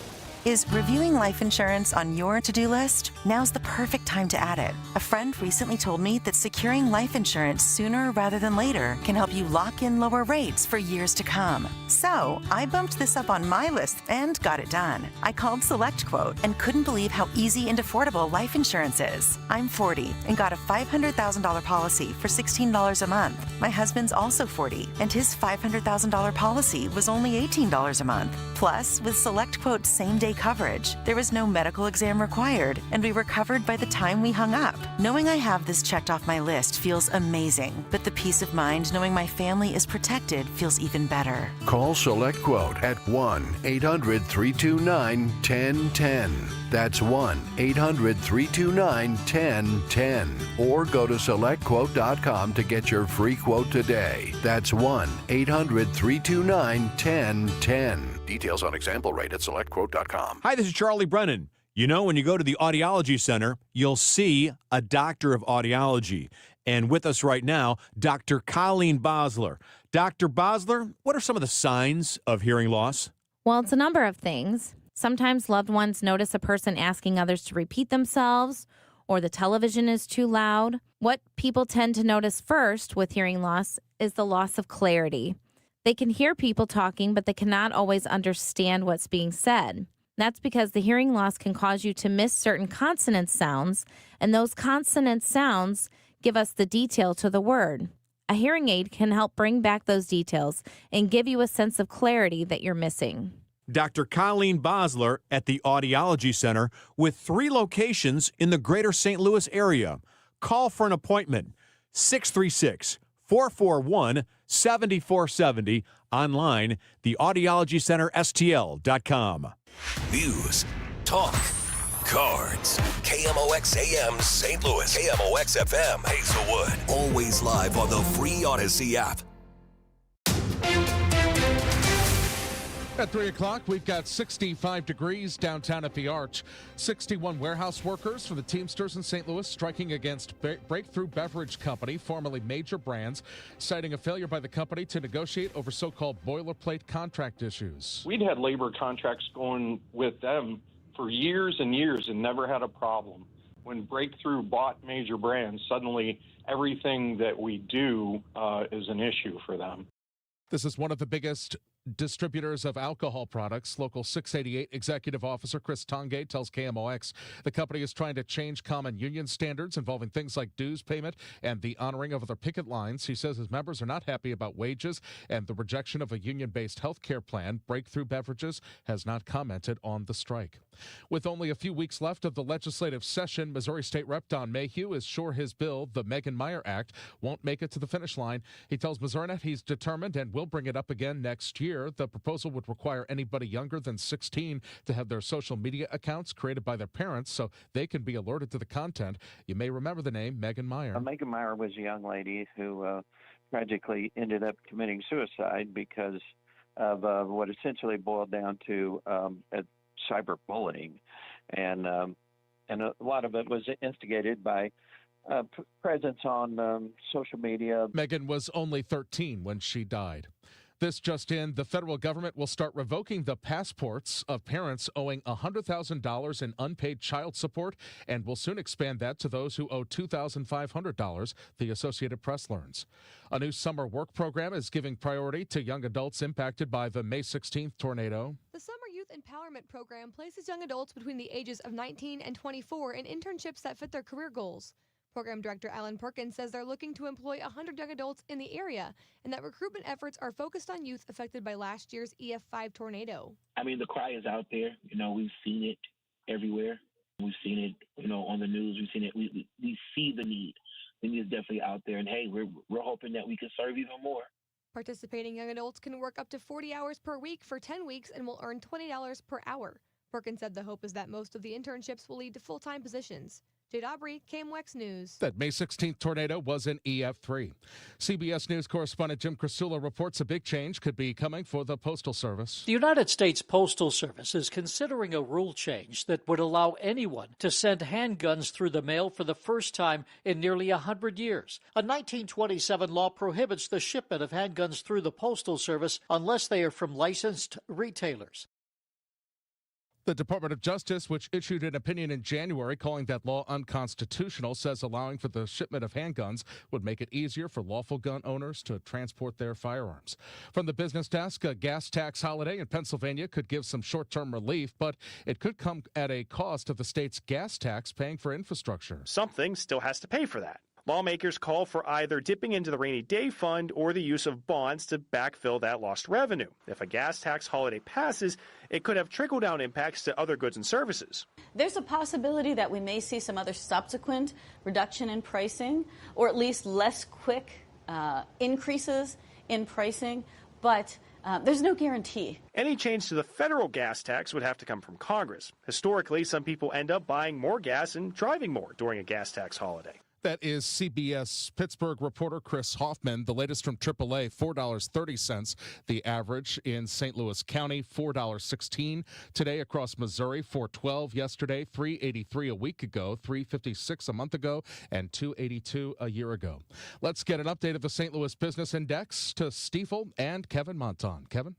Is reviewing life insurance on your to-do list? Now's the perfect time to add it. A friend recently told me that securing life insurance sooner rather than later can help you lock in lower rates for years to come. So I bumped this up on my list and got it done. I called SelectQuote and couldn't believe how easy and affordable life insurance is. I'm 40 and got a $500,000 policy for $16 a month. My husband's also 40 and his $500,000 policy was only $18 a month. Plus, with SelectQuote's same-day coverage, there was no medical exam required, and we were covered by the time we hung up. Knowing I have this checked off my list feels amazing, but the peace of mind knowing my family is protected feels even better. Call SelectQuote at 1-800-329-1010. That's 1-800-329-1010. Or go to SelectQuote.com to get your free quote today. That's 1-800-329-1010. Details on example rate at SelectQuote.com. Hi, this is Charlie Brennan. You know, when you go to the Audiology Center, you'll see a doctor of audiology. And with us right now, Dr. Colleen Bosler. Dr. Bosler, what are some of the signs of hearing loss? Well, it's a number of things. Sometimes loved ones notice a person asking others to repeat themselves, or the television is too loud. What people tend to notice first with hearing loss is the loss of clarity. They can hear people talking, but they cannot always understand what's being said. That's because the hearing loss can cause you to miss certain consonant sounds, and those consonant sounds give us the detail to the word. A hearing aid can help bring back those details and give you a sense of clarity that you're missing. Dr. Colleen Bosler at the Audiology Center with 3 locations in the greater St. Louis area. Call for an appointment, 636-441-7470. Online, theaudiologycenterstl.com. News, talk, cards. KMOX AM St. Louis. KMOX FM Hazelwood. Always live on the free Odyssey app. At 3 o'clock, we've got 65 degrees downtown at the Arch. 61 warehouse workers from the Teamsters in St. Louis striking against Breakthrough Beverage Company, formerly Major Brands, citing a failure by the company to negotiate over so-called boilerplate contract issues. We'd had labor contracts going with them for years and years and never had a problem. When Breakthrough bought Major Brands, suddenly everything that we do is an issue for them. This is one of the biggest distributors of alcohol products. Local 688 Executive Officer Chris Tongay tells KMOX the company is trying to change common union standards involving things like dues payment and the honoring of other picket lines. He says his members are not happy about wages and the rejection of a union-based health care plan. Breakthrough Beverages has not commented on the strike. With only a few weeks left of the legislative session, Missouri State Rep Don Mayhew is sure his bill, the Megan Meyer Act, won't make it to the finish line. He tells MissouriNet he's determined and will bring it up again next year. The proposal would require anybody younger than 16 to have their social media accounts created by their parents so they can be alerted to the content. You may remember the name Megan Meyer. Megan Meyer was a young lady who tragically ended up committing suicide because of what essentially boiled down to cyberbullying. And a lot of it was instigated by presence on social media. Megan was only 13 when she died. This just in, the federal government will start revoking the passports of parents owing $100,000 in unpaid child support and will soon expand that to those who owe $2,500, the Associated Press learns. A new summer work program is giving priority to young adults impacted by the May 16th tornado. The Summer Youth Empowerment Program places young adults between the ages of 19 and 24 in internships that fit their career goals. Program Director Alan Perkins says they're looking to employ 100 young adults in the area and that recruitment efforts are focused on youth affected by last year's EF5 tornado. I mean, the cry is out there. We've seen it everywhere. We've seen it, on the news. We've seen it. We see the need. The need is definitely out there. And, hey, we're hoping that we can serve even more. Participating young adults can work up to 40 hours per week for 10 weeks and will earn $20 per hour. Perkins said the hope is that most of the internships will lead to full-time positions. Jade Aubrey, KMOX News. That May 16th tornado was an EF3. CBS News correspondent Jim Crisula reports a big change could be coming for the Postal Service. The United States Postal Service is considering a rule change that would allow anyone to send handguns through the mail for the first time in nearly 100 years. A 1927 law prohibits the shipment of handguns through the Postal Service unless they are from licensed retailers. The Department of Justice, which issued an opinion in January calling that law unconstitutional, says allowing for the shipment of handguns would make it easier for lawful gun owners to transport their firearms. From the business desk, a gas tax holiday in Pennsylvania could give some short-term relief, but it could come at a cost of the state's gas tax paying for infrastructure. Something still has to pay for that. Lawmakers call for either dipping into the rainy day fund or the use of bonds to backfill that lost revenue. If a gas tax holiday passes, it could have trickle-down impacts to other goods and services. There's a possibility that we may see some other subsequent reduction in pricing, or at least less quick increases in pricing, but there's no guarantee. Any change to the federal gas tax would have to come from Congress. Historically, some people end up buying more gas and driving more during a gas tax holiday. That is CBS Pittsburgh reporter Chris Hoffman. The latest from AAA, $4.30. The average in St. Louis County, $4.16. Today across Missouri, $4.12 yesterday, $3.83 a week ago, $3.56 a month ago, and $2.82 a year ago. Let's get an update of the St. Louis Business Index to Stiefel and Kevin Monton. Kevin?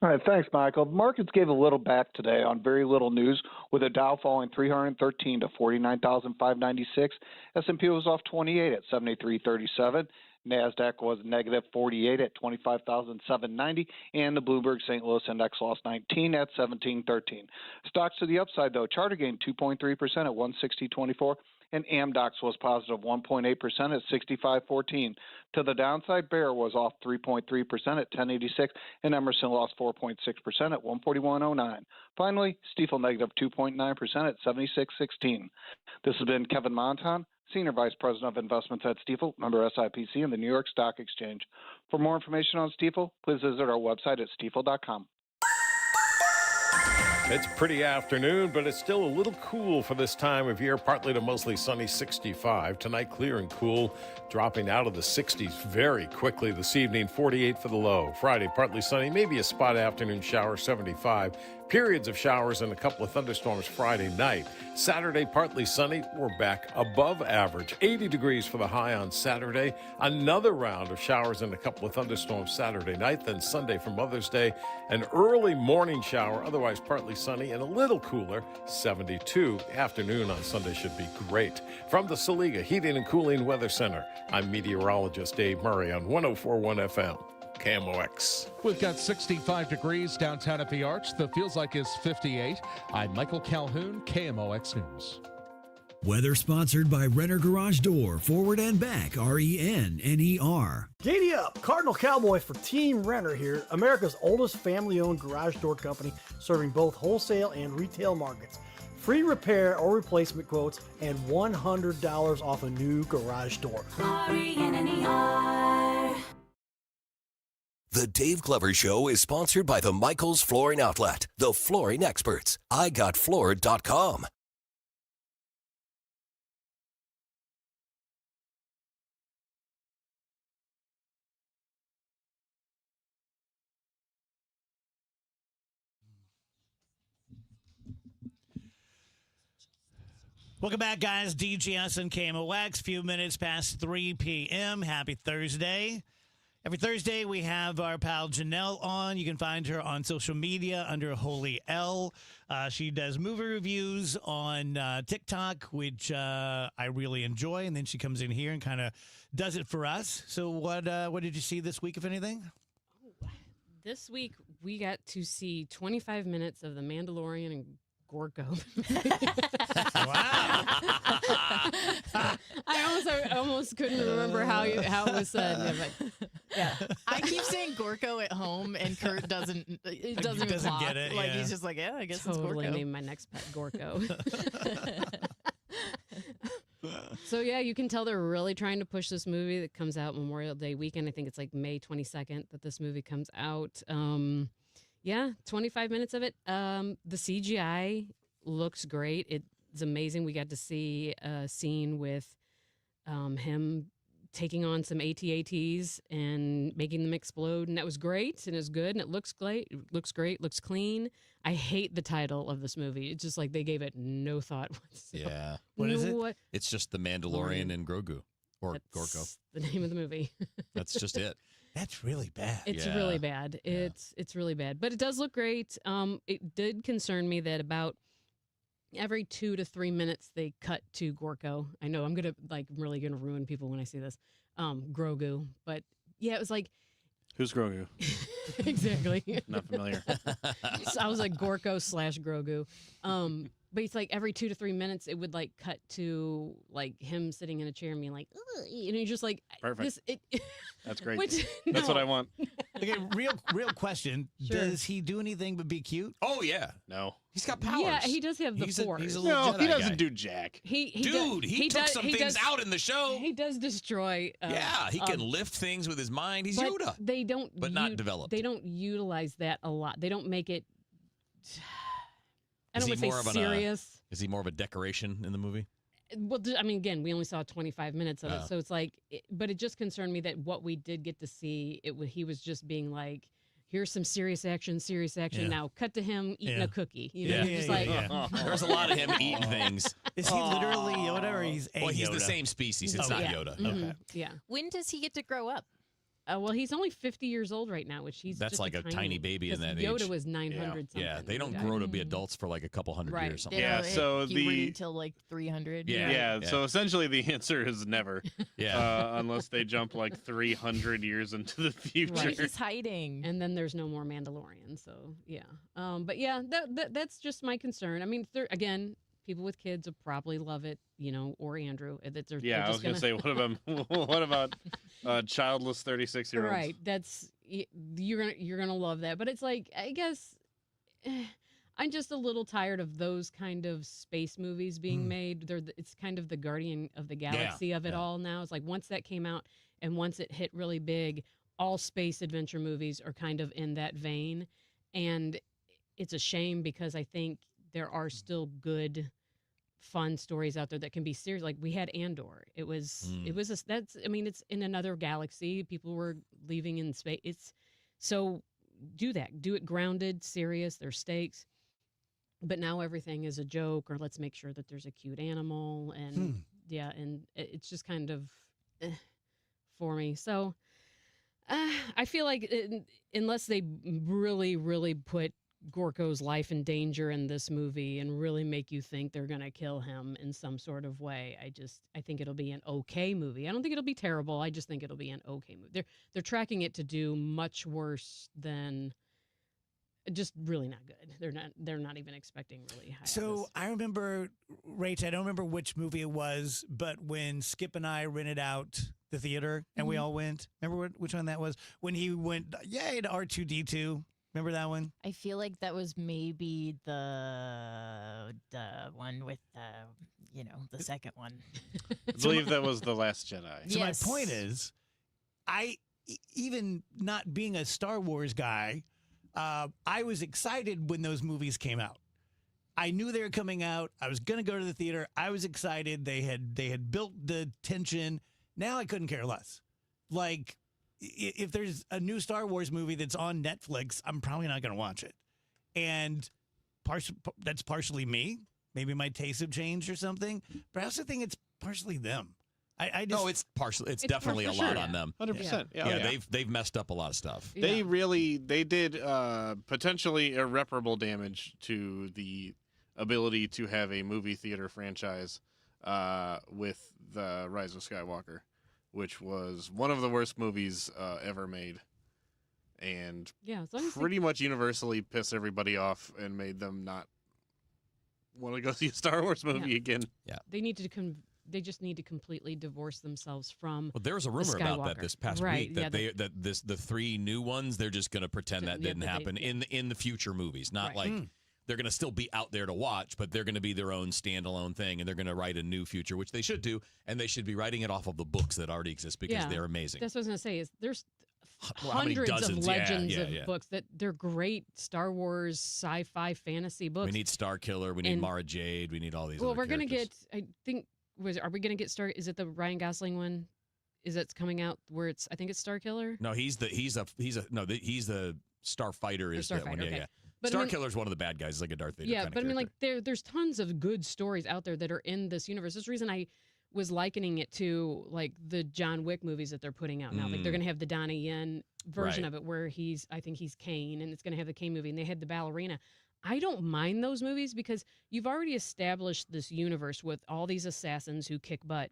All right, thanks, Michael. Markets gave a little back today on very little news, with the Dow falling 313 to 49,596. S&P was off 28 at 73.37. NASDAQ was negative 48 at 25,790, and the Bloomberg St. Louis Index lost 19 at 1713. Stocks to the upside, though. Charter gained 2.3% at 160.24. And Amdocs was positive 1.8% at 65.14. To the downside, Bayer was off 3.3% at 10.86, and Emerson lost 4.6% at 141.09. Finally, Stiefel negative 2.9% at 76.16. This has been Kevin Monton, Senior Vice President of Investments at Stiefel, member SIPC, and the New York Stock Exchange. For more information on Stiefel, please visit our website at stiefel.com. It's pretty afternoon, but it's still a little cool for this time of year. Partly to mostly sunny, 65. Tonight, clear and cool, dropping out of the 60s very quickly this evening, 48 for the low. Friday, partly sunny, maybe a spot afternoon shower, 75. Periods of showers and a couple of thunderstorms Friday night. Saturday, partly sunny. We're back above average. 80 degrees for the high on Saturday. Another round of showers and a couple of thunderstorms Saturday night. Then Sunday for Mother's Day, an early morning shower, otherwise partly sunny and a little cooler, 72. Afternoon on Sunday should be great. From the Saliga Heating and Cooling Weather Center, I'm meteorologist Dave Murray on 104.1 FM. KMOX. We've got 65 degrees downtown at the Arch. The feels like is 58. I'm Michael Calhoun, KMOX News. Weather sponsored by Renner Garage Door, forward and back, RENNER. Giddy up! Cardinal Cowboy for Team Renner here, America's oldest family-owned garage door company serving both wholesale and retail markets. Free repair or replacement quotes and $100 off a new garage door. RENNER. The Dave Glover Show is sponsored by the Michaels Flooring Outlet, the flooring experts. IGotFloored.com. Welcome back, guys. DGS and KMOX. Few minutes past 3 p.m. Happy Thursday. Every Thursday, we have our pal Janelle on. You can find her on social media under Holy L. She does movie reviews on TikTok, which I really enjoy. And then she comes in here and kind of does it for us. So what did you see this week, if anything? This week, we got to see 25 minutes of The Mandalorian and Gorko. Wow. I almost couldn't remember how it was said. Yeah, but, yeah. I keep saying Gorko at home, and Kurt doesn't even clock. Get it. Like, yeah. he's just like, yeah, I guess Totally it's Gorko. name my next pet Gorko. So, yeah, you can tell they're really trying to push this movie that comes out Memorial Day weekend. I think it's like May 22nd that this movie comes out. Yeah, 25 minutes of it. The CGI looks great. It's amazing. We got to see a scene with him taking on some AT-ATs and making them explode, and that was great, and it's good, and it looks great. It looks great, looks clean. I hate the title of this movie. It's just like they gave it no thought whatsoever. Yeah. What is it? What? It's just the Mandalorian and Grogu, or Gorko. That's the name of the movie. That's just it. That's really bad. It's Yeah. really bad. It's really bad, but it does look great. It did concern me that about every 2 to 3 minutes they cut to Gorko. I know I'm really gonna ruin people when I see this. Grogu, but yeah, it was like, who's Grogu? Exactly. Not familiar. So I was like Gorko/Grogu. But it's like every 2 to 3 minutes it would like cut to like him sitting in a chair and being like, ugh, and you're just like, Perfect. That's great. Which, That's what I want. Okay, real question. Sure. Does he do anything but be cute? Oh, yeah. No. He's got powers. Yeah, he does have the Force. He's a little No, Jedi he doesn't guy. do jack. He Dude, he took some things does- out in the show. He does destroy. Yeah, he can lift things with his mind. He's but Yoda. They don't, But not developed. They don't utilize that a lot. They don't make it. I Is don't he want to say more of serious. Is he more of a decoration in the movie? Well, I mean, again, we only saw 25 minutes of it, Oh. so it's like, but it just concerned me that what we did get to see, he was just being like, here's some serious action. Yeah. Now cut to him eating Yeah. a cookie. You know, Yeah. you're just like, There's a lot of him eating things. Is he literally Yoda or he's a Well, he's Yoda? the same species. It's Oh, not yeah. Yoda. Mhm. Yeah. When does he get to grow up? Well, he's only 50 years old right now, which he's That's just like a tiny baby in 'cause that Yoda age. was 900 something. Yeah, they don't when he grow died. to be adults for like a couple hundred Right. years. Something. They Yeah, don't so hit puberty the- until like 300. Yeah. So essentially, the answer is never. Yeah. Unless they jump like 300 years into the future. Right. He's hiding. And then there's no more Mandalorian. So yeah. But yeah, that's just my concern. I mean, again, people with kids will probably love it, or Andrew. Yeah, I was gonna say, what about childless 36-year-olds? Right. You're gonna love that. But it's like, I guess I'm just a little tired of those kind of space movies being made. It's kind of the Guardian of the Galaxy of it all now. It's like once that came out and once it hit really big, all space adventure movies are kind of in that vein. And it's a shame because I think there are still good, fun stories out there that can be serious. Like we had Andor. It's in another galaxy. People were leaving in space. So do that. Do it grounded, serious. There's stakes. But now everything is a joke, or let's make sure that there's a cute animal, and and it's just kind of for me. So I feel like unless they really, really put Gorko's life in danger in this movie and really make you think they're going to kill him in some sort of way. I think it'll be an okay movie. I don't think it'll be terrible. I just think it'll be an okay movie. They're tracking it to do much worse than just really not good. They're not even expecting really high. So I remember, Rach, I don't remember which movie it was, but when Skip and I rented out the theater and we all went, remember which one that was? When he went, yay, to R2-D2. Remember that one? I feel like that was maybe the one with the second one. I believe that was The Last Jedi. So my point is, even not being a Star Wars guy, I was excited when those movies came out. I knew they were coming out. I was going to go to the theater. I was excited. They had built the tension. Now I couldn't care less. Like, if there's a new Star Wars movie that's on Netflix, I'm probably not going to watch it. And that's partially me. Maybe my tastes have changed or something. But I also think it's partially them. I just, no, it's partially. It's definitely a lot on them. 100%. Yeah, they've messed up a lot of stuff. They did potentially irreparable damage to the ability to have a movie theater franchise with the Rise of Skywalker, which was one of the worst movies ever made, and pretty much universally pissed everybody off and made them not want to go see a Star Wars movie again. Yeah, they just need to completely divorce themselves from. Well, there was a rumor about that this past week that yeah, the three new ones, they're just going to pretend that didn't happen in the future movies, not like. They're going to still be out there to watch, but they're going to be their own standalone thing, and they're going to write a new future, which they should do, and they should be writing it off of the books that already exist because they're amazing. That's what I was going to say. Is there's hundreds of legends of books that they're great Star Wars sci-fi fantasy books. We need Star Killer. We need Mara Jade. We need all these. Well, other we're going to get. characters. I think are we going to get Star? Is it the Ryan Gosling one? Is it's coming out where it's? I think it's Star Killer. No, he's the Starfighter is that one. Okay. Yeah. But Star Killer's one of the bad guys. He's like a Darth Vader. Yeah, kind of but I mean, like character. there's tons of good stories out there that are in this universe. That's the reason I was likening it to like the John Wick movies that they're putting out now. Like they're gonna have the Donnie Yen version of it where I think he's Kane, and it's gonna have the Kane movie, and they had the ballerina. I don't mind those movies because you've already established this universe with all these assassins who kick butt.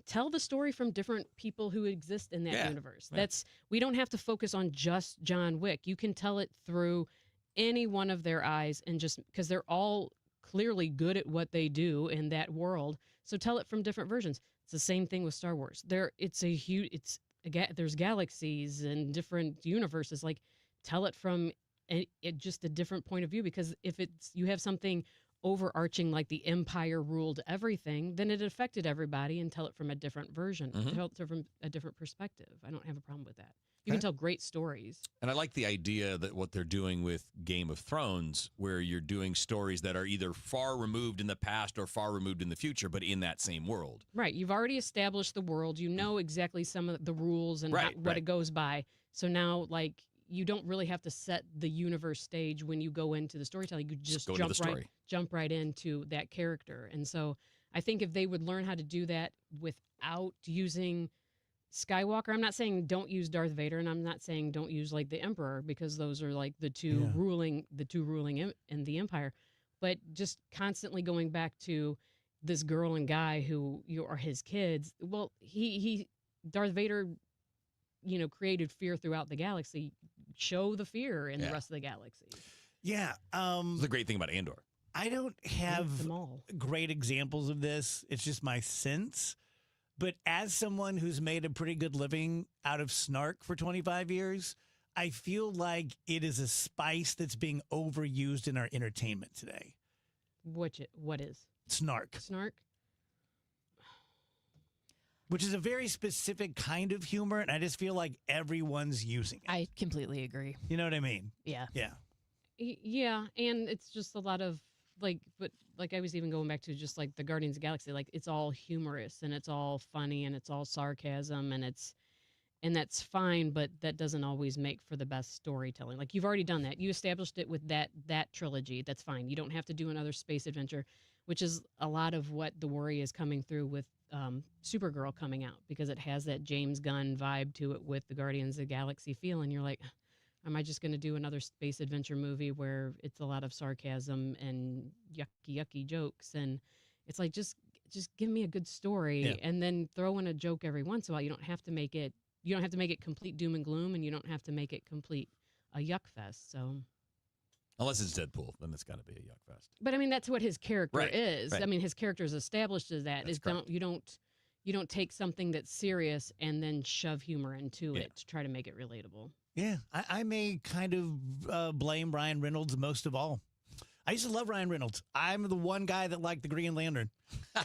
Tell the story from different people who exist in that universe. We don't have to focus on just John Wick. You can tell it through any one of their eyes, and just because they're all clearly good at what they do in that world, so tell it from different versions. It's the same thing with Star Wars. There's galaxies and different universes. Like, tell it from just a different point of view, because if you have something overarching like the Empire ruled everything, then it affected everybody, and tell it from a different version, tell it from a different perspective. I don't have a problem with that. You can tell great stories. And I like the idea that what they're doing with Game of Thrones, where you're doing stories that are either far removed in the past or far removed in the future, but in that same world. Right. You've already established the world. You know exactly some of the rules and what it goes by. So now, like, you don't really have to set the universe stage when you go into the storytelling. You just jump right into that character. And so I think if they would learn how to do that without using Skywalker, I'm not saying don't use Darth Vader, and I'm not saying don't use like the Emperor, because those are like the two ruling in the Empire, but just constantly going back to this girl and guy who are his kids. Well, he Darth Vader, created fear throughout the galaxy. Show the fear in the rest of the galaxy. Yeah. The great thing about Andor. I don't have great examples of this. It's just my sense. But as someone who's made a pretty good living out of snark for 25 years, I feel like it is a spice that's being overused in our entertainment today. What is? Snark. Snark? Which is a very specific kind of humor, and I just feel like everyone's using it. I completely agree. You know what I mean? Yeah. Yeah. Yeah, and it's just a lot of I was even going back to just like the Guardians of the Galaxy, like it's all humorous and it's all funny and it's all sarcasm and that's fine, but that doesn't always make for the best storytelling. Like, you've already done that. You established it with that trilogy. That's fine. You don't have to do another space adventure, which is a lot of what the worry is coming through with Supergirl coming out, because it has that James Gunn vibe to it with the Guardians of the Galaxy feel, and you're like, Am I just going to do another space adventure movie where it's a lot of sarcasm and yucky jokes? And it's like, just give me a good story and then throw in a joke every once in a while. You don't have to make it complete doom and gloom, and you don't have to make it complete a yuck fest. So unless it's Deadpool, then it's got to be a yuck fest. But I mean, that's what his character is. Right. I mean, his character is established as that. You don't take something that's serious and then shove humor into it to try to make it relatable. Yeah, I may kind of blame Ryan Reynolds most of all. I used to love Ryan Reynolds. I'm the one guy that liked the Green Lantern,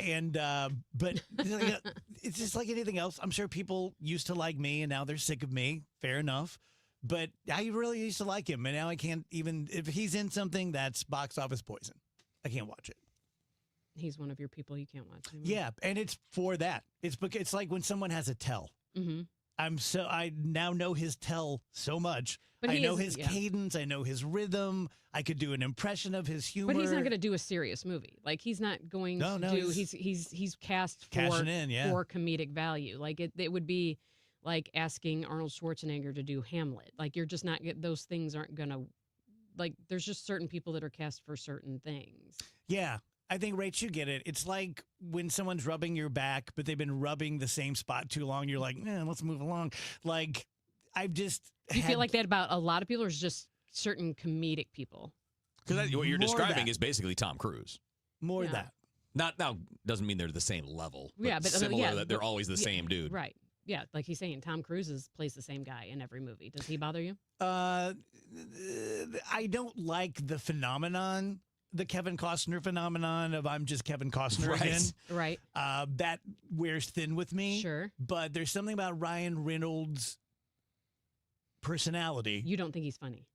and but it's just like anything else. I'm sure people used to like me, and now they're sick of me. Fair enough. But I really used to like him, and now I can't even. If he's in something, that's box office poison. I can't watch it. He's one of your people you can't watch anymore. Yeah, and it's for that. It's like when someone has a tell. Mm-hmm. I now know his tell so much. But I know his cadence. I know his rhythm. I could do an impression of his humor. But he's not going to do a serious movie. Like he's not going to do. He's cast for comedic value. Like it would be like asking Arnold Schwarzenegger to do Hamlet. Like you're just not. Those things aren't going to. Like there's just certain people that are cast for certain things. Yeah. I think, Rach, you get it. It's like when someone's rubbing your back, but they've been rubbing the same spot too long. You're like, let's move along. Like, I've just. Do you feel like that about a lot of people, or is just certain comedic people? Because what you're describing is basically Tom Cruise. More of that. Not now doesn't mean they're the same level. But but similar that they're always the same dude. Right. Yeah, like he's saying, Tom Cruise plays the same guy in every movie. Does he bother you? I don't like the phenomenon. The Kevin Costner phenomenon of I'm just Kevin Costner again. Right. That wears thin with me. Sure. But there's something about Ryan Reynolds' personality. You don't think he's funny?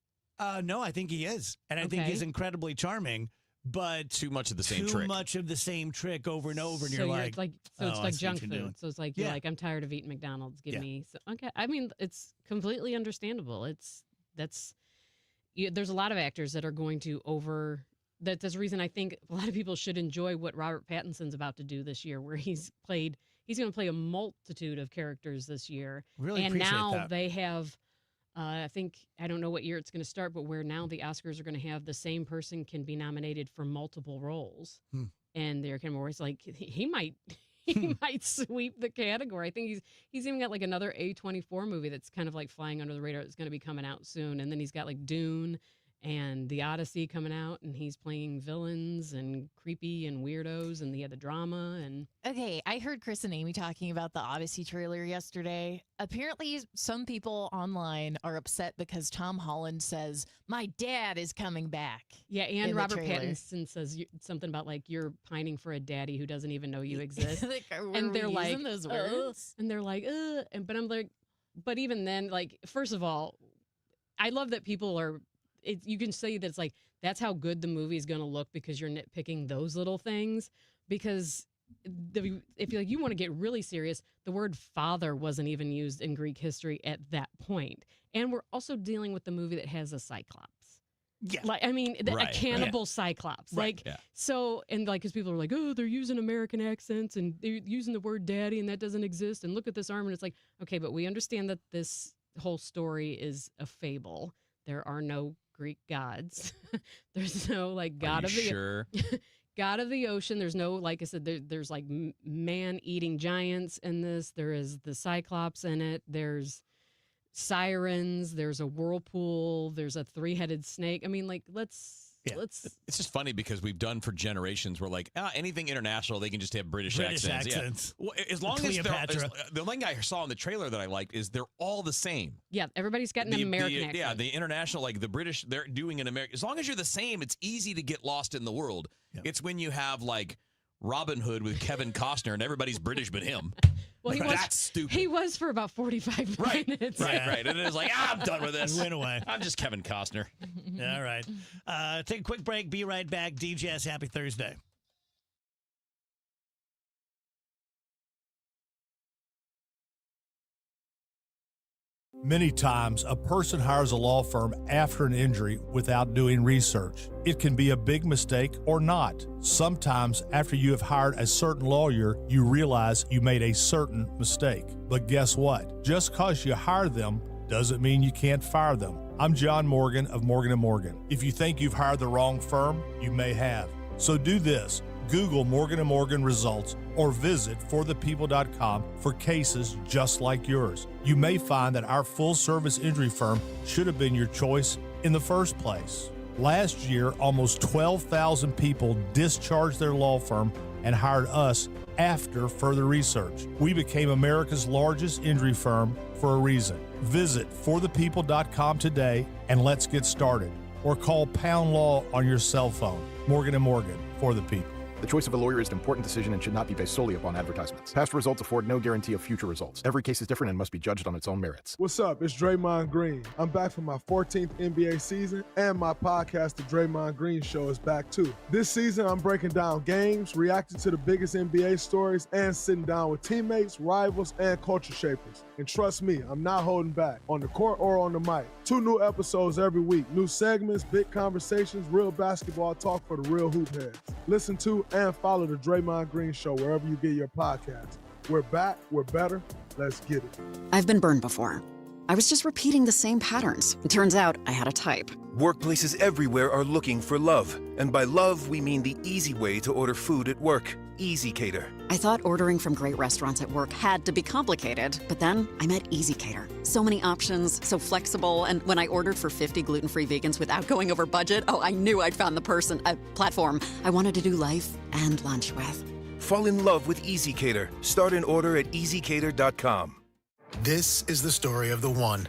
No, I think he is. And I think he's incredibly charming. But too much of the same trick. trick. Too much of the same trick over and over. And so you're like, it's like junk food. So it's like, you're like, I'm tired of eating McDonald's. Give me. Okay. I mean, it's completely understandable. There's a lot of actors that are going to That's the reason I think a lot of people should enjoy what Robert Pattinson's about to do this year, where he's going to play a multitude of characters this year. Really and appreciate now that. they have, I don't know what year it's going to start, but where now the Oscars are going to have the same person can be nominated for multiple roles. And they're kind of always like, he might sweep the category. I think he's even got like another A24 movie that's kind of like flying under the radar that's going to be coming out soon. And then he's got like Dune and The Odyssey coming out, and he's playing villains and creepy and weirdos, and he had the drama. And okay, I heard Chris and Amy talking about the Odyssey trailer yesterday. Apparently, some people online are upset because Tom Holland says, "My dad is coming back." Yeah, and Robert Pattinson says something about like you're pining for a daddy who doesn't even know you exist. and they're like, those words? And they're like, but I'm like, but even then, like, first of all, I love that people are. You can say that it's like that's how good the movie is going to look because you're nitpicking those little things. Because if you want to get really serious, the word father wasn't even used in Greek history at that point. And we're also dealing with the movie that has a Cyclops. Yeah, like a cannibal Cyclops. Right. Like so, and like because people are like, oh, they're using American accents and they're using the word daddy and that doesn't exist. And look at this arm, and it's like, okay, but we understand that this whole story is a fable. There are no Greek gods. There's no like god of the god of the ocean. There's no, like I said, there's like man-eating giants in this. There is the Cyclops in it. There's sirens. There's a whirlpool. There's a three-headed snake. I mean, like let's. It's just funny because we've done for generations. We're like, anything international, they can just have British accents. Yeah. Well, as long as the thing I saw in the trailer that I liked is they're all the same. Yeah, everybody's got an American accent. Yeah, the international, like the British, they're doing an American. As long as you're the same, it's easy to get lost in the world. Yep. It's when you have like Robin Hood with Kevin Costner and everybody's British but him. Well, that's stupid. He was for about 45 minutes. Right. And it is like, I'm done with this. Went away. I'm just Kevin Costner. All right. Take a quick break. Be right back. DGS, happy Thursday. Many times, a person hires a law firm after an injury without doing research. It can be a big mistake or not. Sometimes, after you have hired a certain lawyer, you realize you made a certain mistake. But guess what? Just because you hire them doesn't mean you can't fire them. I'm John Morgan of Morgan & Morgan. If you think you've hired the wrong firm, you may have. So do this. Google Morgan & Morgan results or visit forthepeople.com for cases just like yours. You may find that our full-service injury firm should have been your choice in the first place. Last year, almost 12,000 people discharged their law firm and hired us after further research. We became America's largest injury firm for a reason. Visit forthepeople.com today and let's get started. Or call Pound Law on your cell phone. Morgan & Morgan, for the people. The choice of a lawyer is an important decision and should not be based solely upon advertisements. Past results afford no guarantee of future results. Every case is different and must be judged on its own merits. What's up? It's Draymond Green. I'm back for my 14th NBA season, and my podcast, The Draymond Green Show, is back too. This season, I'm breaking down games, reacting to the biggest NBA stories, and sitting down with teammates, rivals, and culture shapers. And trust me, I'm not holding back, on the court or on the mic. 2 new episodes every week. New segments, big conversations, real basketball talk for the real hoop heads. Listen to and follow The Draymond Green Show wherever you get your podcasts. We're back, we're better, let's get it. I've been burned before. I was just repeating the same patterns. It turns out I had a type. Workplaces everywhere are looking for love. And by love, we mean the easy way to order food at work. Easy Cater. I thought ordering from great restaurants at work had to be complicated, but then I met Easy Cater. So many options, so flexible, and when I ordered for 50 gluten-free vegans without going over budget, I knew I'd found the platform I wanted to do life and lunch with. Fall in love with Easy Cater. Start an order at easycater.com. This is the story of the one.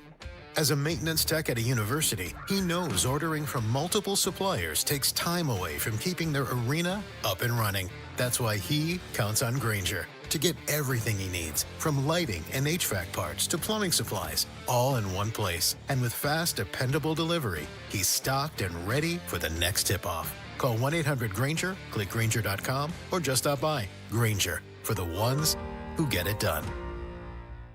As a maintenance tech at a university, he knows ordering from multiple suppliers takes time away from keeping their arena up and running. That's why he counts on Grainger to get everything he needs, from lighting and HVAC parts to plumbing supplies, all in one place. And with fast, dependable delivery, he's stocked and ready for the next tip-off. Call 1-800-GRAINGER, click Grainger.com, or just stop by. Grainger, for the ones who get it done.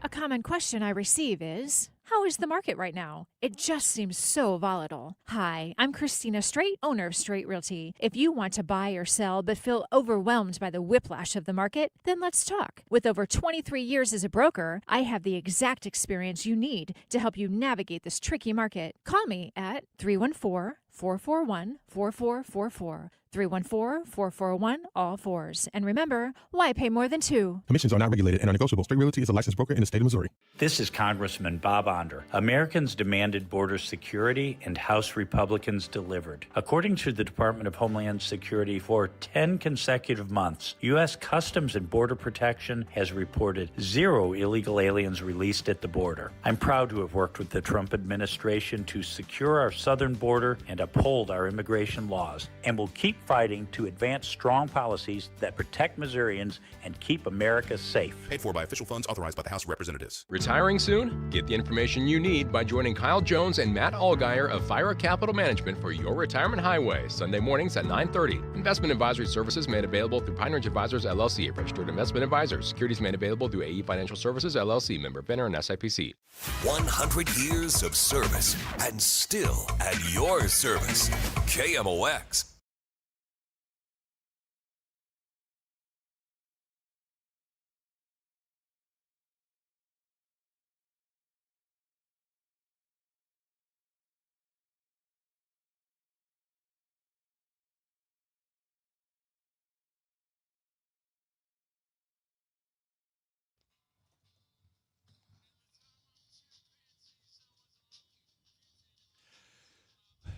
A common question I receive is, how is the market right now? It just seems so volatile. Hi, I'm Christina Straight, owner of Straight Realty. If you want to buy or sell but feel overwhelmed by the whiplash of the market, then let's talk. With over 23 years as a broker, I have the exact experience you need to help you navigate this tricky market. Call me at 314-441-4444. 314-441-ALL-4s. And remember, why pay more than 2? Commissions are not regulated and are negotiable. Straight Realty is a licensed broker in the state of Missouri. This is Congressman Bob Onder. Americans demanded border security, and House Republicans delivered. According to the Department of Homeland Security, for 10 consecutive months, U.S. Customs and Border Protection has reported 0 illegal aliens released at the border. I'm proud to have worked with the Trump administration to secure our southern border and uphold our immigration laws, and will keep fighting to advance strong policies that protect Missourians and keep America safe. Paid for by official funds authorized by the House of Representatives. Retiring soon? Get the information you need by joining Kyle Jones and Matt Allgeier of Fire Capital Management for your retirement highway, Sunday mornings at 9:30. Investment advisory services made available through Pine Ridge Advisors, LLC, a registered investment advisor. Securities made available through AE Financial Services, LLC, member FINRA and SIPC. 100 years of service and still at your service. KMOX.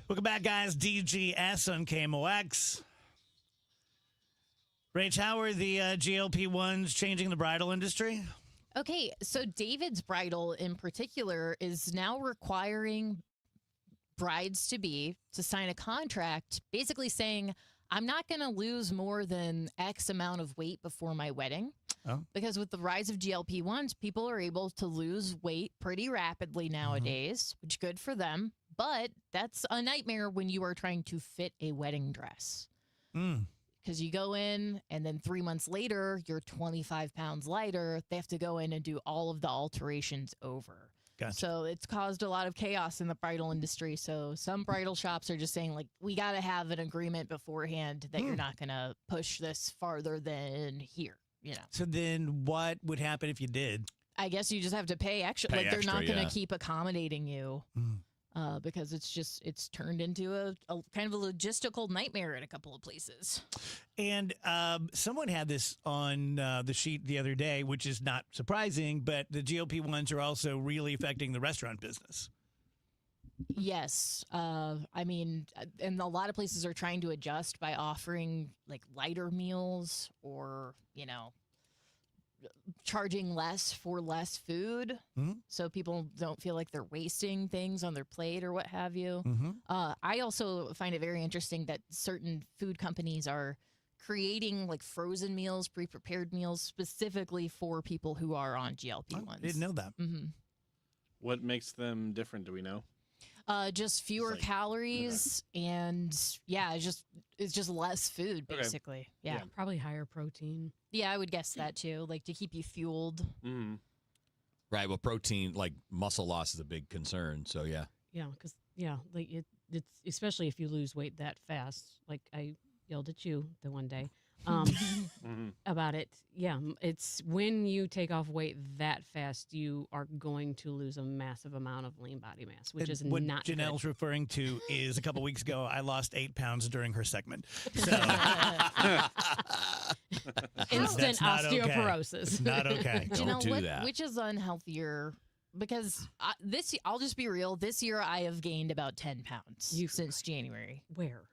Welcome back, guys. DGS on KMOX. Rach, how are the GLP-1s changing the bridal industry? Okay, so David's Bridal in particular is now requiring brides-to-be to sign a contract basically saying, I'm not going to lose more than X amount of weight before my wedding. Oh. Because with the rise of GLP-1s, people are able to lose weight pretty rapidly nowadays, which good for them. But that's a nightmare when you are trying to fit a wedding dress. Because you go in and then 3 months later, you're 25 pounds lighter. They have to go in and do all of the alterations over. Gotcha. So it's caused a lot of chaos in the bridal industry. So some bridal shops are just saying, like, we got to have an agreement beforehand that you're not going to push this farther than here. You know. So then what would happen if you did? I guess you just have to pay extra. Pay Like, they're not extra, going to yeah. keep accommodating you because it's turned into a kind of a logistical nightmare at a couple of places. And someone had this on the sheet the other day, which is not surprising, but the GLP-1s are also really affecting the restaurant business. Yes. I mean, and a lot of places are trying to adjust by offering like lighter meals or, charging less for less food. So people don't feel like they're wasting things on their plate or what have you. I also find it very interesting that certain food companies are creating like frozen meals, pre-prepared meals specifically for people who are on GLP-1s. I didn't know that. What makes them different? Do we know? Just fewer calories and it's just less food basically. Yeah. Probably higher protein. Yeah, I would guess that too, like to keep you fueled. Right. Well, protein, like muscle loss, is a big concern. So yeah. Yeah, because like it's especially if you lose weight that fast. Like I yelled at you the one day about it. Yeah, it's when you take off weight that fast, you are going to lose a massive amount of lean body mass, which is what not Janelle's good. referring to is a couple weeks ago, I lost 8 pounds during her segment. So Instant that's not okay. osteoporosis. It's not okay. Don't do that. Which is unhealthier? Because I'll just be real. This year, I have gained about 10 pounds since January. Where?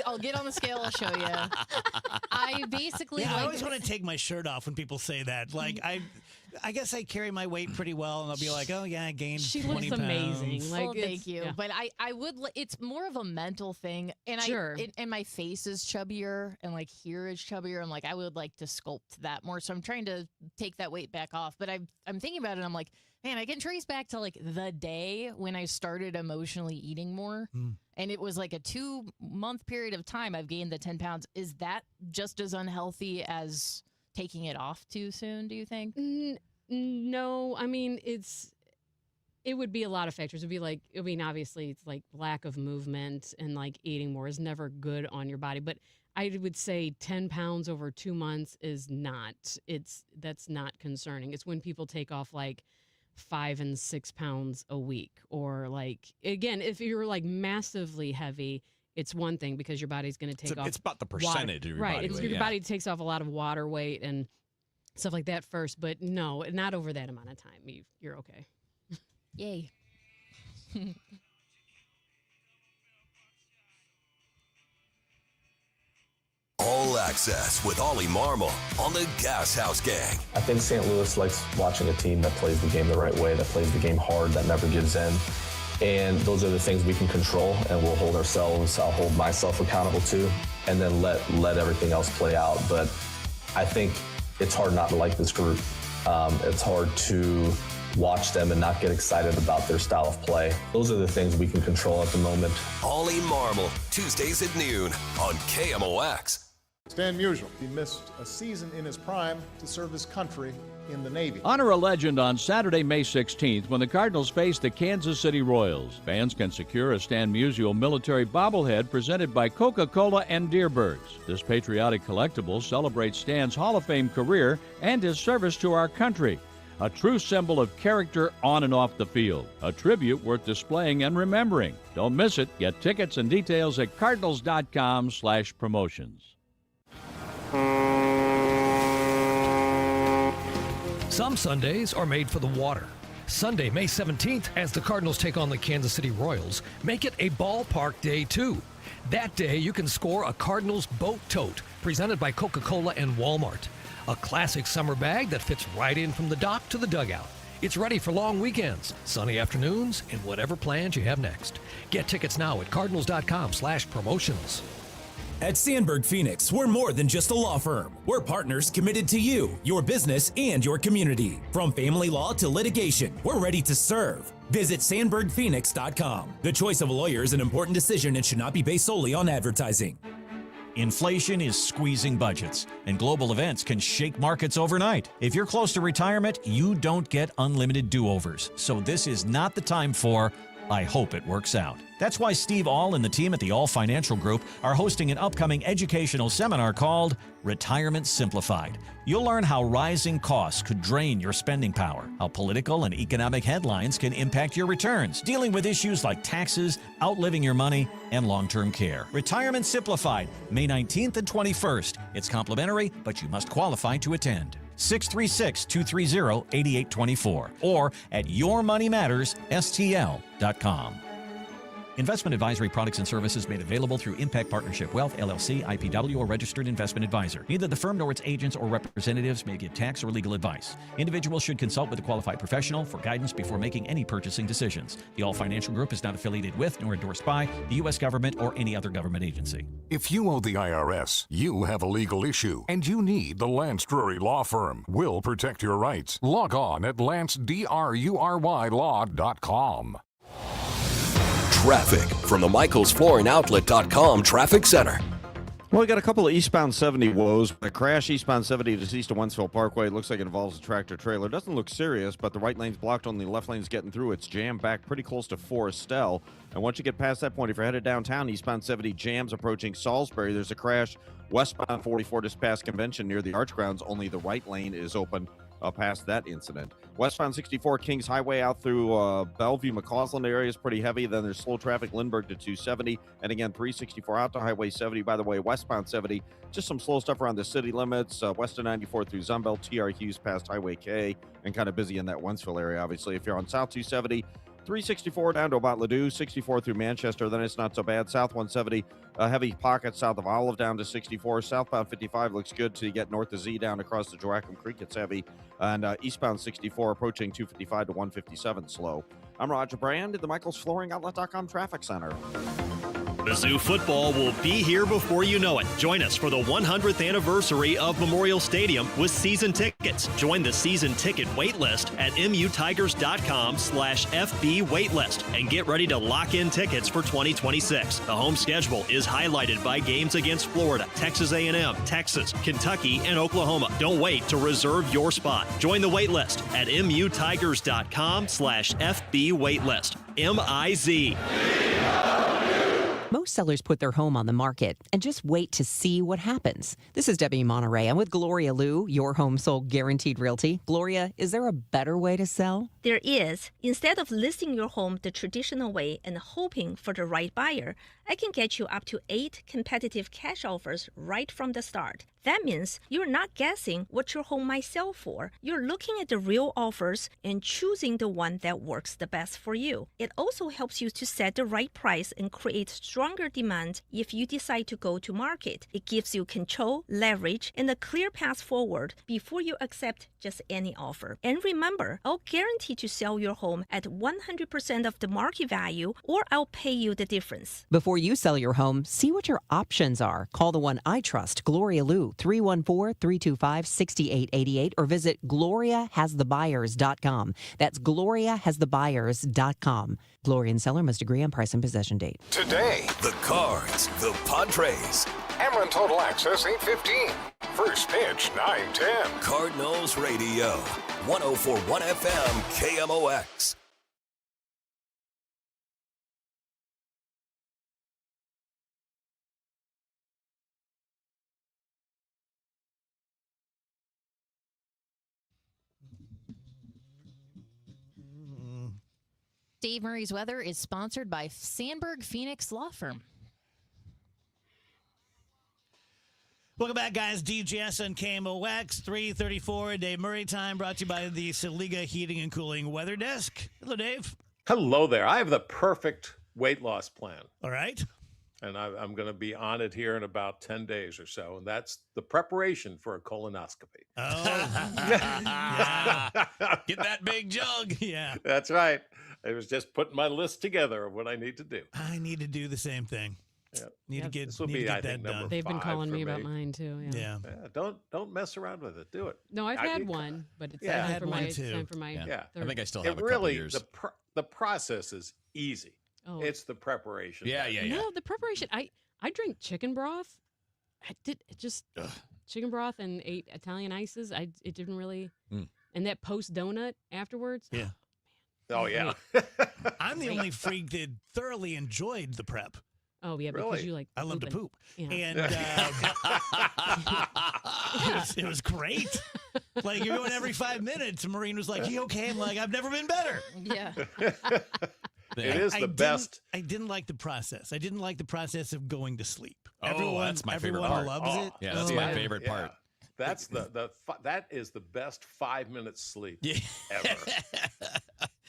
I'll get on the scale. I'll show you. I basically. I always want to take my shirt off when people say that. Like I guess I carry my weight pretty well, and I'll be like, oh yeah, I gained. She 20 looks pounds. amazing. Like, well, thank you. But I would. It's more of a mental thing, and and my face is chubbier, and like here is chubbier. I'm like, I would like to sculpt that more, so I'm trying to take that weight back off. But I'm thinking about it. I'm like, man, I can trace back to like the day when I started emotionally eating more. And it was like a 2-month period of time I've gained the 10 pounds. Is that just as unhealthy as taking it off too soon, do you think? No, I mean, it would be a lot of factors. Obviously it's like lack of movement and like eating more is never good on your body. But I would say 10 pounds over 2 months is not, that's not concerning. It's when people take off like 5 and 6 pounds a week, or like, again, if you're like massively heavy, it's one thing because your body's going to take off. It's about the percentage of your body weight. Your body takes off a lot of water weight and stuff like that first, but no, not over that amount of time. You're okay. Yay. All Access with Ollie Marmol on the Gas House Gang. I think St. Louis likes watching a team that plays the game the right way, that plays the game hard, that never gives in. And those are the things we can control, and we'll hold ourselves, I'll hold myself accountable to, and then let everything else play out. But I think it's hard not to like this group. It's hard to watch them and not get excited about their style of play. Those are the things we can control at the moment. Ollie Marmol, Tuesdays at noon on KMOX. Stan Musial, he missed a season in his prime to serve his country in the Navy. Honor a legend on Saturday, May 16th when the Cardinals face the Kansas City Royals. Fans can secure a Stan Musial military bobblehead presented by Coca-Cola and Deerbirds. This patriotic collectible celebrates Stan's Hall of Fame career and his service to our country. A true symbol of character on and off the field. A tribute worth displaying and remembering. Don't miss it. Get tickets and details at cardinals.com/promotions. Some Sundays are made for the water. Sunday, May 17th, as the Cardinals take on the Kansas City Royals, make it a ballpark day too. That day, you can score a Cardinals boat tote presented by Coca-Cola and Walmart. A classic summer bag that fits right in from the dock to the dugout. It's ready for long weekends, sunny afternoons, and whatever plans you have next. Get tickets now at cardinals.com/promotions. At Sandberg Phoenix, we're more than just a law firm. We're partners committed to you, your business, and your community. From family law to litigation, we're ready to serve. Visit sandbergphoenix.com. The choice of a lawyer is an important decision and should not be based solely on advertising. Inflation is squeezing budgets, and global events can shake markets overnight. If you're close to retirement, you don't get unlimited do-overs. So this is not the time for I hope it works out. That's why Steve All and the team at the All Financial Group are hosting an upcoming educational seminar called Retirement Simplified. You'll learn how rising costs could drain your spending power, how political and economic headlines can impact your returns, dealing with issues like taxes, outliving your money, and long-term care. Retirement Simplified, May 19th and 21st. It's complimentary, but you must qualify to attend. 636-230-8824 or at yourmoneymattersstl.com. Investment advisory products and services made available through Impact Partnership Wealth, LLC, IPW, or registered investment advisor. Neither the firm nor its agents or representatives may give tax or legal advice. Individuals should consult with a qualified professional for guidance before making any purchasing decisions. The All Financial Group is not affiliated with nor endorsed by the U.S. government or any other government agency. If you owe the IRS, you have a legal issue, and you need the Lance Drury Law Firm. We'll protect your rights. Log on at lancedrurylaw.com. Traffic from the MichaelsFlooringOutlet.com Traffic Center. Well, we got a couple of eastbound 70 woes. A crash eastbound 70 just east of Wentzville Parkway. It looks like it involves a tractor trailer. Doesn't look serious, but the right lane's blocked, only the left lane's getting through. It's jammed back pretty close to Forestell. And once you get past that point, if you're headed downtown, eastbound 70 jams approaching Salisbury. There's a crash westbound 44 just past Convention near the Arch Grounds. Only the right lane is open past that incident. Westbound 64 Kings Highway out through Bellevue, McCausland area is pretty heavy. Then there's slow traffic Lindbergh to 270. And again, 364 out to Highway 70. By the way, westbound 70, just some slow stuff around the city limits. West of 94 through Zunbelt, TR Hughes past Highway K, and kind of busy in that Wentzville area, obviously. If you're on South 270, 364 down to about Ladue, 64 through Manchester, then it's not so bad. South 170, heavy pockets south of Olive down to 64. Southbound 55 looks good till you get north of Z down across the Joachim Creek. It's heavy. And eastbound 64 approaching 255 to 157 slow. I'm Roger Brand at the MichaelsFlooringOutlet.com Traffic Center. Mizzou football will be here before you know it. Join us for the 100th anniversary of Memorial Stadium with season tickets. Join the season ticket waitlist at mutigers.com/FB waitlist and get ready to lock in tickets for 2026. The home schedule is highlighted by games against Florida, Texas A&M, Texas, Kentucky, and Oklahoma. Don't wait to reserve your spot. Join the waitlist at mutigers.com/FB waitlist. MIZ. Most sellers put their home on the market and just wait to see what happens. This is Debbie Monterey. I'm with Gloria Liu, your home sold guaranteed realty. Gloria, is there a better way to sell? There is. Instead of listing your home the traditional way and hoping for the right buyer, I can get you up to 8 competitive cash offers right from the start. That means you're not guessing what your home might sell for. You're looking at the real offers and choosing the one that works the best for you. It also helps you to set the right price and create stronger demand if you decide to go to market. It gives you control, leverage, and a clear path forward before you accept just any offer. And remember, I'll guarantee to sell your home at 100% of the market value, or I'll pay you the difference. Before you sell your home, see what your options are. Call the one I trust, Gloria Liu, 314-325-6888, or visit gloriahasthebuyers.com. That's gloriahasthebuyers.com. Gloria and seller must agree on price and possession date. Today, the Cards, the Padres. Ameren Total Access 8:15. First pitch 9:10. Cardinals Radio, 104.1 FM, KMOX. Dave Murray's Weather is sponsored by Sandberg Phoenix Law Firm. Welcome back, guys. DGS and KMOX 3:34. Dave Murray time brought to you by the Saliga Heating and Cooling Weather Desk. Hello, Dave. Hello there. I have the perfect weight loss plan. All right. And I'm going to be on it here in about 10 days or so. And that's the preparation for a colonoscopy. Oh, yeah. Get that big jug. Yeah. That's right. I was just putting my list together of what I need to do. I need to do the same thing. Yeah. Need to get, this will need be, to get I think, that done. They've been calling me for about mine too. Yeah. Don't mess around with it. Do it. No, I've had one, but it's time for my third. Yeah. I think I still It have a couple really, years. the process is easy. Oh. It's the preparation. No, the preparation. I drank chicken broth. Chicken broth and ate Italian ices. It didn't really. And that post donut afterwards. Yeah. Oh, yeah. I'm the only freak that thoroughly enjoyed the prep. Oh, yeah, because Really? you like I love to pooping. poop. Yeah. And it was great. Like, you're going every 5 minutes. And Maureen was like, you okay? I'm like, I've never been better. Yeah. It is the best. I didn't like the process. I didn't like the process of going to sleep. Oh, that's my favorite everyone part. loves it. Yeah, that's See, my favorite part. That's that is the best 5 minutes sleep ever.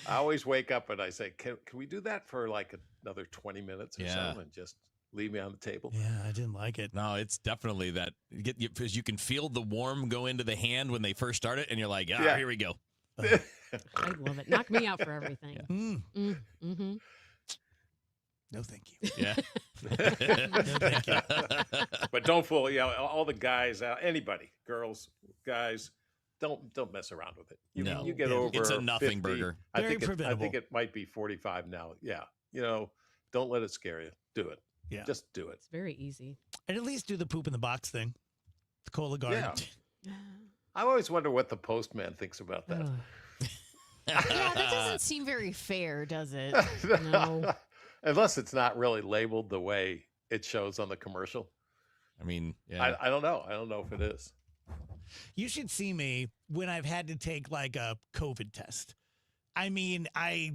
I always wake up and I say, can we do that for like another 20 minutes or so and just leave me on the table? Yeah, I didn't like it. No, it's definitely that. Because you can feel the warm go into the hand when they first start it, and you're like, here we go. I love it. Knock me out for everything. Mm. No, thank you. Yeah. No, thank you. But don't fool, all the guys out, anybody, girls, guys, don't mess around with it. You get over it's a nothing 50. burger. I Very think preventable. it might be 45 now. Yeah. Don't let it scare you. Do it. Yeah. Just do it. It's very easy. And at least do the poop in the box thing. The Cola Guard. Yeah. I always wonder what the postman thinks about that. Yeah, that doesn't seem very fair, does it? No. Unless it's not really labeled the way it shows on the commercial. I mean, yeah. I don't know. I don't know if it is. You should see me when I've had to take like a COVID test. I mean, I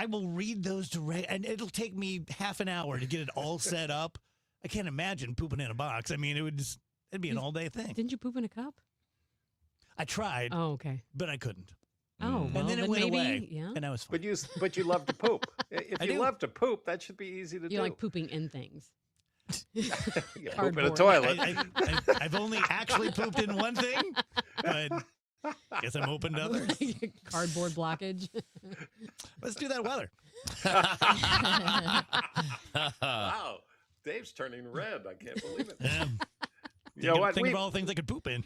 will read those and it'll take me half an hour to get it all set up. I can't imagine pooping in a box. I mean, it'd be an all-day thing. Didn't you poop in a cup? I tried. Oh, okay. But I couldn't. Oh, well, and then it went maybe, away. yeah. And I was fine. But you love to poop. If I you do. love to poop, that should be easy to do. You like pooping in things. You poop in a Cardboard. toilet. I've only actually pooped in one thing, but guess I'm open to others. Cardboard blockage. Let's do that weather. Wow. Dave's turning red. I can't believe it. You know what? Think of all the things I could poop in.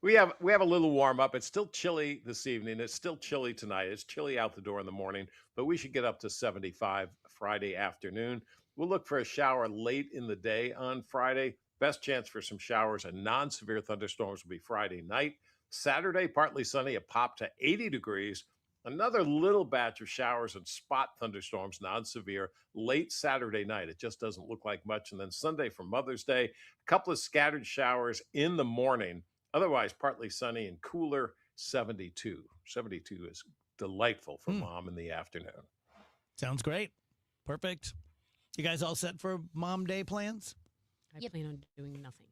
we have a little warm up. It's still chilly this evening. It's still chilly tonight. It's chilly out the door in the morning, but we should get up to 75 Friday afternoon. We'll look for a shower late in the day on Friday. Best chance for some showers and non-severe thunderstorms will be Friday night. Saturday, partly sunny, a pop to 80 degrees. Another little batch of showers and spot thunderstorms, non-severe, late Saturday night. It just doesn't look like much. And then Sunday for Mother's Day, a couple of scattered showers in the morning. Otherwise, partly sunny and cooler, 72. 72 is delightful for Mom in the afternoon. Sounds great. Perfect. You guys all set for Mom Day plans? I plan on doing nothing.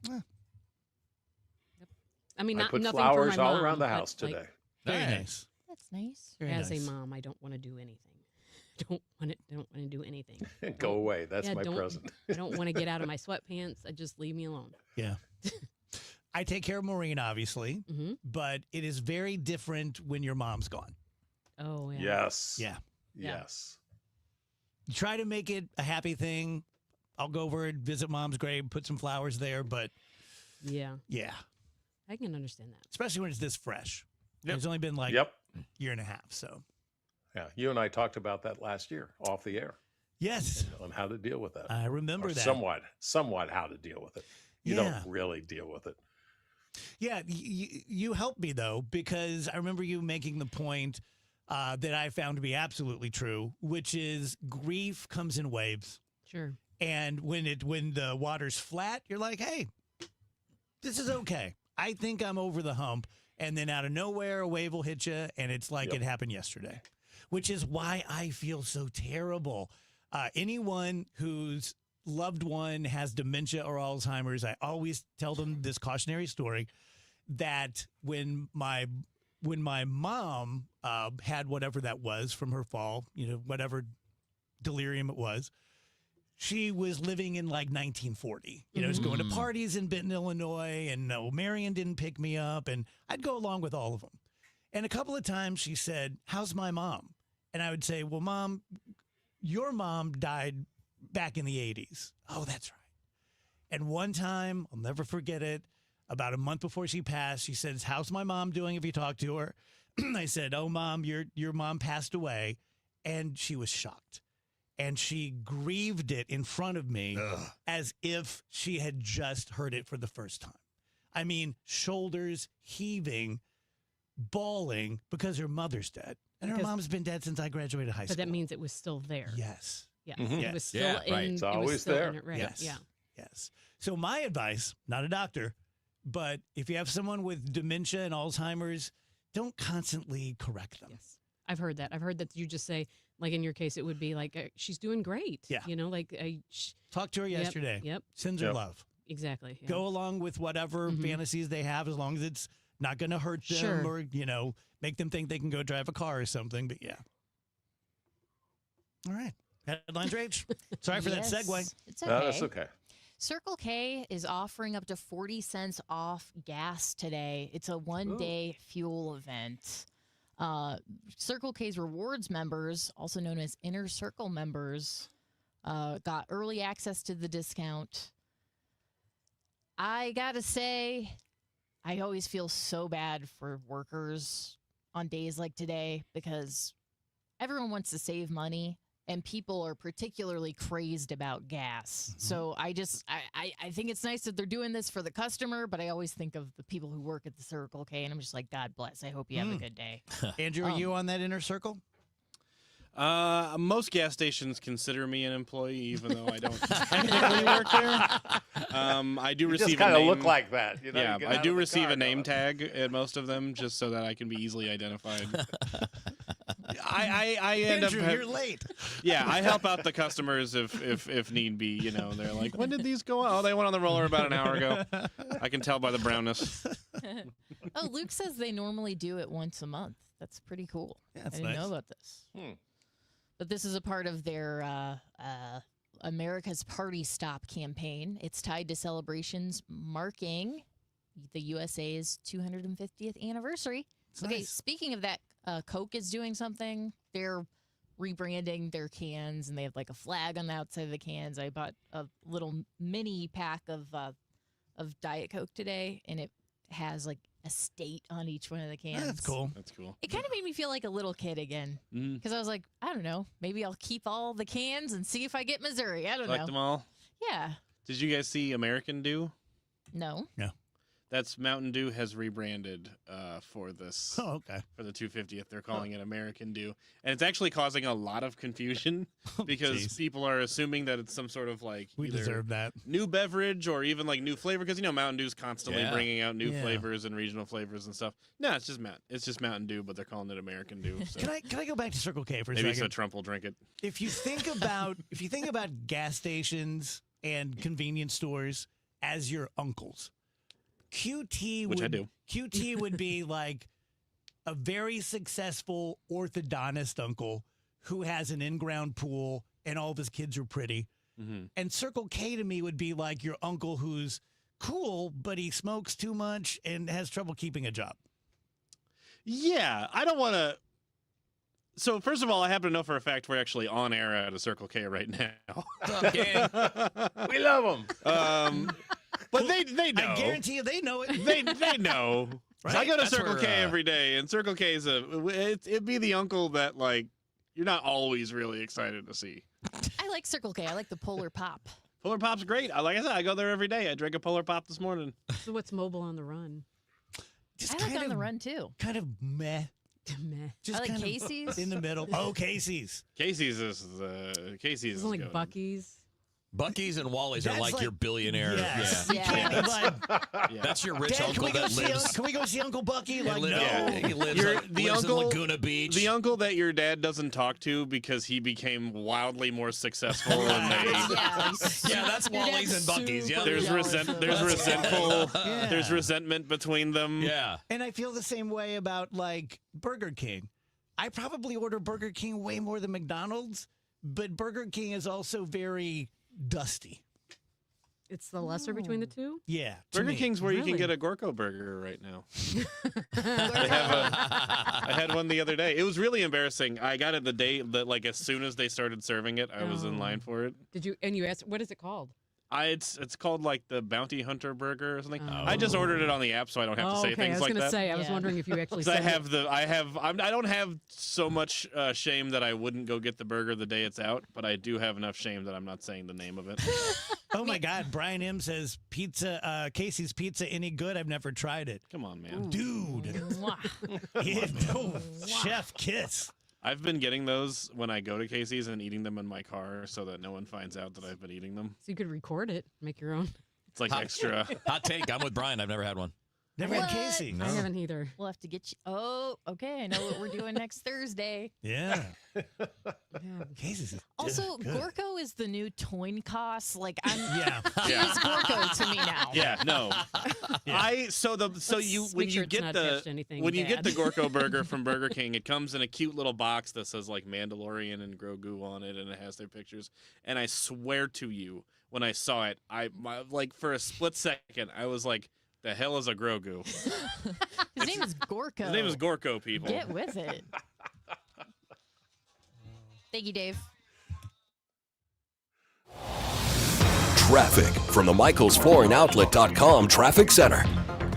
Yeah. Yep. I mean, I not put nothing flowers for my all mom, around the but, house like, today. Very nice. That's nice. Very As nice. a mom, I don't want to do anything. Don't want to do anything. Go away. That's my don't- present. I don't want to get out of my sweatpants. I just leave me alone. Yeah. I take care of Maureen, obviously, but it is very different when your mom's gone. Oh, yeah. Yes. Yeah. Yes. You try to make it a happy thing. I'll go over and visit Mom's grave, put some flowers there, but Yeah. yeah, I can understand that. especially when it's this fresh. It's only been like Yep. a year and a half, so. Yeah. You and I talked about that last year off the air. Yes. On how to deal with that. I remember Or that. Somewhat how to deal with it. You Yeah. don't really deal with it. Yeah, you helped me, though, because I remember you making the point that I found to be absolutely true, which is grief comes in waves. Sure. And when the water's flat, you're like, hey, this is okay. I think I'm over the hump. And then out of nowhere, a wave will hit you, and it's like it happened yesterday, which is why I feel so terrible. Anyone whose loved one has dementia or Alzheimer's, I always tell them this cautionary story that when my mom had whatever that was from her fall, whatever delirium it was, she was living in like 1940. I was going to parties in Benton, Illinois, and no, Marion didn't pick me up, and I'd go along with all of them. And a couple of times she said, "How's my mom?" And I would say, "Well, Mom, your mom died back in the 80s. Oh, that's right. And one time, I'll never forget it, about a month before she passed, she says, "How's my mom doing if you talk to her?" I said, "Oh, Mom, your mom passed away." And she was shocked. And she grieved it in front of me as if she had just heard it for the first time. I mean, shoulders heaving, bawling because her mother's dead. And her Because- mom's been dead since I graduated high But school. that means it was still there. Yes. Yes. Mhm. It was still Yeah, in. right. It's it was always still there. In it, right. Yes. Yeah. Yes. So my advice, not a doctor, but if you have someone with dementia and Alzheimer's, don't constantly correct them. Yes. I've heard that. I've heard that you just say, like in your case, it would be like, she's doing great. Yeah. You know, like, Talked to her Yep, yesterday. yep. Sends her Yep. love. exactly. Yeah. Go along with whatever fantasies they have as long as it's not going to hurt them Sure. or, make them think they can go drive a car or something. But yeah. All right. Headlines, Rach. Sorry for Yes, that segue. It's okay. No, that's okay. Circle K is offering up to 40 cents off gas today. It's a one-day fuel event. Circle K's rewards members, also known as Inner Circle members, got early access to the discount. I gotta say, I always feel so bad for workers on days like today because everyone wants to save money and people are particularly crazed about gas. So I think it's nice that they're doing this for the customer, but I always think of the people who work at the Circle K and I'm just like, God bless. I hope you have a good day. Andrew, are you on that Inner Circle? Most gas stations consider me an employee, even though I don't technically work there. I do You receive just kind a of name. look like that. You know, Yeah, you get I out do of the receive car a name going, tag at most of them, just so that I can be easily identified. I end Andrew, up. you're late. Yeah, I help out the customers if need be. You know, they're like, when did these go on? Oh, they went on the roller about an hour ago. I can tell by the brownness. Oh, Luke says they normally do it once a month. That's pretty cool. Yeah, I that's didn't nice. know about this. But this is a part of their America's Party Stop campaign. It's tied to celebrations marking the USA's 250th anniversary. Okay, nice. speaking of that, Coke is doing something. They're rebranding their cans, and they have like a flag on the outside of the cans. I bought a little mini pack of Diet Coke today, and it has like a state on each one of the cans. That's cool. That's cool. It kind of made me feel like a little kid again because I was like, I don't know, maybe I'll keep all the cans and see if I get Missouri. I don't Collect know. them all. Yeah. Did you guys see American Dew? No. No. That's Mountain Dew has rebranded for this. Oh, okay. For the 250th, they're calling it American Dew, and it's actually causing a lot of confusion because Jeez. people are assuming that it's some sort of like We either deserve that. new beverage or even like new flavor because Mountain Dew's constantly Yeah. bringing out new Yeah. flavors and regional flavors and stuff. No, it's just Mountain Dew, but they're calling it American Dew. So Can I go back to Circle K for a maybe so second? Trump will drink it. If you think about gas stations and convenience stores as your uncles, QT Which I do. QT would be like a very successful orthodontist uncle who has an in-ground pool and all of his kids are pretty. And Circle K to me would be like your uncle who's cool, but he smokes too much and has trouble keeping a job. Yeah, I don't want to. So first of all, I happen to know for a fact we're actually on air at a Circle K right now. We love them. But they know. I guarantee you they know it. They know. Right? I go to That's Circle where, K every day, and Circle K is it'd be the uncle that like you're not always really excited to see. I like Circle K. I like the Polar Pop. Polar Pop's great. Like I said, I go there every day. I drank a Polar Pop this morning. So what's mobile on the run? Just I like kind on the of- run too. Kind of meh. Meh. Just I like kind of Casey's. in the middle. Oh, Casey's. Casey's is Casey's Isn't is like good. Bucky's. Bucky's and Wally's are That's like like- your billionaire. Yes. Yeah. Yeah. Can't be like, Yeah. That's your rich Dad, uncle that lives. Can we go see Uncle Bucky? and Like, live- no. yeah, he lives, You're like, the lives uncle- in Laguna Beach. The uncle that your dad doesn't talk to because he became wildly more successful and they Yeah, that's Your Wally's dad's and Bucky's. Yeah, super there's jealous of us. Yeah. there's resentment between them. yeah. And I feel the same way about like Burger King. I probably order Burger King way more than McDonald's, but Burger King is also very dusty. It's the lesser between the two. Yeah. to Burger me. King's where you can Really? get a Gorko burger right now. I had one the other day. It was really embarrassing. I got it the day that, like, as soon as they started serving it, I was in line for it. Did you? And you asked, what is it called? It's called like the Bounty Hunter Burger or something. Oh. I just ordered it on the app, so I don't have to say okay. things I was like gonna that. say. I was Yeah. wondering if you actually. 'Cause I said have I don't have so much shame that I wouldn't go get the burger the day it's out, but I do have enough shame that I'm not saying the name of it. Oh my God! Brian M says pizza. Casey's Pizza any good? I've never tried it. Come on, man, dude. Yeah, no, chef kiss. I've been getting those when I go to Casey's and eating them in my car so that no one finds out that I've been eating them. So you could record it, make your own. It's like extra. Hot take. I'm with Brian. I've never had one. Never had Casey. I haven't either. We'll have to get you. Oh, okay. I know what we're doing next Thursday. Yeah. Casey's is Also, good. Gorko is the new Toynkoss. Like I'm. Yeah. He is Gorko to me now. Yeah, no. When you get the Gorko burger from Burger King, it comes in a cute little box that says like Mandalorian and Grogu on it, and it has their pictures. And I swear to you, when I saw it, like for a split second, I was like, "The hell is a Grogu?" His name is Gorko. His name is Gorko. People, get with it. Thank you, Dave. Traffic from the MichaelsFlooringOutlet.com Traffic Center.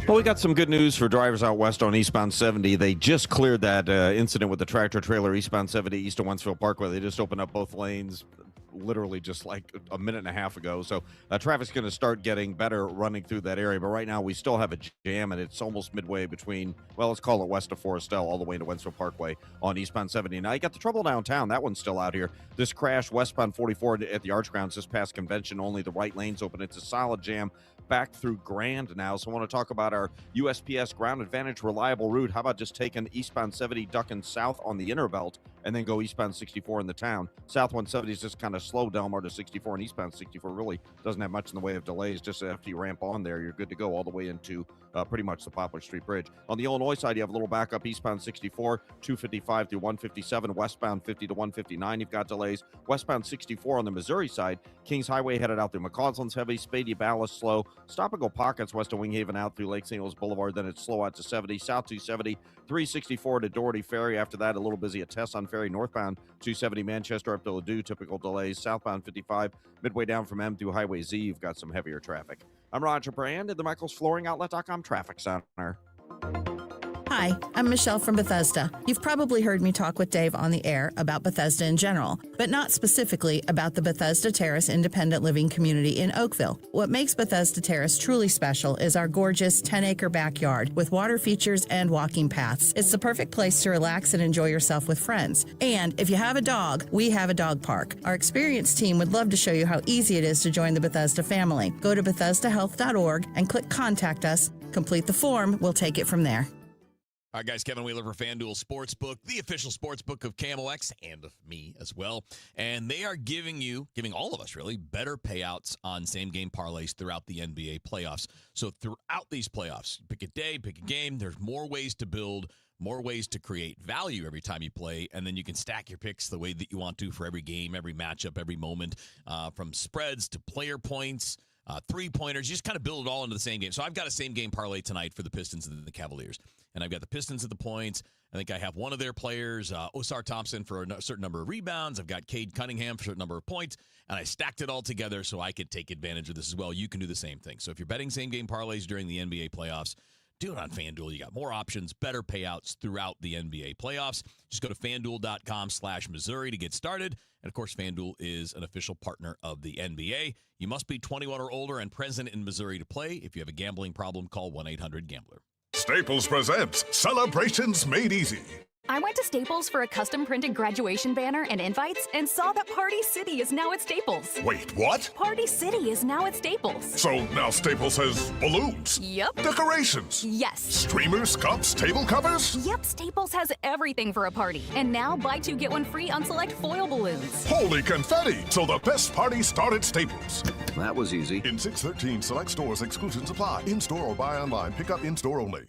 Well, we got some good news for drivers out west on eastbound 70. They just cleared that incident with the tractor trailer eastbound 70 east of Wentzville Parkway. They just opened up both lanes literally just like a minute and a half ago. So traffic's going to start getting better running through that area. But right now we still have a jam, and it's almost midway between, well, let's call it west of Forestell all the way into Wentzville Parkway on eastbound 70. Now you got the trouble downtown. That one's still out here. This crash westbound 44 at the Arch Grounds just past Convention. Only the right lane's open. It's a solid jam back through Grand now. So I want to talk about our USPS Ground Advantage reliable route. How about just taking eastbound 70, ducking south on the inner belt, and then go eastbound 64 in the town? South 170 is just kind of slow Delmar to 64, and eastbound 64 really doesn't have much in the way of delays. Just after you ramp on there, you're good to go all the way into pretty much the Poplar Street Bridge. On the Illinois side, you have a little backup eastbound 64, 255 through 157, westbound 50 to 159. You've got delays. Westbound 64 on the Missouri side, Kings Highway headed out through McCausland's heavy, Spady Ballast slow. Stop and go pockets west of Winghaven out through Lake St. Louis Boulevard. Then it's slow out to 70, south 270, 364 to Doherty Ferry. After that, a little busy at Tesson Ferry, northbound 270 Manchester up to Ladue. Typical delays. Southbound 55, midway down from M through Highway Z. You've got some heavier traffic. I'm Roger Brand at the MichaelsFlooringOutlet.com Traffic Center. Hi, I'm Michelle from Bethesda. You've probably heard me talk with Dave on the air about Bethesda in general, but not specifically about the Bethesda Terrace Independent Living Community in Oakville. What makes Bethesda Terrace truly special is our gorgeous 10-acre backyard with water features and walking paths. It's the perfect place to relax and enjoy yourself with friends. And if you have a dog, we have a dog park. Our experienced team would love to show you how easy it is to join the Bethesda family. Go to BethesdaHealth.org and click Contact Us. Complete the form. We'll take it from there. All right, guys, Kevin Wheeler for FanDuel Sportsbook, the official sportsbook of KMOX and of me as well. And they are giving all of us really, better payouts on same-game parlays throughout the NBA playoffs. So throughout these playoffs, pick a day, pick a game. There's more ways to build, more ways to create value every time you play, and then you can stack your picks the way that you want to for every game, every matchup, every moment, from spreads to player points, three-pointers. You just kind of build it all into the same game. So I've got a same-game parlay tonight for the Pistons and the Cavaliers. And I've got the Pistons at the points. I think I have one of their players, Osar Thompson, for a certain number of rebounds. I've got Cade Cunningham for a certain number of points. And I stacked it all together so I could take advantage of this as well. You can do the same thing. So if you're betting same-game parlays during the NBA playoffs, do it on FanDuel. You got more options, better payouts throughout the NBA playoffs. Just go to FanDuel.com/Missouri to get started. And, of course, FanDuel is an official partner of the NBA. You must be 21 or older and present in Missouri to play. If you have a gambling problem, call 1-800-GAMBLER. Staples presents Celebrations Made Easy. I went to Staples for a custom-printed graduation banner and invites and saw that Party City is now at Staples. Wait, what? Party City is now at Staples. So now Staples has balloons? Yep. Decorations? Yes. Streamers, cups, table covers? Yep, Staples has everything for a party. And now buy two, get one free on select foil balloons. Holy confetti! So the best party start at Staples. That was easy. In 613 select stores, exclusions apply. In-store or buy online. Pick up in-store only.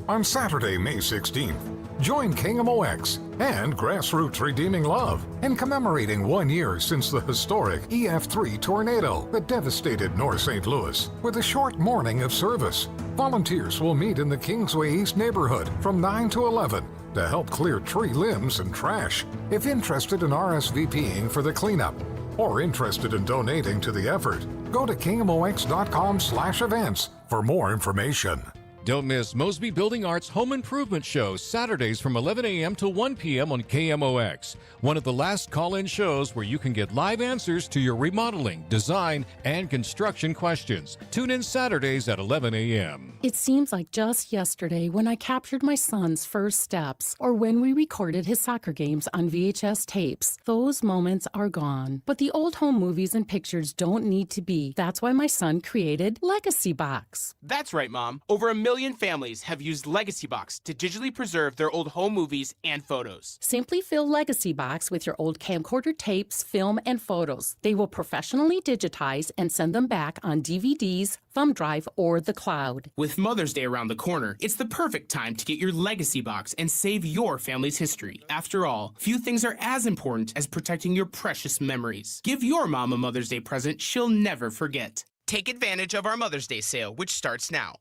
On Saturday, May 16th, join KMOX and Grassroots Redeeming Love in commemorating 1 year since the historic EF3 tornado that devastated North St. Louis with a short morning of service. Volunteers will meet in the Kingsway East neighborhood from 9 to 11 to help clear tree limbs and trash. If interested in RSVPing for the cleanup or interested in donating to the effort, go to KMOX.com/events for more information. Don't miss Mosby Building Arts Home Improvement Shows Saturdays from 11 a.m. to 1 p.m. on KMOX. One of the last call-in shows where you can get live answers to your remodeling, design, and construction questions. Tune in Saturdays at 11 a.m. It seems like just yesterday when I captured my son's first steps or when we recorded his soccer games on VHS tapes. Those moments are gone. But the old home movies and pictures don't need to be. That's why my son created Legacy Box. That's right, Mom. Over 1 million families have used Legacy Box to digitally preserve their old home movies and photos. Simply fill Legacy Box with your old camcorder tapes, film, and photos. They will professionally digitize and send them back on DVDs, thumb drive, or the cloud. With Mother's Day around the corner, it's the perfect time to get your Legacy Box and save your family's history. After all, few things are as important as protecting your precious memories. Give your mom a Mother's Day present she'll never forget. Take advantage of our Mother's Day sale, which starts now.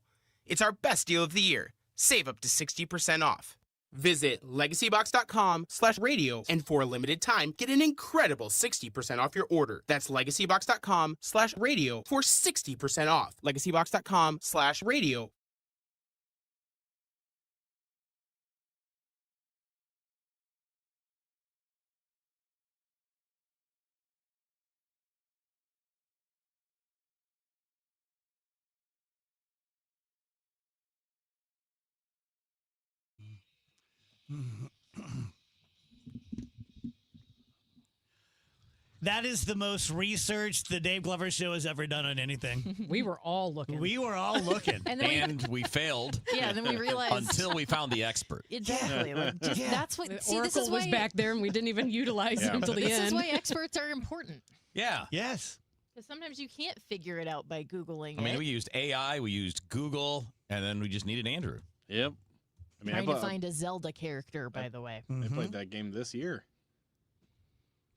It's our best deal of the year. Save up to 60% off. Visit legacybox.com/radio and for a limited time, get an incredible 60% off your order. That's legacybox.com/radio for 60% off. legacybox.com/radio. That is the most research the Dave Glover Show has ever done on anything. We were all looking. We were all looking. And we failed. Yeah, then we realized until we found the expert. Exactly. Like, just, That's what. The See, Oracle this is was why, back there, and we didn't even utilize it until the This end. is why experts are important. Yeah. Yes. Because sometimes you can't figure it out by Googling I mean, it. we used AI, we used Google, and then we just needed Andrew. Yep. I mean, Trying to find a Zelda character, by the way. I played that game this year.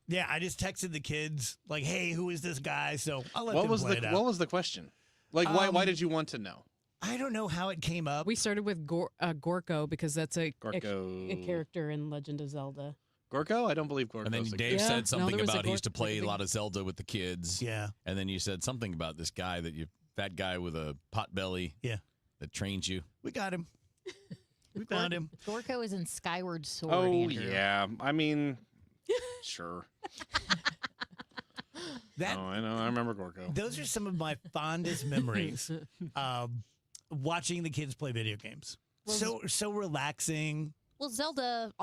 Yeah, I just texted the kids like, "Hey, who is this guy?" So I'll let What them was play the it out. What was the question? Like, why did you want to know? I don't know how it came up. We started with Gorko because that's a Gorko. character in Legend of Zelda. Gorko? I don't believe Gorko. And then Dave said something about he used to play a lot of Zelda with the kids. Yeah. And then you said something about this guy that guy with a pot belly. Yeah. That trains you. We got him. We found him. Gorko is in Skyward Sword. Oh Andrew. yeah. I mean, sure. That, I know. I remember Gorko. Those are some of my fondest memories. Watching the kids play video games. Well, So relaxing. Well, Zelda,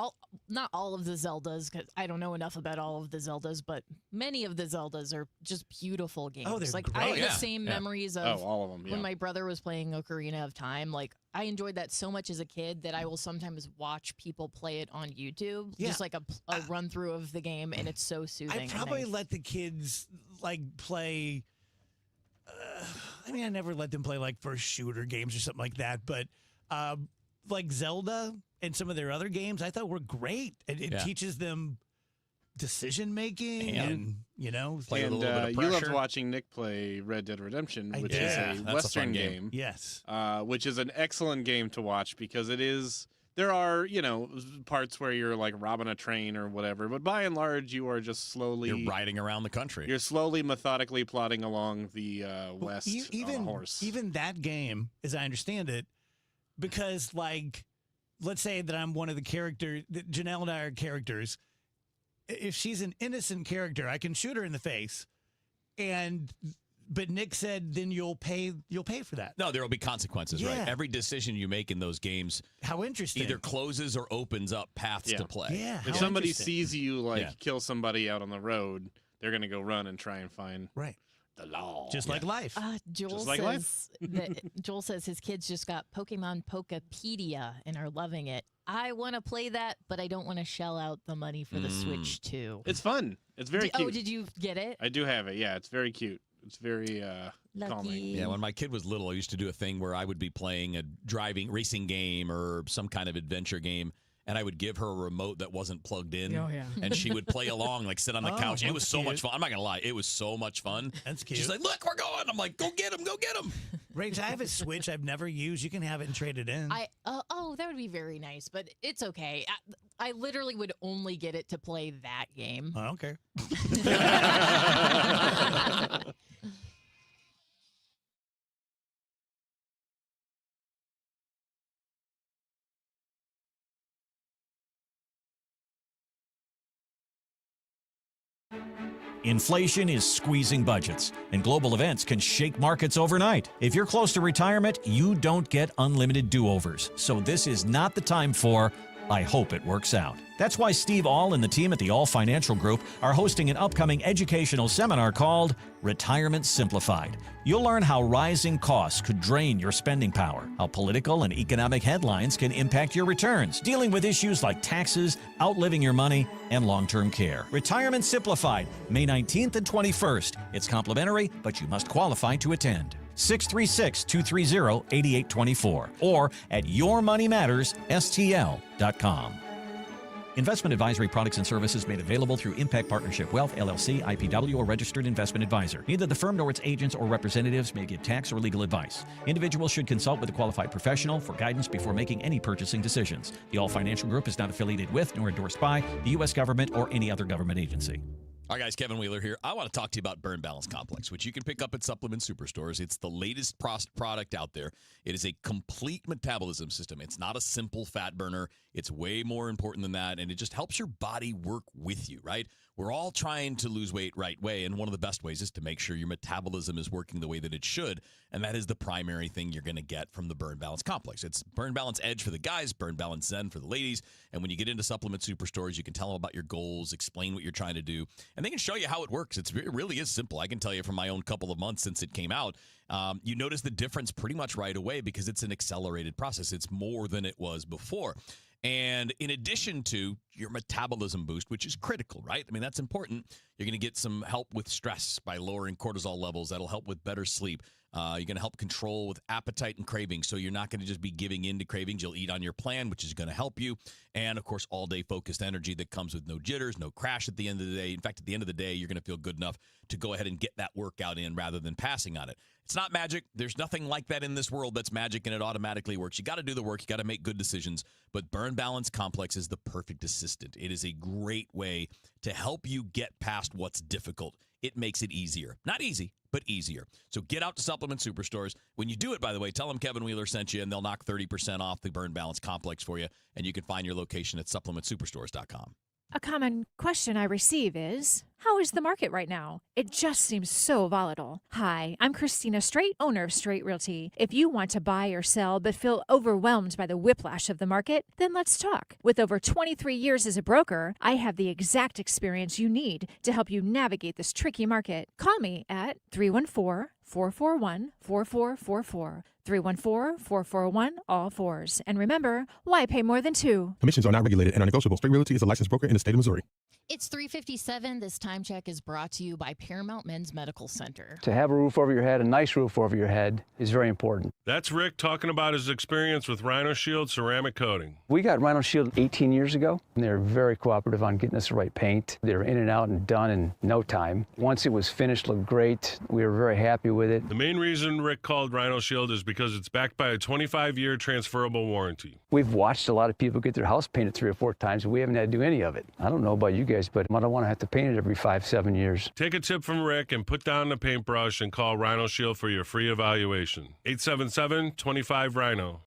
not all of the Zeldas, because I don't know enough about all of the Zeldas, but many of the Zeldas are just beautiful games. Oh, they're like great. I have Yeah. the same Yeah. memories of all of them. Yeah. when my brother was playing Ocarina of Time. Like I enjoyed that so much as a kid that I will sometimes watch people play it on YouTube, Yeah. just like a run through of the game, and it's so soothing. I and probably nice. let the kids like play. I mean, I never let them play like first shooter games or something like that. But like Zelda and some of their other games, I thought were great. It teaches them decision making, and you know, Play with a little bit of you loved pressure. watching Nick play Red Dead Redemption, I which did. is Yeah, a that's a Western fun game. game. Yes. Which is an excellent game to watch because it is. There are, parts where you're like robbing a train or whatever, but by and large, you are just slowly. You're riding around the country. You're slowly, methodically plodding along the west on a horse. Even that game, as I understand it, because like, let's say that I'm one of the characters, that Janelle and I are characters. If she's an innocent character, I can shoot her in the face, but Nick said, then you'll pay for that. No, there will be consequences, right? Yeah. Every decision you make in those games How interesting. either closes or opens up paths to play. Yeah. If how somebody interesting. sees you Yeah. kill somebody out on the road, they're gonna go run and try and find Right. the law. Just like life. Joel Just like says Joel says his kids just got Pokemon Pokepedia and are loving it. I want to play that, but I don't want to shell out the money for the Switch too. It's fun. It's very cute. Oh, did you get it? I do have it. Yeah, it's very cute. It's very calming. Yeah, when my kid was little, I used to do a thing where I would be playing a racing game or some kind of adventure game, and I would give her a remote that wasn't plugged in. Oh, yeah. And she would play along, like sit on the Oh, couch. It was that's so cute. much fun. I'm not going to lie. It was so much fun. That's cute. She's like, look, we're going. I'm like, go get him, go get him. Rach, I have a Switch I've never used. You can have it and trade it in. That would be very nice, but it's okay. I literally would only get it to play that game. I don't care. Inflation is squeezing budgets, and global events can shake markets overnight. If you're close to retirement, you don't get unlimited do-overs. So this is not the time for I hope it works out. That's why Steve All and the team at the All Financial Group are hosting an upcoming educational seminar called Retirement Simplified. You'll learn how rising costs could drain your spending power, how political and economic headlines can impact your returns, dealing with issues like taxes, outliving your money, and long-term care. Retirement Simplified, May 19th and 21st. It's complimentary, but you must qualify to attend. 636-230-8824 or at yourmoneymattersstl.com. Investment advisory products and services made available through Impact Partnership Wealth, LLC, IPW, or registered investment advisor. Neither the firm nor its agents or representatives may give tax or legal advice. Individuals should consult with a qualified professional for guidance before making any purchasing decisions. The All Financial Group is not affiliated with nor endorsed by the U.S. government or any other government agency. All right, guys, Kevin Wheeler here. I want to talk to you about Burn Balance Complex, which you can pick up at supplement superstores. It's the latest product out there. It is a complete metabolism system. It's not a simple fat burner. It's way more important than that, and it just helps your body work with you, right? We're all trying to lose weight right way, and one of the best ways is to make sure your metabolism is working the way that it should, and that is the primary thing you're going to get from the Burn Balance Complex. It's Burn Balance Edge for the guys, Burn Balance Zen for the ladies, and when you get into supplement superstores, you can tell them about your goals, explain what you're trying to do, and they can show you how it works. It really is simple. I can tell you from my own couple of months since it came out, you notice the difference pretty much right away because it's an accelerated process. It's more than it was before. And in addition to your metabolism boost, which is critical, right? I mean, that's important. You're going to get some help with stress by lowering cortisol levels. That'll help with better sleep. You're going to help control with appetite and cravings. So you're not going to just be giving in to cravings. You'll eat on your plan, which is going to help you. And, of course, all-day focused energy that comes with no jitters, no crash at the end of the day. In fact, at the end of the day, you're going to feel good enough to go ahead and get that workout in rather than passing on it. It's not magic. There's nothing like that in this world that's magic and it automatically works. You got to do the work. You got to make good decisions. But Burn Balance Complex is the perfect assistant. It is a great way to help you get past what's difficult. It makes it easier. Not easy, but easier. So get out to supplement superstores. When you do it, by the way, tell them Kevin Wheeler sent you, and they'll knock 30% off the Burn Balance Complex for you, and you can find your location at supplementsuperstores.com. A common question I receive is, how is the market right now? It just seems so volatile. Hi, I'm Christina Straight, owner of Straight Realty. If you want to buy or sell but feel overwhelmed by the whiplash of the market, then let's talk. With over 23 years as a broker, I have the exact experience you need to help you navigate this tricky market. Call me at 314-441-4444. 314-441-ALL-4s. And remember, why pay more than two? Commissions are not regulated and are negotiable. Straight Realty is a licensed broker in the state of Missouri. It's 3:57. This time check is brought to you by Paramount Men's Medical Center. To have a roof over your head, a nice roof over your head, is very important. That's Rick talking about his experience with Rhino Shield ceramic coating. We got Rhino Shield 18 years ago, and they're very cooperative on getting us the right paint. They're in and out and done in no time. Once it was finished, looked great. We were very happy with it. The main reason Rick called Rhino Shield is because it's backed by a 25-year transferable warranty. We've watched a lot of people get their house painted 3 or 4 times, and we haven't had to do any of it. I don't know about you guys, but I don't want to have to paint it every 5-7 years. Take a tip from Rick and put down the paintbrush and call Rhino Shield for your free evaluation. 877-25-RHINO.